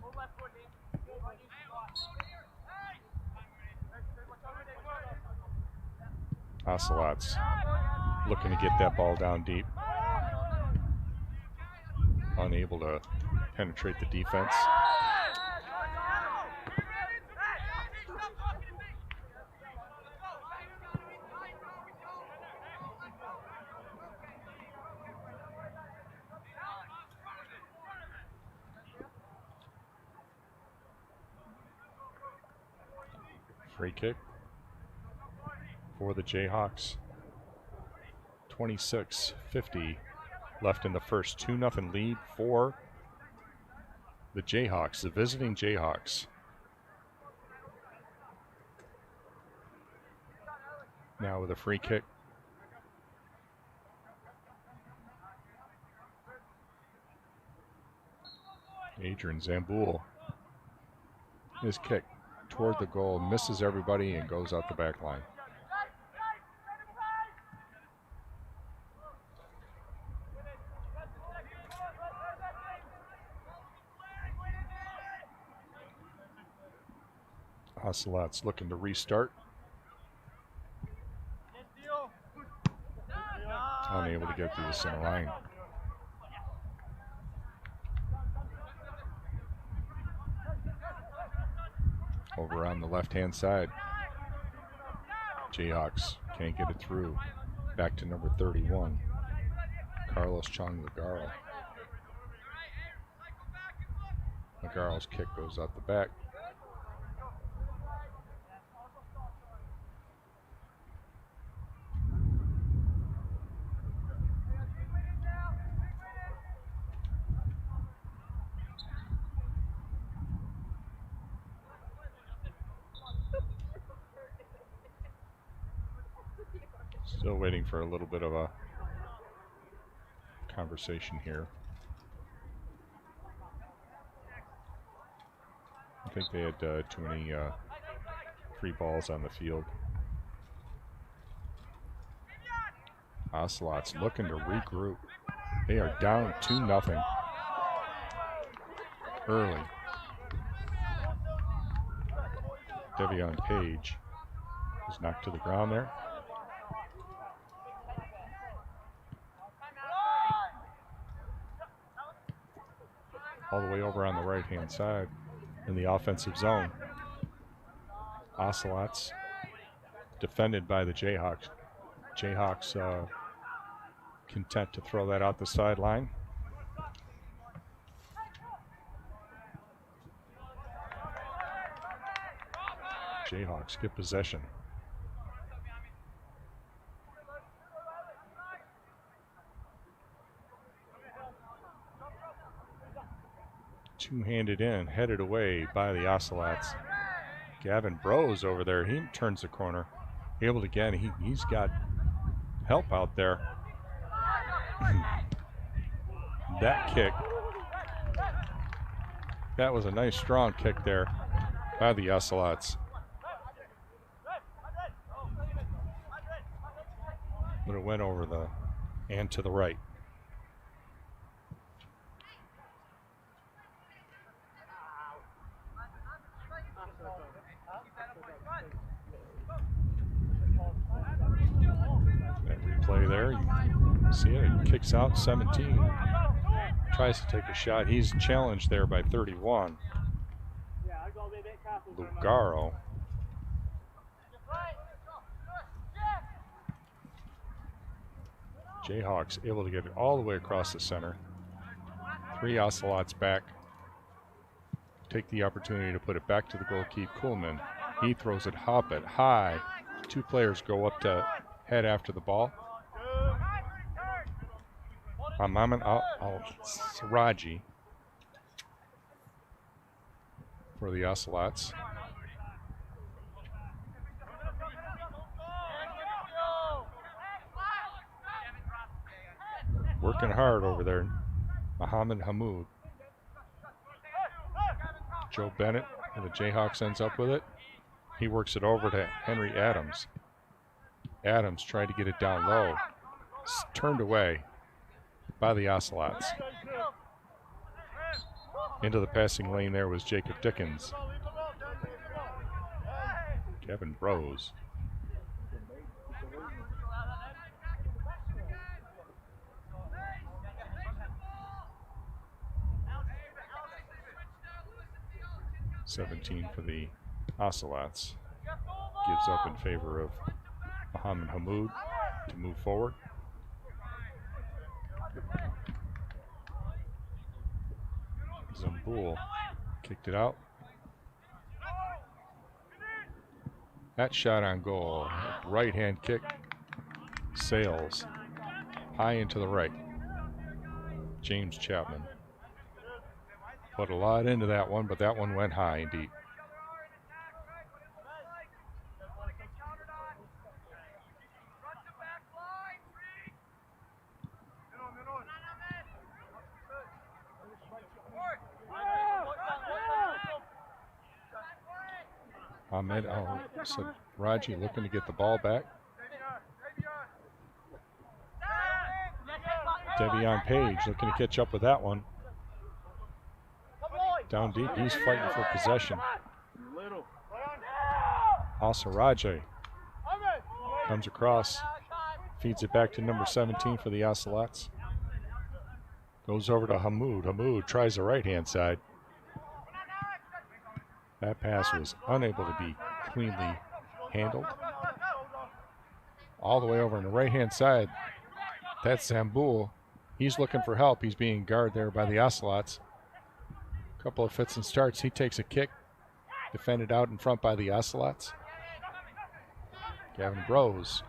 Ocelots looking to get that ball down deep. Unable to penetrate the defense. Free kick for the Jayhawks. 26:50 left in the first. 2-0 lead for the Jayhawks, the visiting Jayhawks. Now with a free kick. Adrian Zamboul. His kick toward the goal, misses everybody and goes out the back line. Ocelots looking to restart. Unable to get through the center line. Over on the left-hand side. Jayhawks can't get it through. Back to number 31, Carlos Chong Legaro. Legaro's kick goes out the back. Still waiting for a little bit of a conversation here. I think they had too many free balls on the field. Ocelots looking to regroup. They are down 2-0 early. Devion Page was knocked to the ground there. All the way over on the right-hand side in the offensive zone. Ocelots defended by the Jayhawks. Jayhawks content to throw that out the sideline. Jayhawks get possession. Two-handed in, headed away by the Ocelots. Gavin Brose over there, he turns the corner. Able to get, he's got help out there. That kick, that was a nice strong kick there by the Ocelots. But it went over the and to the right. That replay there, you see it, it kicks out 17. Tries to take a shot. He's challenged there by 31. Lugaro. Jayhawks able to get it all the way across the center. Three Ocelots back. Take the opportunity to put it back to the goalkeeper, Kuhlman. He throws it high. Two players go up to head after the ball. Maman Al-Siraji for the Ocelots. Working hard over there, Mohammed Hamoud. Joe Bennett and the Jayhawks ends up with it. He works it over to Henry Adams. Adams tried to get it down low. Turned away by the Ocelots. Into the passing lane there was Jacob Dickens. Kevin Brose. 17 for the Ocelots. Gives up in favor of Mohammed Hamoud to move forward. Zamboul kicked it out. That shot on goal, right hand kick, sails high into the right. James Chapman put a lot into that one, but that one went high and deep. Ahmed Al-Saraji looking to get the ball back. Devion Page looking to catch up with that one. Down deep, he's fighting for possession. Al-Saraji comes across, feeds it back to number 17 for the Ocelots. Goes over to Hamoud. Hamoud tries the right-hand side. That pass was unable to be cleanly handled. All the way over on the right-hand side, that's Zamboul. He's looking for help. He's being guarded there by the Ocelots. A couple of fits and starts. He takes a kick, defended out in front by the Ocelots. Gavin Brose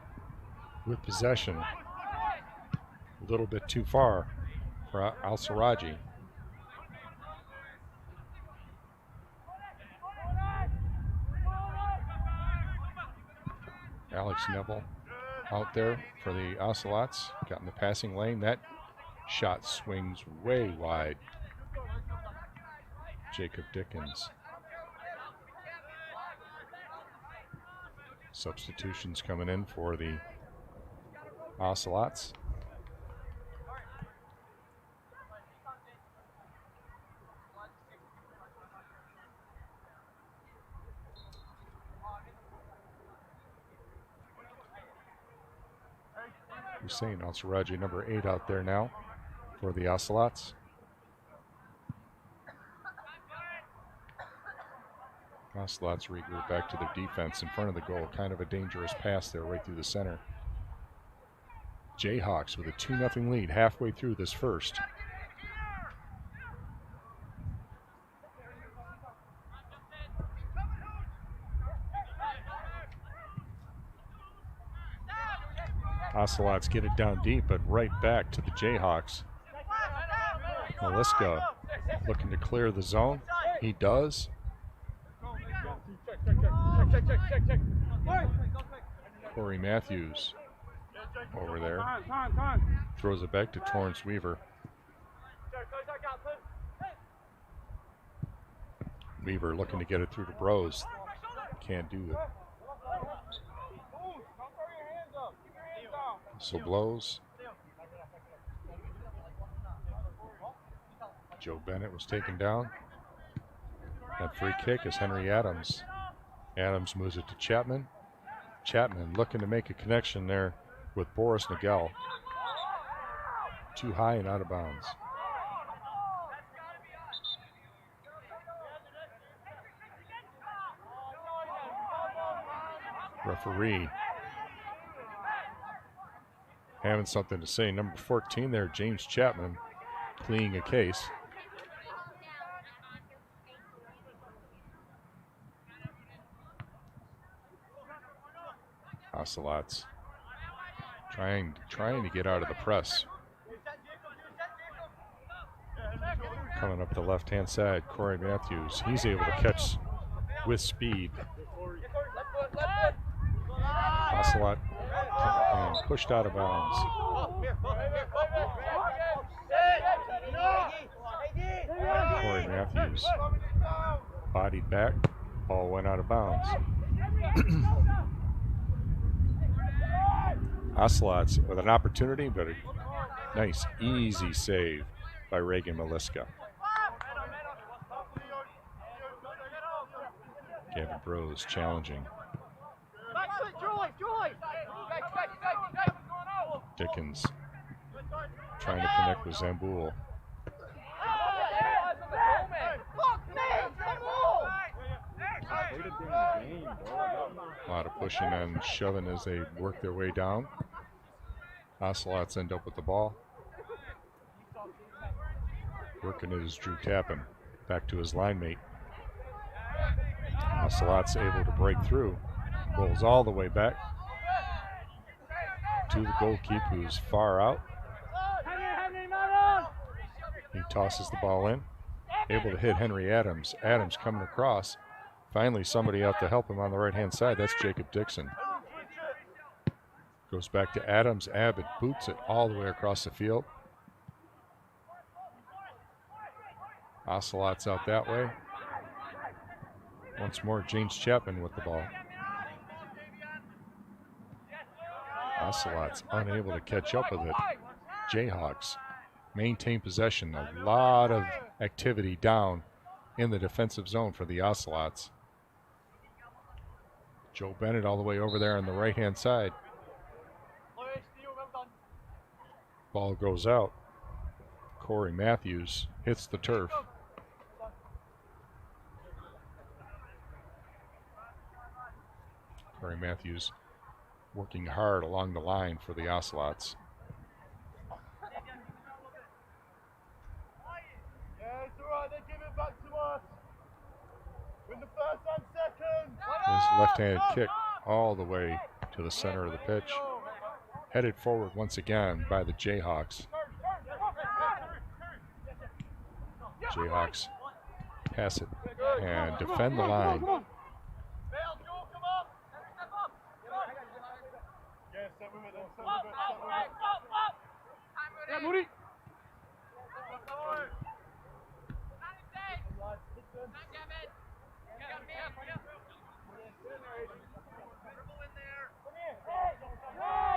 with possession. A little bit too far for Al-Saraji. Alex Neville out there for the Ocelots. Got in the passing lane. That shot swings way wide. Jacob Dickens. Substitutions coming in for the Ocelots. Hussein Al-Saraji, number 8 out there now for the Ocelots. Ocelots regroup back to their defense in front of the goal. Kind of a dangerous pass there right through the center. Jayhawks with a 2-0 lead halfway through this first. Ocelots get it down deep, but right back to the Jayhawks. Maliska looking to clear the zone. He does. Corey Matthews over there. Throws it back to Torrance Weaver. Weaver looking to get it through to Brose. Can't do it. So blows. Joe Bennett was taken down. That free kick is Henry Adams. Adams moves it to Chapman. Chapman looking to make a connection there with Boris Nagel. Too high and out of bounds. Referee having something to say. Number 14 there, James Chapman, pleading a case. Ocelots trying to get out of the press. Coming up the left-hand side, Corey Matthews. He's able to catch with speed. Ocelot and pushed out of bounds. Corey Matthews bodied back. Ball went out of bounds. Ocelots with an opportunity, but a nice, easy save by Reagan Maliska. Gavin Brose challenging. Dickens trying to connect with Zamboul. A lot of pushing and shoving as they work their way down. Ocelots end up with the ball. Working it is Drew Tappan. Back to his line mate. Ocelots able to break through. Rolls all the way back to the goalkeeper, who's far out. He tosses the ball in. Able to hit Henry Adams. Adams coming across. Finally somebody out to help him on the right-hand side. That's Jacob Dixon. Goes back to Adams. Abbott boots it all the way across the field. Ocelots out that way. Once more, James Chapman with the ball. Ocelots unable to catch up with it. Jayhawks maintain possession. A lot of activity down in the defensive zone for the Ocelots. Joe Bennett all the way over there on the right-hand side. Ball goes out. Corey Matthews hits the turf. Corey Matthews working hard along the line for the Ocelots. His left-handed kick all the way to the center of the pitch. Headed forward once again by the Jayhawks. Jayhawks pass it and defend the line.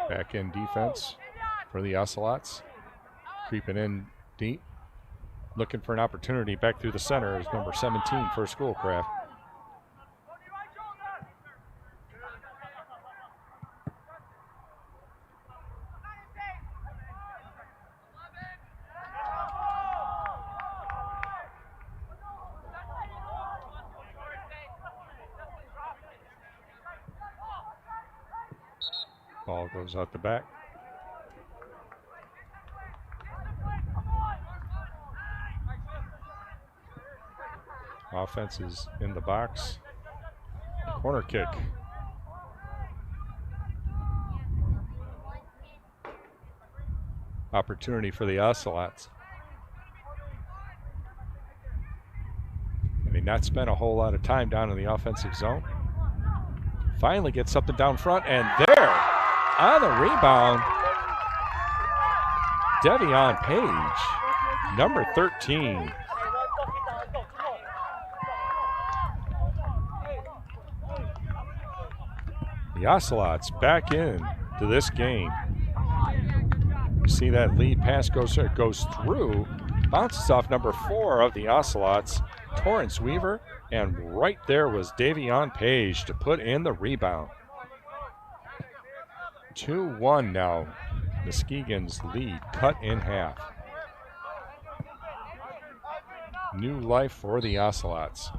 Back in defense for the Ocelots. Creeping in deep. Looking for an opportunity back through the center is number 17 for Schoolcraft. Ball goes out the back. Offense is in the box. Corner kick. Opportunity for the Ocelots. They not spent a whole lot of time down in the offensive zone. Finally gets something down front, and there, on the rebound, Devion Page, number 13. The Ocelots back in to this game. You see that lead pass goes through, bounces off number 4 of the Ocelots, Torrance Weaver, and right there was Davion Page to put in the rebound. 2-1 now. Muskegon's lead cut in half. New life for the Ocelots.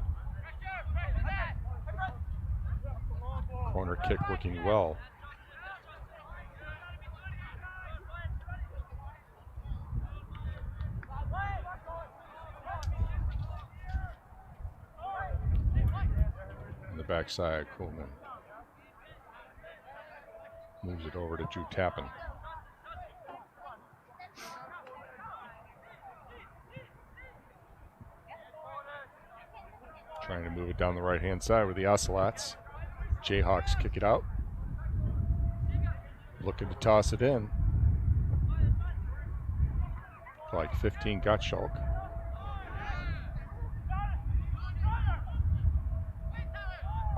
Corner kick working well. On the backside, Coleman moves it over to Drew Tappan. Trying to move it down the right-hand side with the Ocelots. Jayhawks kick it out. Looking to toss it in. Like 15 Gottschalk.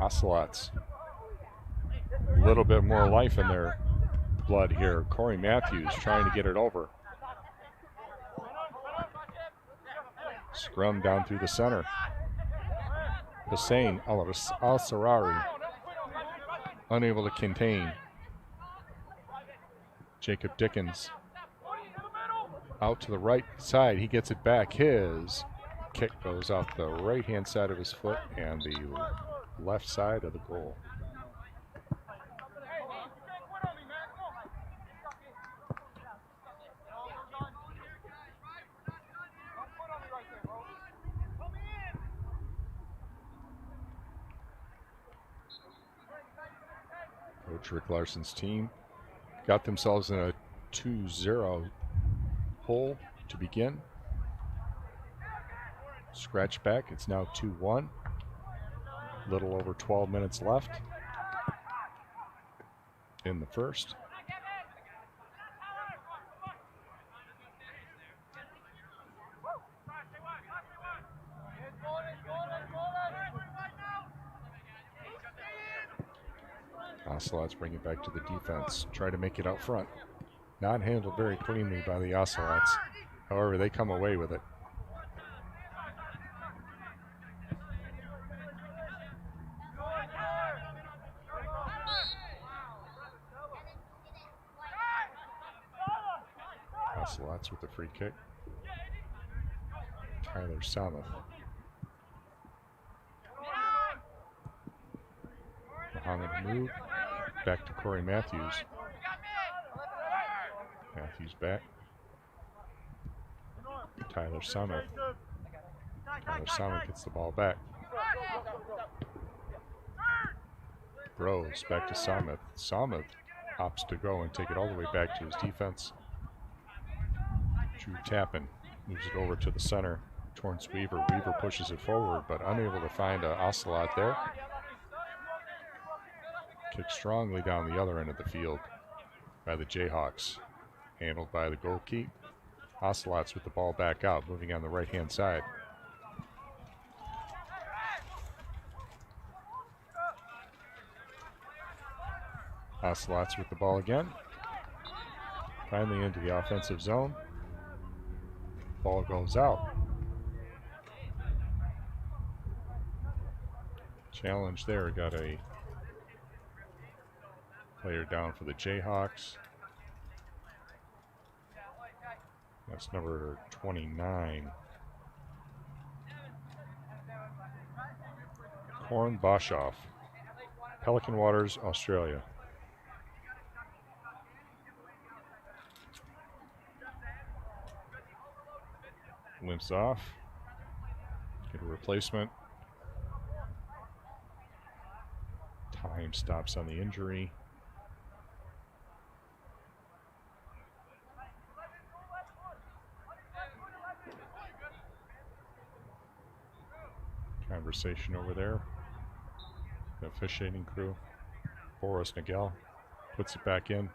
Ocelots. A little bit more life in their blood here. Corey Matthews trying to get it over. Scrum down through the center. Hussein Al-Sarari unable to contain. Jacob Dickens out to the right side. He gets it back. His kick goes out the right-hand side of his foot, and the left side of the goal. Coach Rick Larson's team got themselves in a 2-0 hole to begin. Scratch back, it's now 2-1. Little over 12 minutes left in the first. Ocelots bring it back to the defense. Try to make it out front. Not handled very cleanly by the Ocelots. However, they come away with it. Ocelots with the free kick. Tyler Samuth. Mohammed Hamoud. Back to Corey Matthews. Matthews back. Tyler Samuth. Tyler Samuth gets the ball back. Rose back to Samuth. Samuth opts to go and take it all the way back to his defense. Drew Tappan moves it over to the center towards Weaver. Weaver pushes it forward, but unable to find an Ocelot there. Kicked strongly down the other end of the field by the Jayhawks. Handled by the goalkeeper. Ocelots with the ball back out, moving on the right-hand side. Ocelots with the ball again. Finally into the offensive zone. Ball goes out. Challenge there, got a player down for the Jayhawks. That's number 29. Korn Boshoff, Pelican Waters, Australia. Limps off. Get a replacement. Time stops on the injury. Conversation over there. The officiating crew. Boris Nagel puts it back in.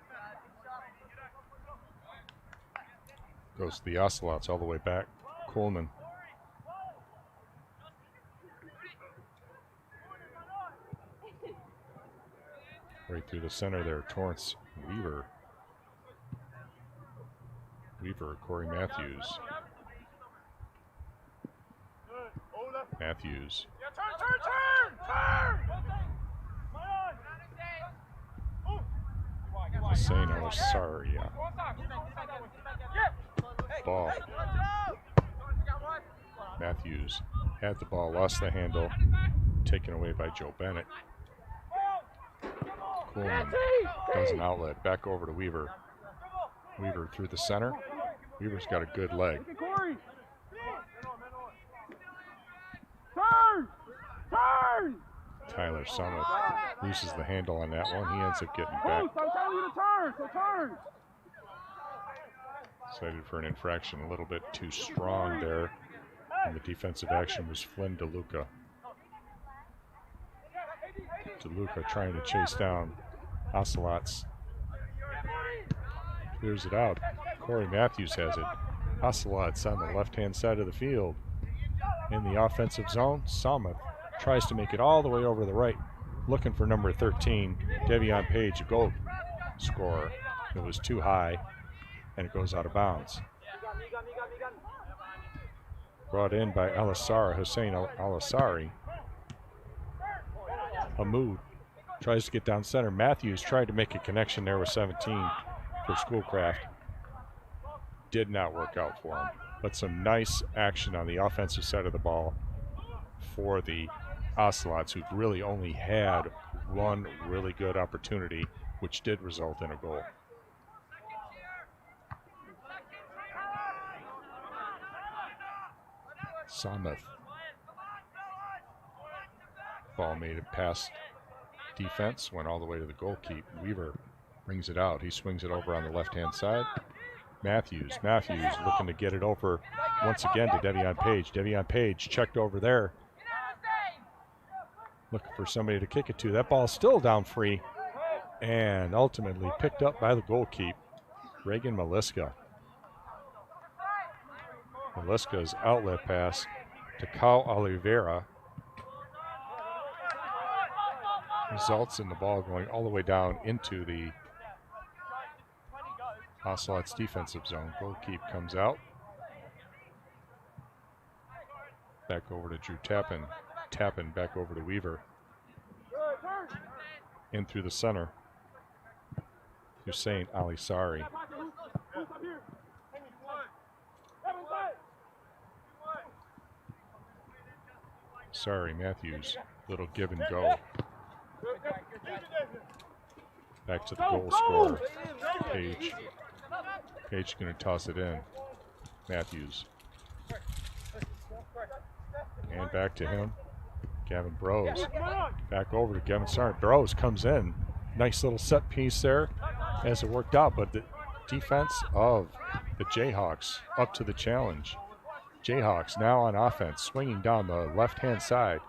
Goes to the Ocelots all the way back. Coleman. Right through the center there, Torrance Weaver. Corey Matthews. Matthews. Hussein Al-Sari. Ball. Matthews had the ball, lost the handle, taken away by Joe Bennett. Coleman does an outlet, back over to Weaver. Weaver through the center. Weaver's got a good leg. Tyler Summit loses the handle on that one. He ends up getting back. Cited for an infraction, a little bit too strong there. And the defensive action was Flynn DeLuca. DeLuca trying to chase down Ocelots. Clears it out. Corey Matthews has it. Ocelots on the left-hand side of the field. In the offensive zone, Summit tries to make it all the way over the right. Looking for number 13, Devion Page, a goal scorer. It was too high, and it goes out of bounds. Brought in by Hussein Al-Asari. Hamoud tries to get down center. Matthews tried to make a connection there with 17 for Schoolcraft. Did not work out for him. But some nice action on the offensive side of the ball for the Ocelots, who've really only had one really good opportunity, which did result in a goal. Samuth. Ball made it past defense, went all the way to the goalkeeper. Weaver brings it out. He swings it over on the left-hand side. Matthews looking to get it over once again to Devion Page. Devion Page checked over there. Looking for somebody to kick it to. That ball's still down free and ultimately picked up by the goalkeeper, Reagan Maliska. Maliska's outlet pass to Cal Oliveira results in the ball going all the way down into the Ocelots defensive zone. Goalkeeper comes out. Back over to Drew Tappan. Tappan back over to Weaver. In through the center. Hussein Alisari. Sorry, Matthews. Little give and go. Back to the goal scorer. Page. Page going to toss it in. Matthews. And back to him. Gavin Brose. Back over to Gavin Sargent. Brose comes in. Nice little set piece there as it worked out, but the defense of the Jayhawks up to the challenge. Jayhawks now on offense, swinging down the left-hand side.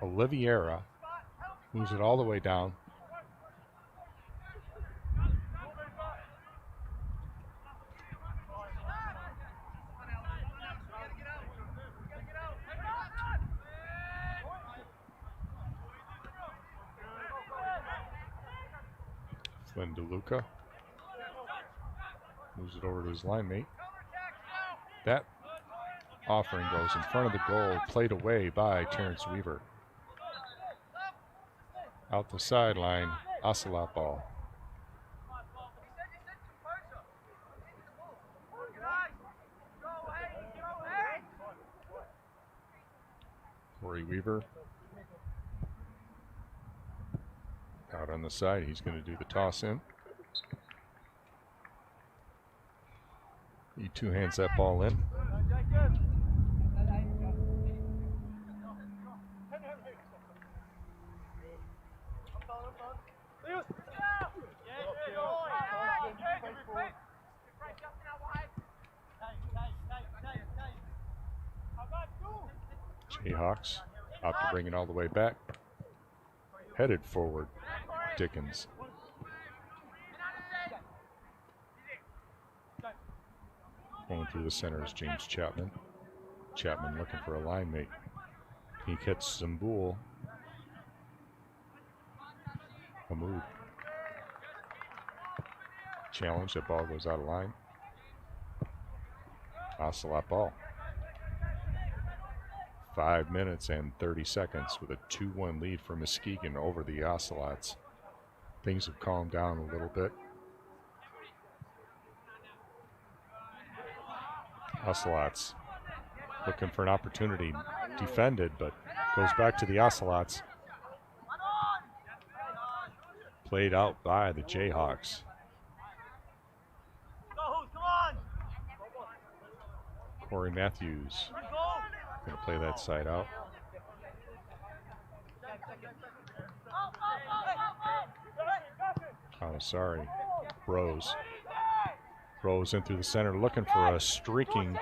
Oliveira moves it all the way down. Flynn DeLuca moves it over to his line mate. That offering goes in front of the goal, played away by Terrence Weaver. Out the sideline, Ocelot ball. Corey Weaver out on the side. He's going to do the toss in. He two-hands that ball in. Jayhawks opt to bring it all the way back. Headed forward, Dickens. Going through the center is James Chapman. Chapman looking for a line mate. He gets Zambul. Hamoud. Challenge, that ball goes out of line. Ocelot ball. 5 minutes and 30 seconds with a 2-1 lead for Muskegon over the Ocelots. Things have calmed down a little bit. Ocelots looking for an opportunity. Defended, but goes back to the Ocelots. Played out by the Jayhawks. Corey Matthews going to play that side out. Oh, sorry. Rose. Rose in through the center, looking for a streaking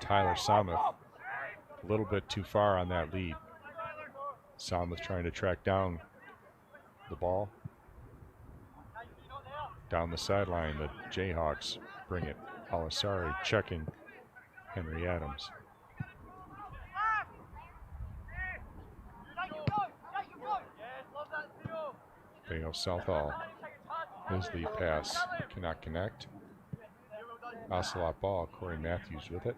Tyler Samuth. A little bit too far on that lead. Samuth trying to track down the ball. Down the sideline, the Jayhawks bring it. Alisari checking Henry Adams. Bayo Southall. His lead pass cannot connect. Ocelot ball, Corey Matthews with it.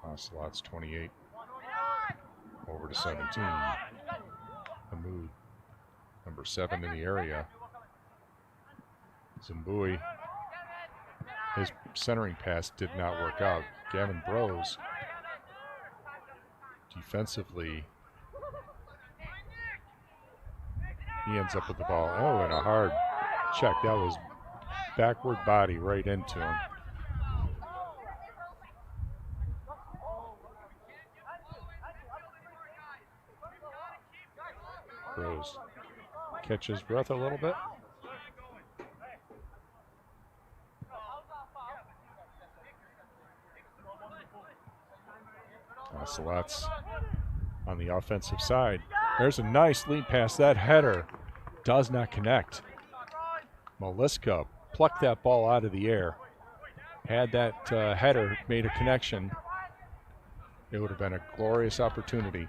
Ocelots 28. Over to 17. Hamoud, number 7 in the area. Zambui, his centering pass did not work out. Gavin Brose, defensively, he ends up with the ball. Oh, and a hard check. That was backward body right into him. Brose catches breath a little bit. Ocelots on the offensive side. There's a nice lead pass. That header does not connect. Maliska plucked that ball out of the air. Had that header made a connection, it would have been a glorious opportunity.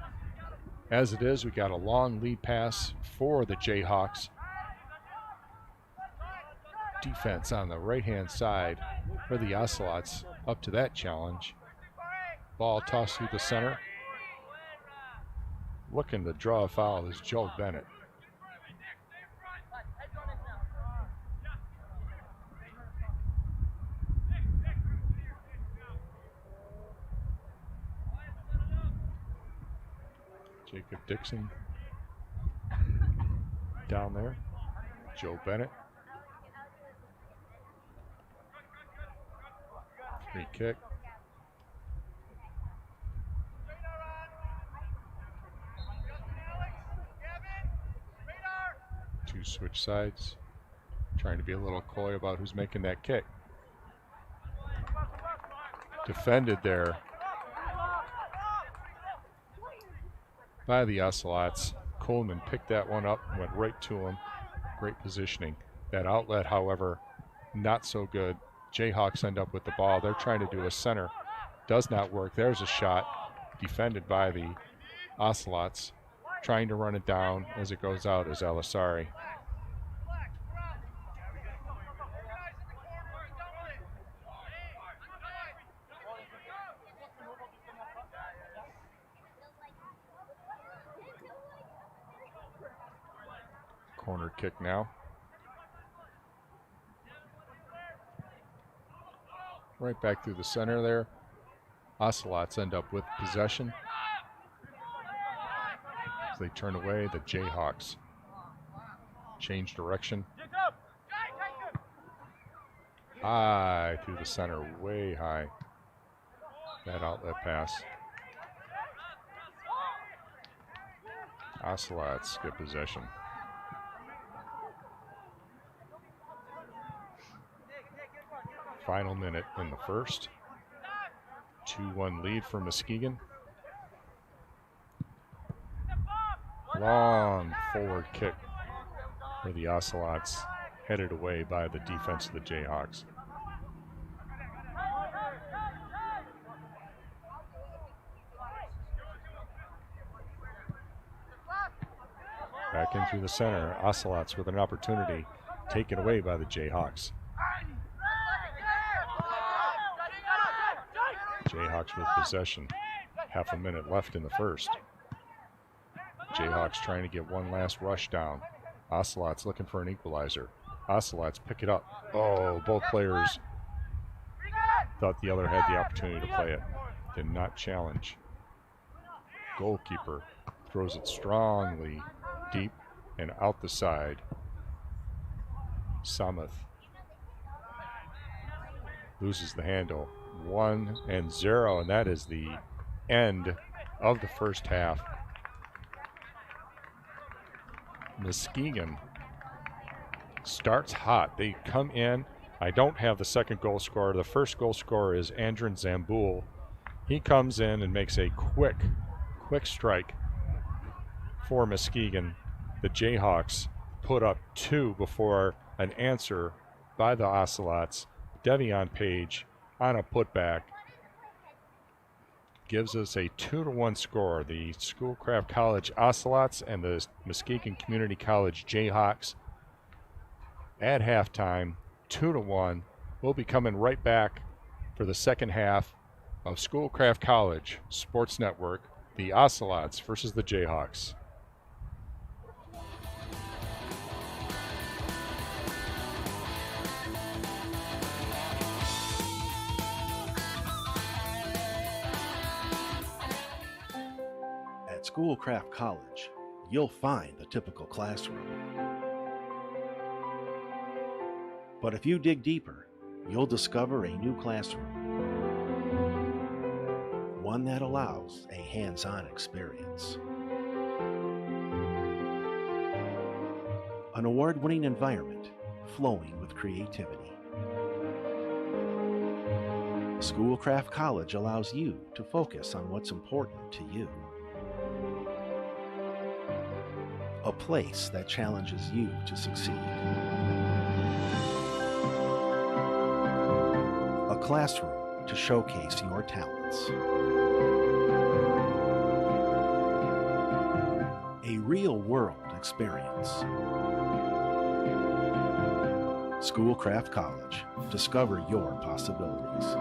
As it is, we got a long lead pass for the Jayhawks. Defense on the right-hand side for the Ocelots up to that challenge. Ball tossed through the center. Looking to draw a foul is Joe Bennett. Jacob Dixon down there. Joe Bennett. Free kick. Two switch sides. Trying to be a little coy about who's making that kick. Defended there by the Ocelots. Coleman picked that one up, went right to him. Great positioning. That outlet, however, not so good. Jayhawks end up with the ball. They're trying to do a center. Does not work. There's a shot defended by the Ocelots. Trying to run it down as it goes out is Alisari. Corner kick now. Right back through the center there. Ocelots end up with possession. As they turn away, the Jayhawks change direction. High through the center, way high. That outlet pass. Ocelots get possession. Final minute in the first. 2-1 lead for Muskegon. Long forward kick for the Ocelots, headed away by the defense of the Jayhawks. Back in through the center, Ocelots with an opportunity, taken away by the Jayhawks. Jayhawks with possession. Half a minute left in the first. Jayhawks trying to get one last rush down. Ocelots looking for an equalizer. Ocelots pick it up. Oh, both players thought the other had the opportunity to play it. Did not challenge. Goalkeeper throws it strongly deep and out the side. Samath loses the handle. 1-0, and that is the end of the first half. Muskegon starts hot. They come in. I don't have the second goal scorer. The first goal scorer is Andren Zambul. He comes in and makes a quick strike for Muskegon. The Jayhawks put up 2 before an answer by the Ocelots. Devion Page on a putback gives us a 2-1 score. The Schoolcraft College Ocelots and the Muskegon Community College Jayhawks at halftime, 2-1. We'll be coming right back for the second half of Schoolcraft College Sports Network, the Ocelots versus the Jayhawks. Schoolcraft College, you'll find the typical classroom. But if you dig deeper, you'll discover a new classroom. One that allows a hands-on experience. An award-winning environment flowing with creativity. Schoolcraft College allows you to focus on what's important to you. A place that challenges you to succeed. A classroom to showcase your talents. A real-world experience. Schoolcraft College. Discover your possibilities.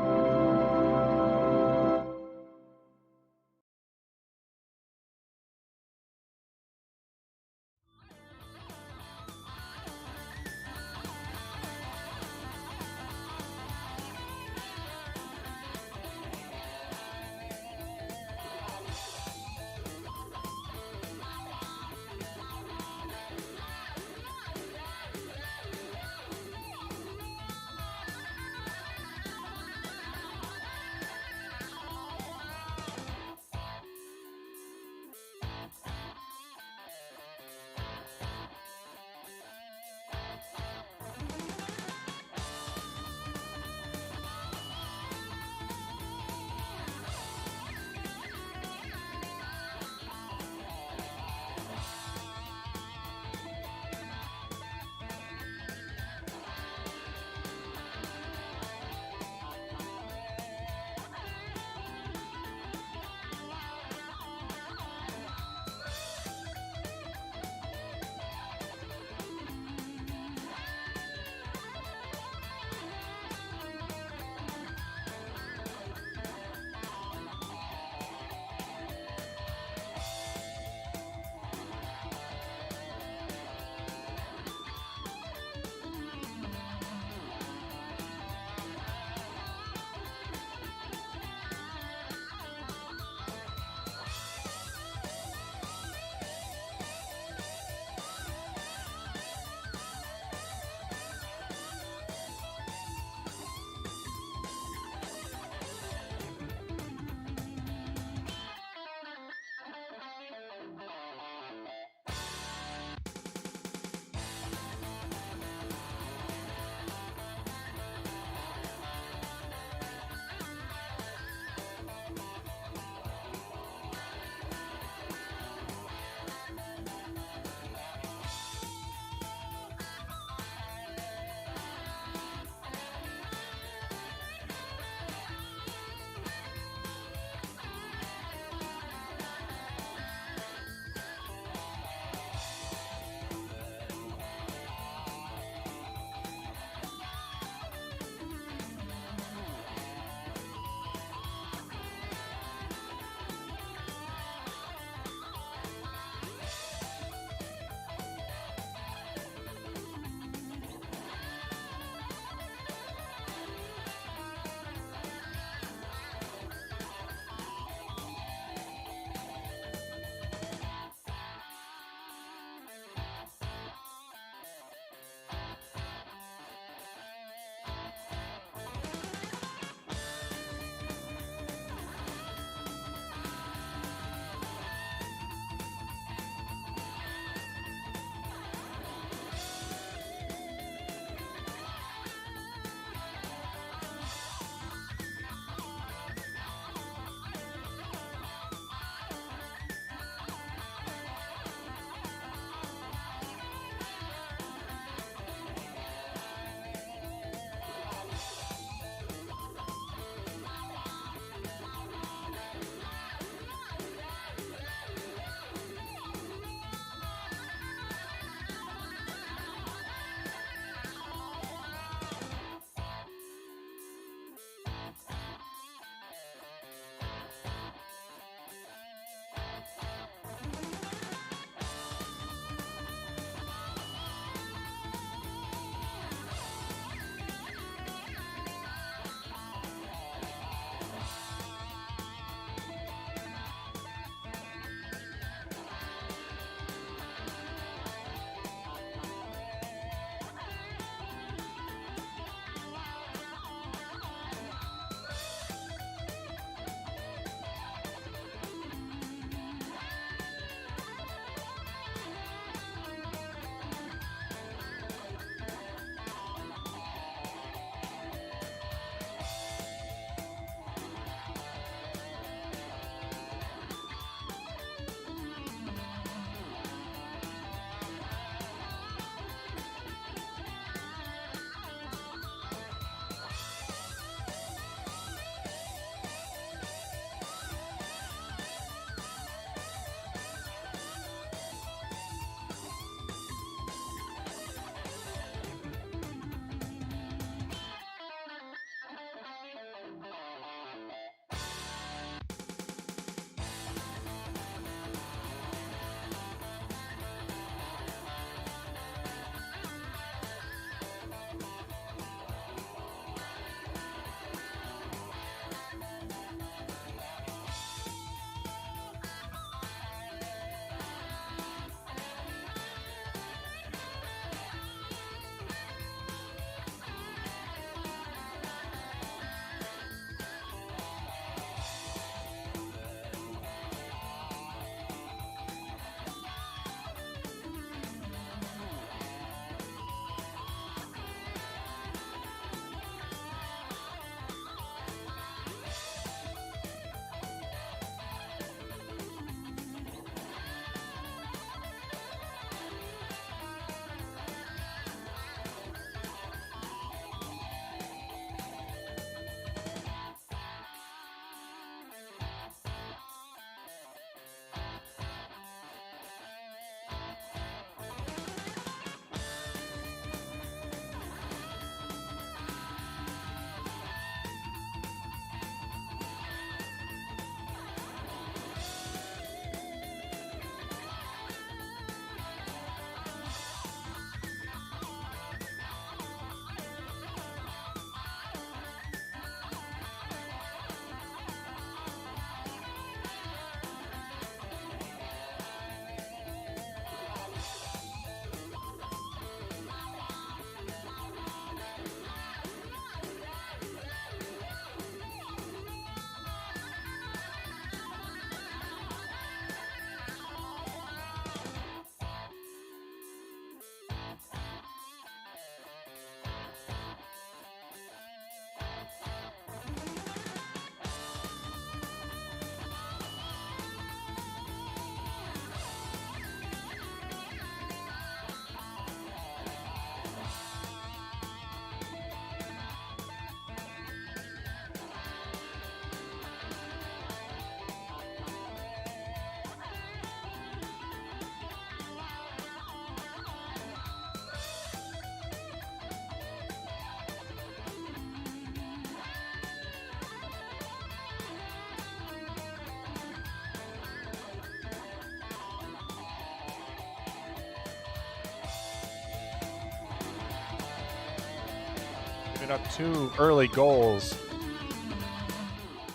Giving up 2 early goals.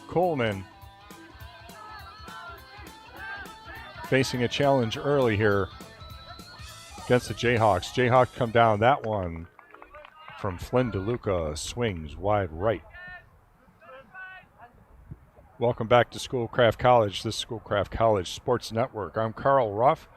Coleman facing a challenge early here against the Jayhawks. Jayhawks come down. That one from Flynn DeLuca swings wide right. Welcome back to Schoolcraft College, this Schoolcraft College Sports Network. I'm Carl Ruff,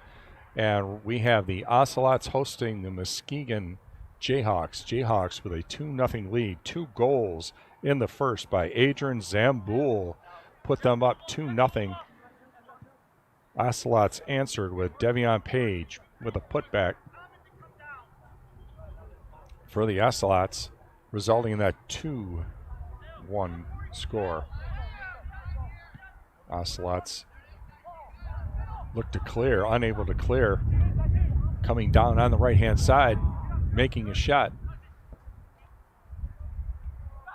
and we have the Ocelots hosting the Muskegon Jayhawks. Jayhawks with a 2-0 lead. 2 goals in the first by Adrian Zamboul put them up 2-0. Ocelots answered with Devion Page with a putback for the Ocelots, resulting in that 2-1 score. Ocelots look to clear, unable to clear. Coming down on the right-hand side, making a shot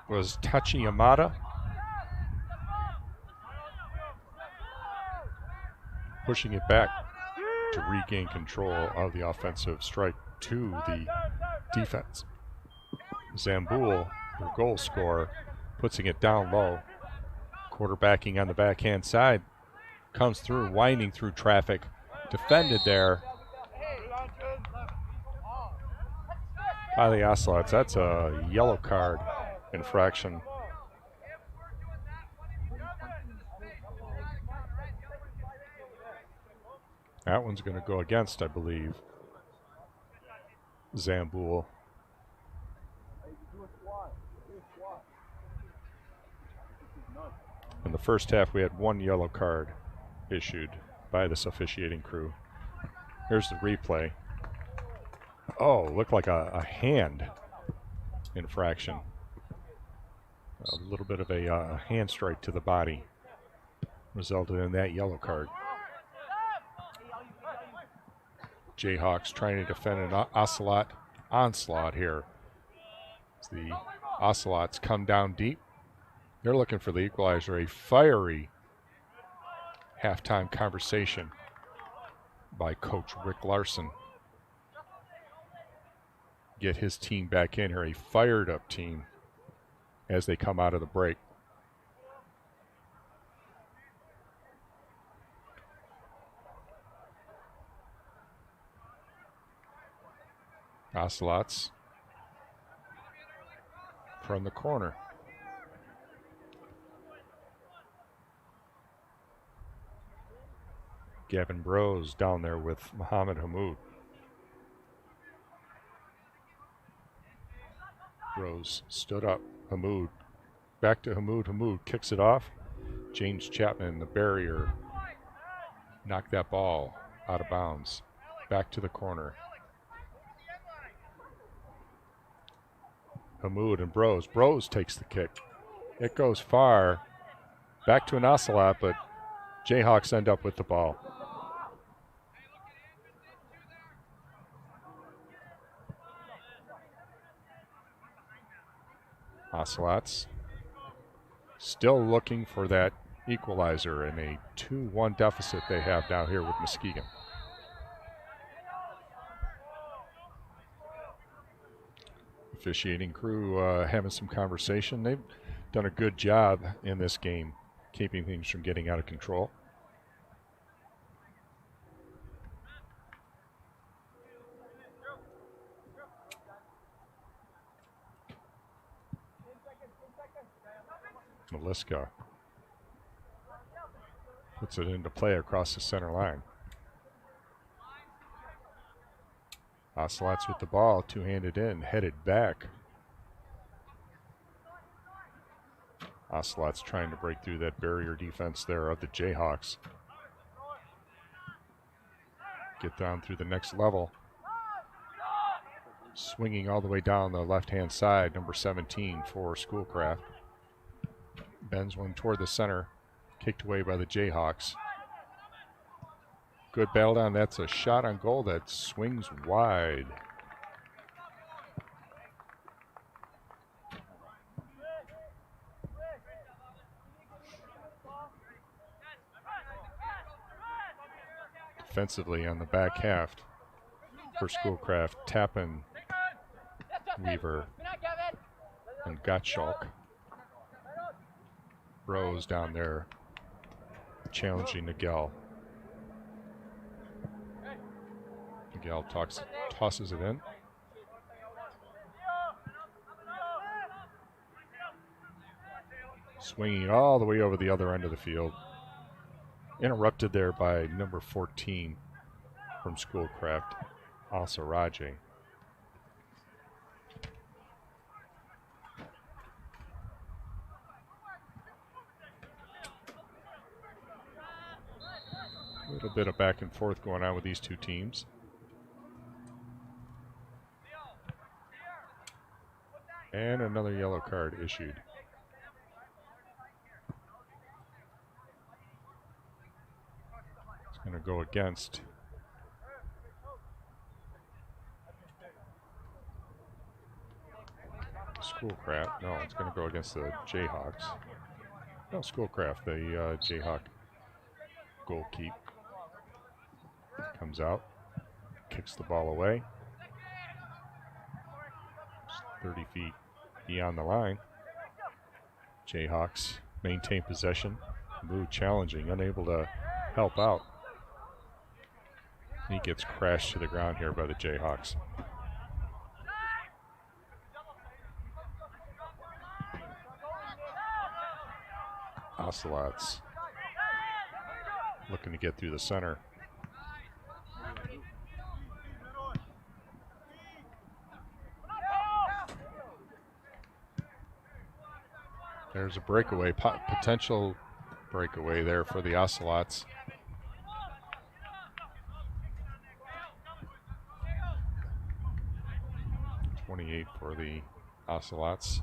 was Tachi Yamada. Pushing it back to regain control of the offensive strike to the defense. Zamboul, the goal scorer, putsing it down low. Quarterbacking on the backhand side. Comes through, winding through traffic. Defended there by the Ocelots. That's a yellow card infraction. That one's going to go against, I believe, Zamboul. In the first half, we had 1 yellow card issued by this officiating crew. Here's the replay. Oh, looked like a hand infraction. A little bit of a hand strike to the body resulted in that yellow card. Jayhawks trying to defend an Ocelot onslaught here. As the Ocelots come down deep. They're looking for the equalizer. A fiery halftime conversation by Coach Rick Larson. Get his team back in here. A fired up team as they come out of the break. Ocelots from the corner. Gavin Bros down there with Muhammad Hamoud. Bros stood up. Hamoud. Back to Hamoud. Hamoud kicks it off. James Chapman, the barrier, knocked that ball out of bounds. Back to the corner. Hamoud and Bros. Bros takes the kick. It goes far. Back to an Ocelot, but Jayhawks end up with the ball. Ocelots still looking for that equalizer in a 2-1 deficit they have down here with Muskegon. Officiating crew having some conversation. They've done a good job in this game keeping things from getting out of control. Maliska puts it into play across the center line. Ocelots with the ball, two-handed in, headed back. Ocelots trying to break through that barrier defense there of the Jayhawks. Get down through the next level. Swinging all the way down the left-hand side, number 17 for Schoolcraft. Bends one toward the center, kicked away by the Jayhawks. Good battle down. That's a shot on goal that swings wide. Defensively on the back half for Schoolcraft, Tappan, Weaver, and Gottschalk. Rose down there challenging Nagel. Nagel tosses it in. Swinging all the way over the other end of the field. Interrupted there by number 14 from Schoolcraft, Asaraje. A little bit of back and forth going on with these two teams. And another yellow card issued. It's going to go against Schoolcraft. No, it's going to go against the Jayhawks. No, Schoolcraft, the Jayhawk goalkeeper. Comes out, kicks the ball away. 30 feet beyond the line. Jayhawks maintain possession. Mood challenging, unable to help out. He gets crashed to the ground here by the Jayhawks. Ocelots looking to get through the center. There's a breakaway, potential breakaway there for the Ocelots. .28 for the Ocelots.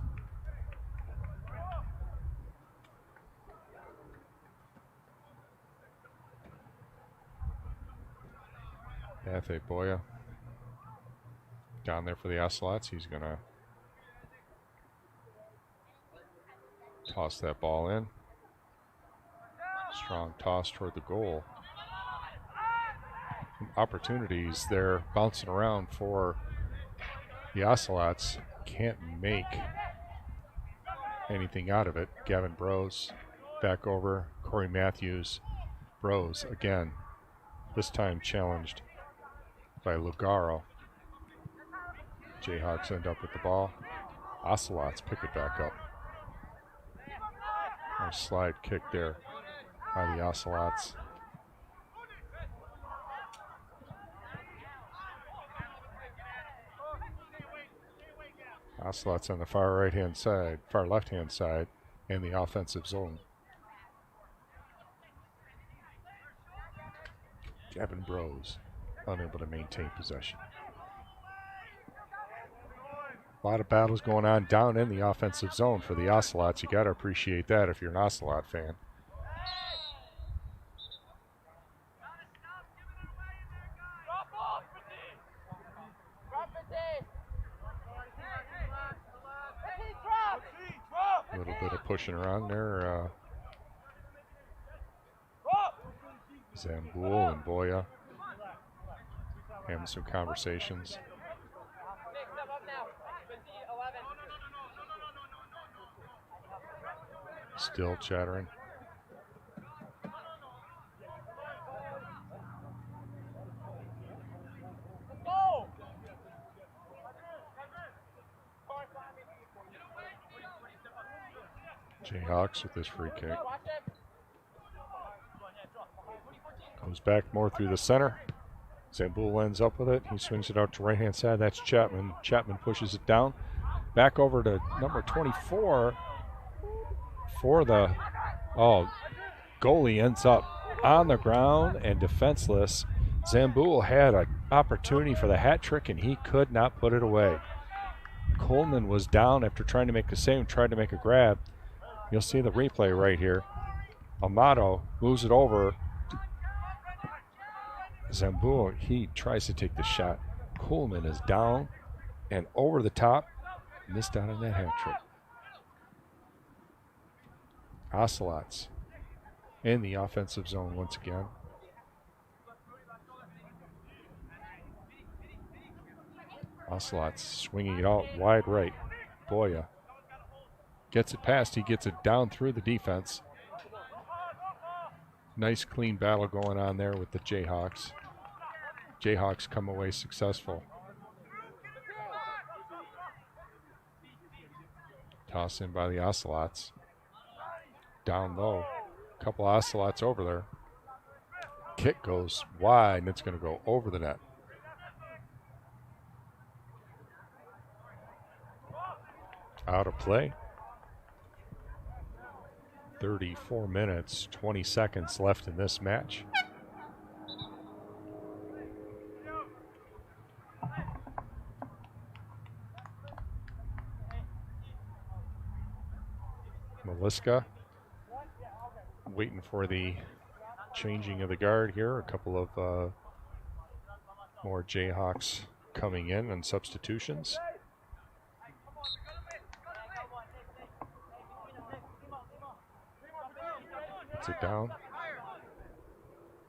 Athe Boya down there for the Ocelots. He's going to toss that ball in. Strong toss toward the goal. Opportunities there bouncing around for the Ocelots. Can't make anything out of it. Gavin Brose back over. Corey Matthews. Brose again, this time challenged by Lugaro. Jayhawks end up with the ball. Ocelots pick it back up. Nice slide kick there by the Ocelots. Ocelots on the far right-hand side, far left-hand side, in the offensive zone. Gavin Brose unable to maintain possession. A lot of battles going on down in the offensive zone for the Ocelots. You got to appreciate that if you're an Ocelot fan. A little bit of pushing around there. Zamboul and Boya having some conversations. Still chattering. Jayhawks with this free kick. Comes back more through the center. Zamboul ends up with it. He swings it out to right-hand side. That's Chapman. Chapman pushes it down. Back over to number 24 for the goalie ends up on the ground and defenseless. Zamboul had an opportunity for the hat trick and he could not put it away. Coleman was down after trying to make a save, tried to make a grab. You'll see the replay right here. Amato moves it over. Zamboul, he tries to take the shot. Coleman is down and over the top. Missed out on that hat trick. Ocelots in the offensive zone once again. Ocelots swinging it out wide right. Boya Gets it past. He gets it down through the defense. Nice clean battle going on there with the Jayhawks. Jayhawks come away successful. Toss in by the Ocelots. Down low. A couple Ocelots over there. Kick goes wide, and it's going to go over the net. Out of play. 34 minutes, 20 seconds left in this match. Muskegon waiting for the changing of the guard here. A couple of more Jayhawks coming in and substitutions. Puts it down.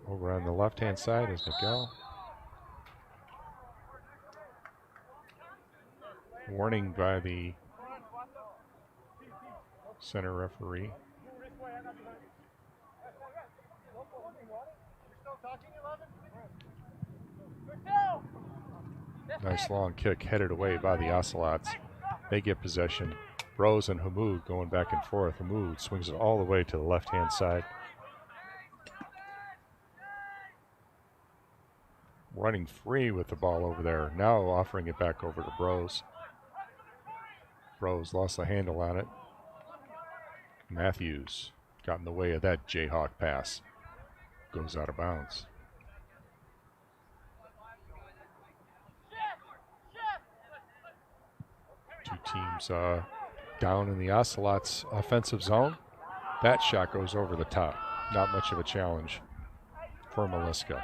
Over on the left-hand side is Miguel. Warning by the center referee. Nice long kick headed away by the Ocelots. They get possession. Rose and Hamoud going back and forth. Hamoud swings it all the way to the left-hand side. Running free with the ball over there. Now offering it back over to Brose. Brose lost the handle on it. Matthews got in the way of that Jayhawk pass. Goes out of bounds. Two teams down in the Ocelots' offensive zone. That shot goes over the top. Not much of a challenge for Muskegon.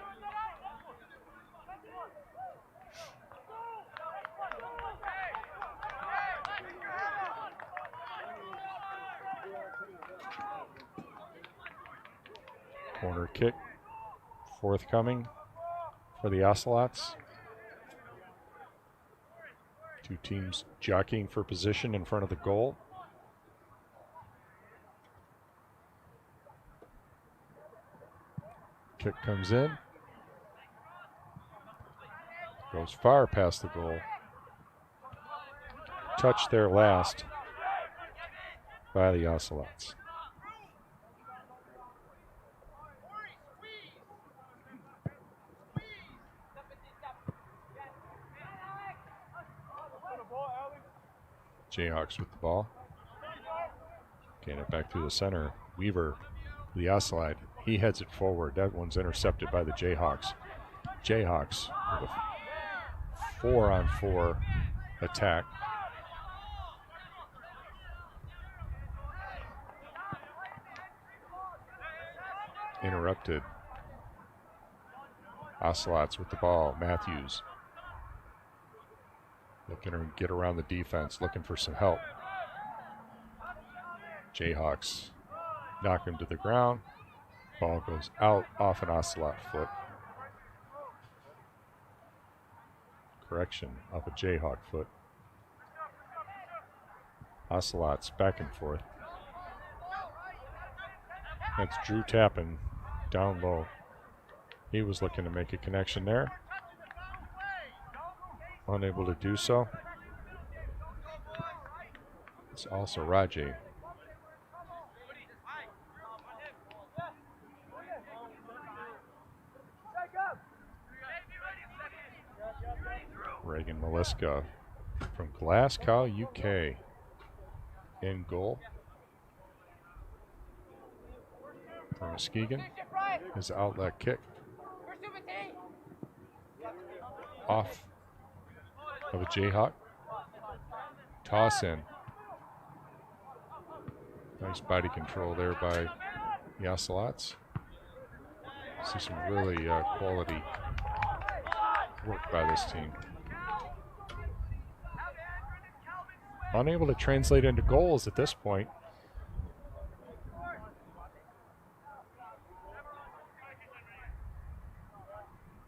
Corner kick forthcoming for the Ocelots. Two teams jockeying for position in front of the goal. Kick comes in. Goes far past the goal. Touched there last by the Ocelots. Jayhawks with the ball. Getting it back through the center. Weaver, the Ocelot. He heads it forward. That one's intercepted by the Jayhawks. Jayhawks with a 4-on-4 attack. Interrupted. Ocelots with the ball. Matthews looking to get around the defense, looking for some help. Jayhawks knock him to the ground. Ball goes out off an Ocelot foot. Correction, off a Jayhawk foot. Ocelots back and forth. That's Drew Tappan down low. He was looking to make a connection there. Unable to do so. It's also Raji. Reagan Muskegon from Glasgow, UK. In goal. For Muskegon. His outlet kick. Off of a Jayhawk. Toss in. Nice body control there by the Ocelots. See some really quality work by this team. Unable to translate into goals at this point.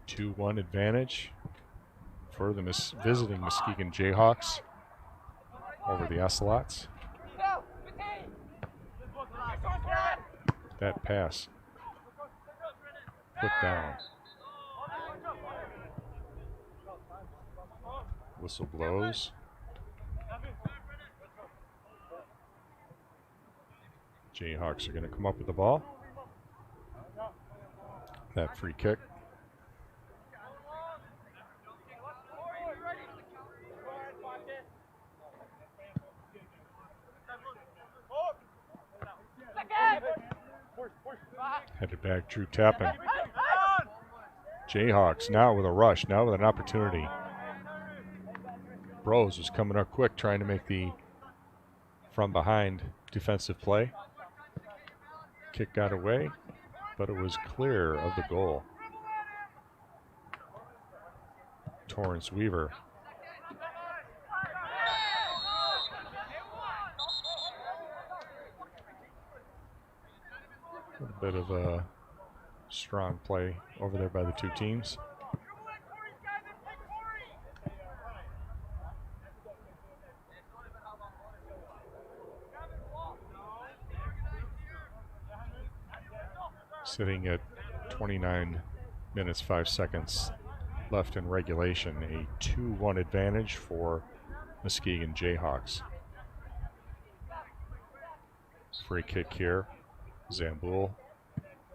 Two 2-1 advantage for the visiting Muskegon Jayhawks over the Ocelots. That pass. Put down. Whistle blows. Jayhawks are going to come up with the ball. That free kick. Headed back, Drew Tappan. Jayhawks now with a rush, now with an opportunity. Bros is coming up quick, trying to make the from behind defensive play. Kick got away, but it was clear of the goal. Torrance Weaver. A little bit of a strong play over there by the two teams. Sitting at 29 minutes, 5 seconds left in regulation. A 2-1 advantage for Muskegon Jayhawks. Free kick here. Zamboul,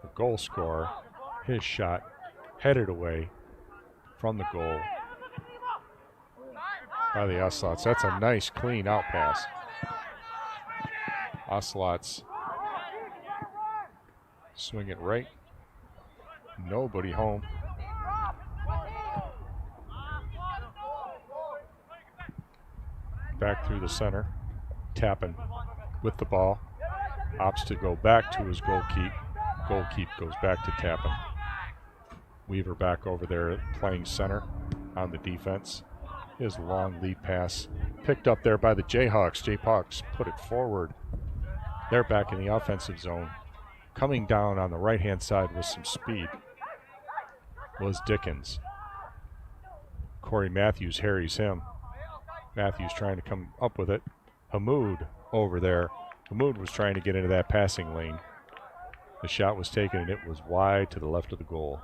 the goal scorer. His shot headed away from the goal by the Ocelots. That's a nice, clean out pass. Ocelots swing it right. Nobody home. Back through the center. Tappan with the ball. Opts to go back to his goalkeep. Goalkeep goes back to Tappan. Weaver back over there playing center on the defense. His long lead pass picked up there by the Jayhawks. Jayhawks put it forward. They're back in the offensive zone. Coming down on the right-hand side with some speed was Dickens. Corey Matthews harries him. Matthews trying to come up with it. Hamoud over there. Hamoud was trying to get into that passing lane. The shot was taken and it was wide to the left of the goal.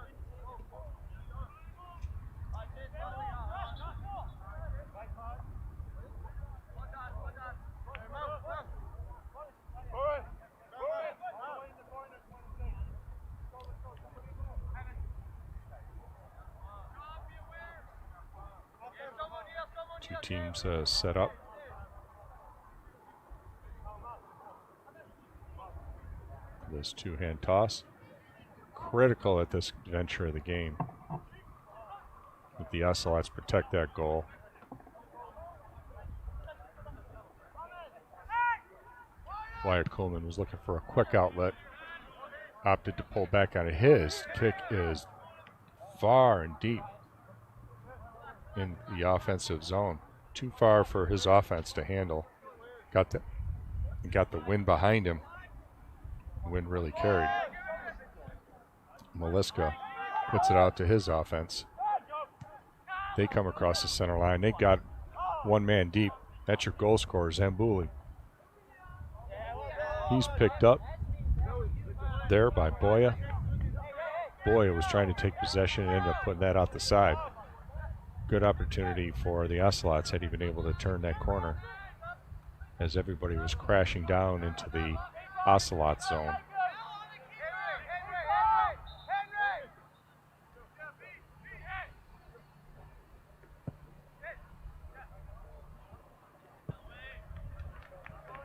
Two teams set up. This two-hand toss. Critical at this venture of the game. If the Ocelots protect that goal. Wyatt Coleman was looking for a quick outlet. Opted to pull back out of his. Kick is far and deep in the offensive zone. Too far for his offense to handle. Got the wind behind him. The wind really carried. Maliska puts it out to his offense. They come across the center line. They got one man deep. That's your goal scorer, Zambouli. He's picked up there by Boya. Boya was trying to take possession and ended up putting that out the side. Good opportunity for the Ocelots had he been able to turn that corner as everybody was crashing down into the Ocelot zone.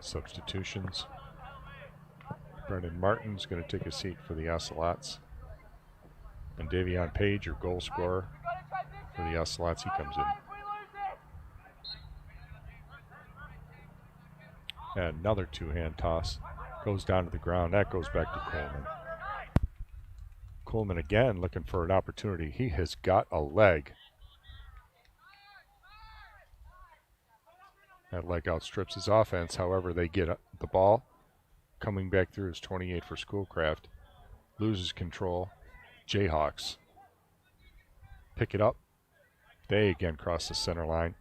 Substitutions. Brendan Martin's going to take a seat for the Ocelots. And Davion Page, your goal scorer for the Ocelots, he comes in. And another two-hand toss. Goes down to the ground. That goes back to Coleman. Coleman again looking for an opportunity. He has got a leg. That leg outstrips his offense. However, they get the ball. Coming back through is 28 for Schoolcraft. Loses control. Jayhawks pick it up. They again cross the center line.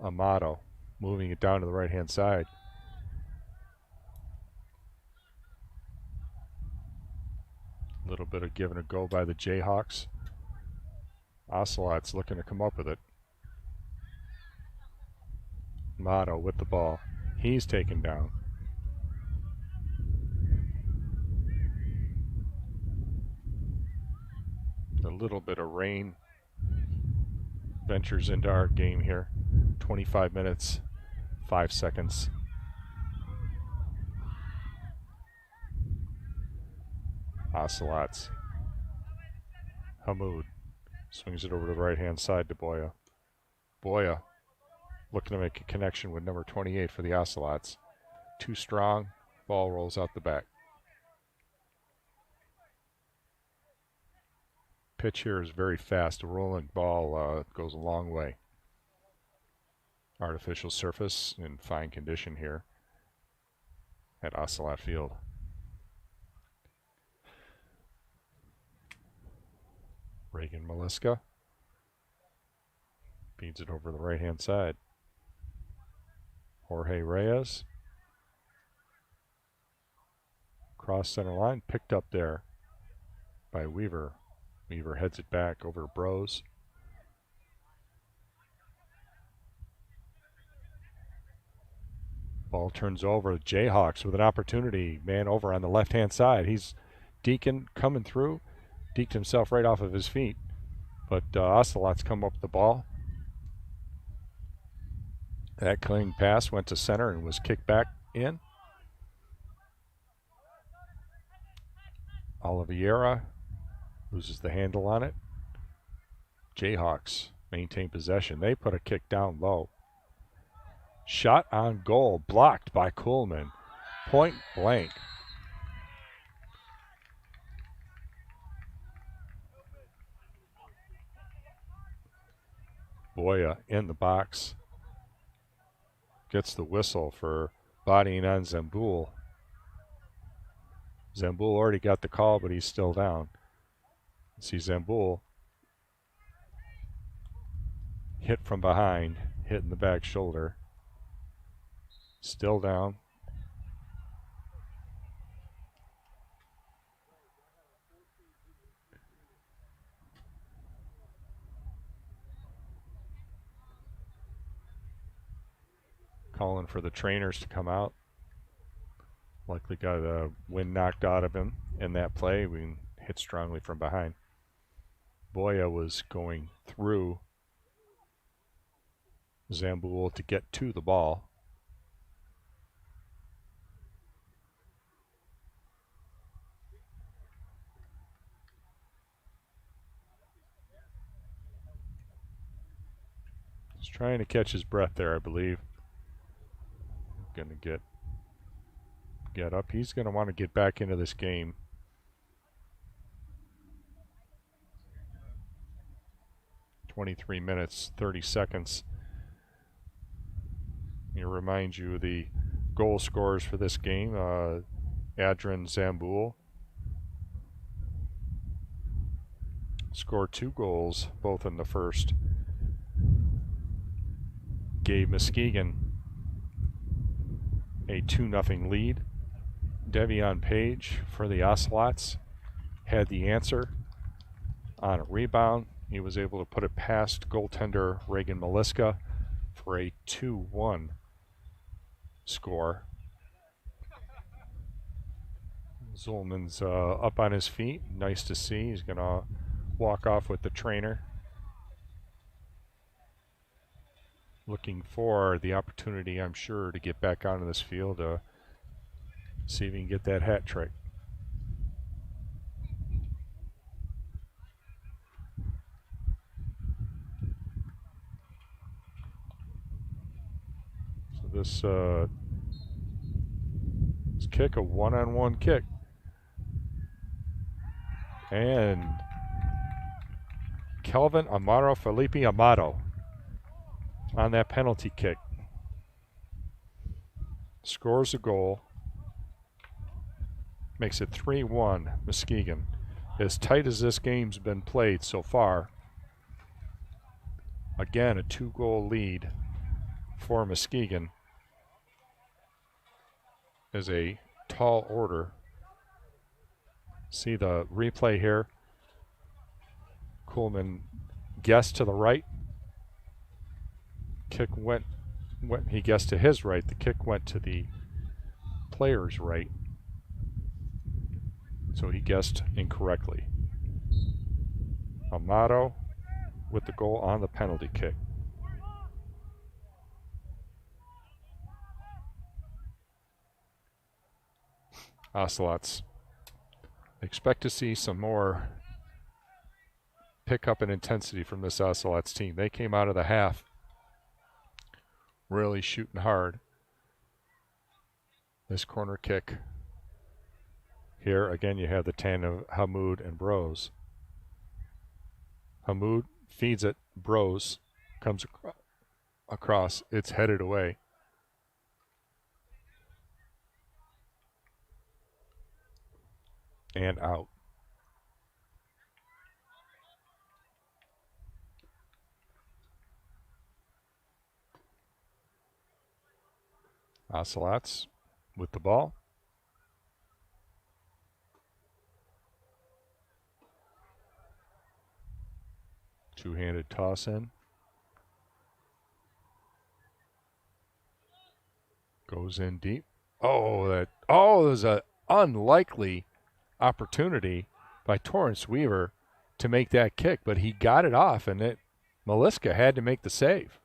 Amato moving it down to the right-hand side. little bit of give and a go by the Jayhawks. Ocelots looking to come up with it. Motto with the ball. He's taken down. A little bit of rain ventures into our game here. 25 minutes, 5 seconds. Ocelots. Hamoud swings it over to the right-hand side to Boya. Boya looking to make a connection with number 28 for the Ocelots. Too strong. Ball rolls out the back. Pitch here is very fast. A rolling ball goes a long way. Artificial surface in fine condition here at Ocelot Field. Reagan Maliska feeds it over the right-hand side. Jorge Reyes. Cross center line, picked up there by Weaver. Weaver heads it back over to Bros. Ball turns over. Jayhawks with an opportunity. Man over on the left-hand side. He's Deacon coming through. Deked himself right off of his feet. But Ocelots come up with the ball. That clean pass went to center and was kicked back in. Oliveira loses the handle on it. Jayhawks maintain possession. They put a kick down low. Shot on goal, blocked by Coolman. Point blank. Boya in the box. Gets the whistle for bodying on Zamboul. Zamboul already got the call, but he's still down. See Zamboul hit from behind, hit in the back shoulder. Still down. Calling for the trainers to come out. Likely got a wind knocked out of him in that play. We hit strongly from behind. Boya was going through Zamboul to get to the ball. He's trying to catch his breath there, I believe. Gonna get up. He's gonna want to get back into this game. "23 minutes, 30 seconds. Let me remind you of the goal scorers for this game. Adrian Zamboul scored 2 goals, both in the first. Gave Muskegon a 2-0 lead. Devion Page for the Ocelots had the answer on a rebound. He was able to put it past goaltender Reagan Maliska for a 2-1 score. Zolman's up on his feet. Nice to see. He's going to walk off with the trainer. Looking for the opportunity, I'm sure, to get back onto this field to see if he can get that hat trick. So this kick, a one-on-one kick. And Kelvin Amaro Felipe Amato on that penalty kick. Scores a goal. Makes it 3-1 Muskegon. As tight as this game's been played so far. Again, a 2-goal lead for Muskegon is a tall order. See the replay here. Kuhlman guessed to the right. Kick went, he guessed to his right. The kick went to the player's right. So he guessed incorrectly. Amato with the goal on the penalty kick. Ocelots. Expect to see some more pickup in intensity from this Ocelots team. They came out of the half really shooting hard. This corner kick. Here again you have the tandem of Hamoud and Brose. Hamoud feeds it. Brose comes across. It's headed away. And out. Ocelots with the ball. Two-handed toss in. Goes in deep. There's an unlikely opportunity by Torrance Weaver to make that kick, but he got it off, and Maliska had to make the save.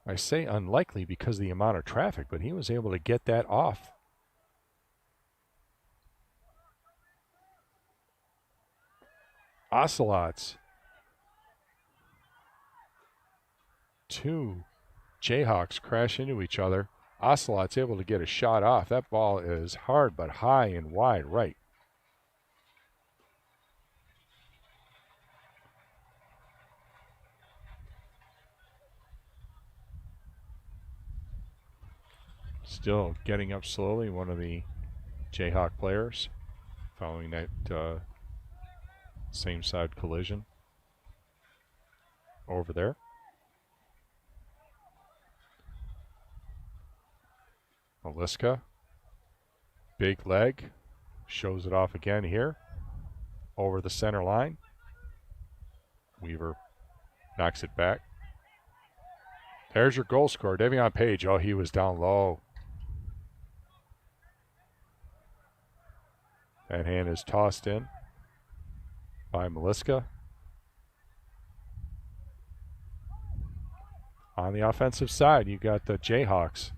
I say unlikely because of the amount of traffic, but he was able to get that off. Ocelots. Two Jayhawks crash into each other. Ocelot's able to get a shot off. That ball is hard but high and wide right. Still getting up slowly, one of the Jayhawk players following that same side collision over there. Maliska, big leg, shows it off again here, over the center line. Weaver knocks it back. There's your goal scorer, Devion Page. Oh, he was down low. That hand is tossed in by Maliska. On the offensive side, you got the Jayhawks.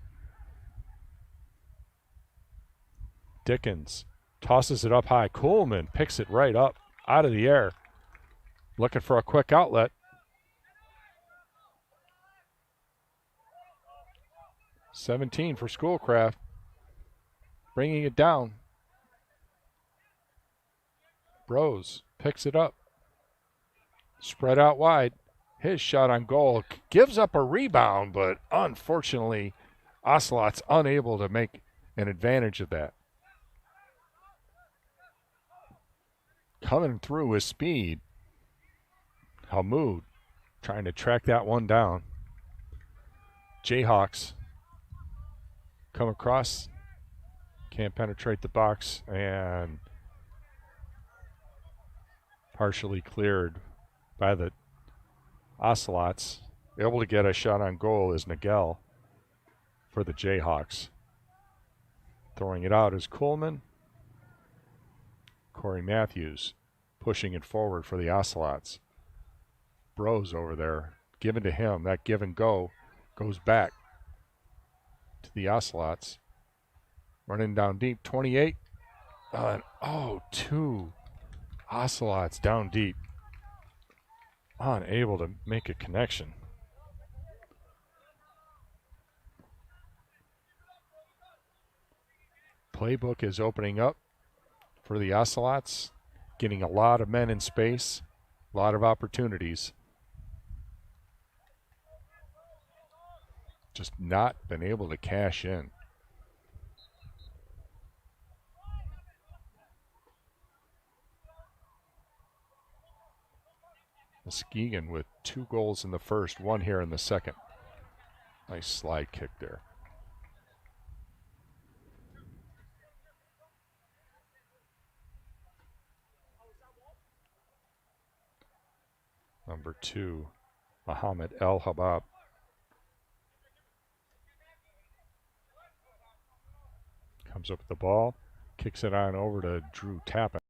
Dickens tosses it up high. Kuhlman picks it right up out of the air. Looking for a quick outlet. $17 for Schoolcraft. Bringing it down. Brose picks it up. Spread out wide. His shot on goal gives up a rebound, but unfortunately, Ocelot's unable to make an advantage of that. Coming through with speed. Hamoud trying to track that one down. Jayhawks come across. Can't penetrate the box and partially cleared by the Ocelots. Able to get a shot on goal is Nagel for the Jayhawks. Throwing it out is Kuhlman. Corey Matthews pushing it forward for the Ocelots. Brose over there, given to him. That give and go goes back to the Ocelots. Running down deep, 28. Two Ocelots down deep. Unable to make a connection. Playbook is opening up for the Ocelots, getting a lot of men in space, a lot of opportunities. Just not been able to cash in. Muskegon with 2 goals in the first, 1 here in the second. Nice slide kick there. number 2, Mohammed El Habab. Comes up with the ball, kicks it on over to Drew Tappan.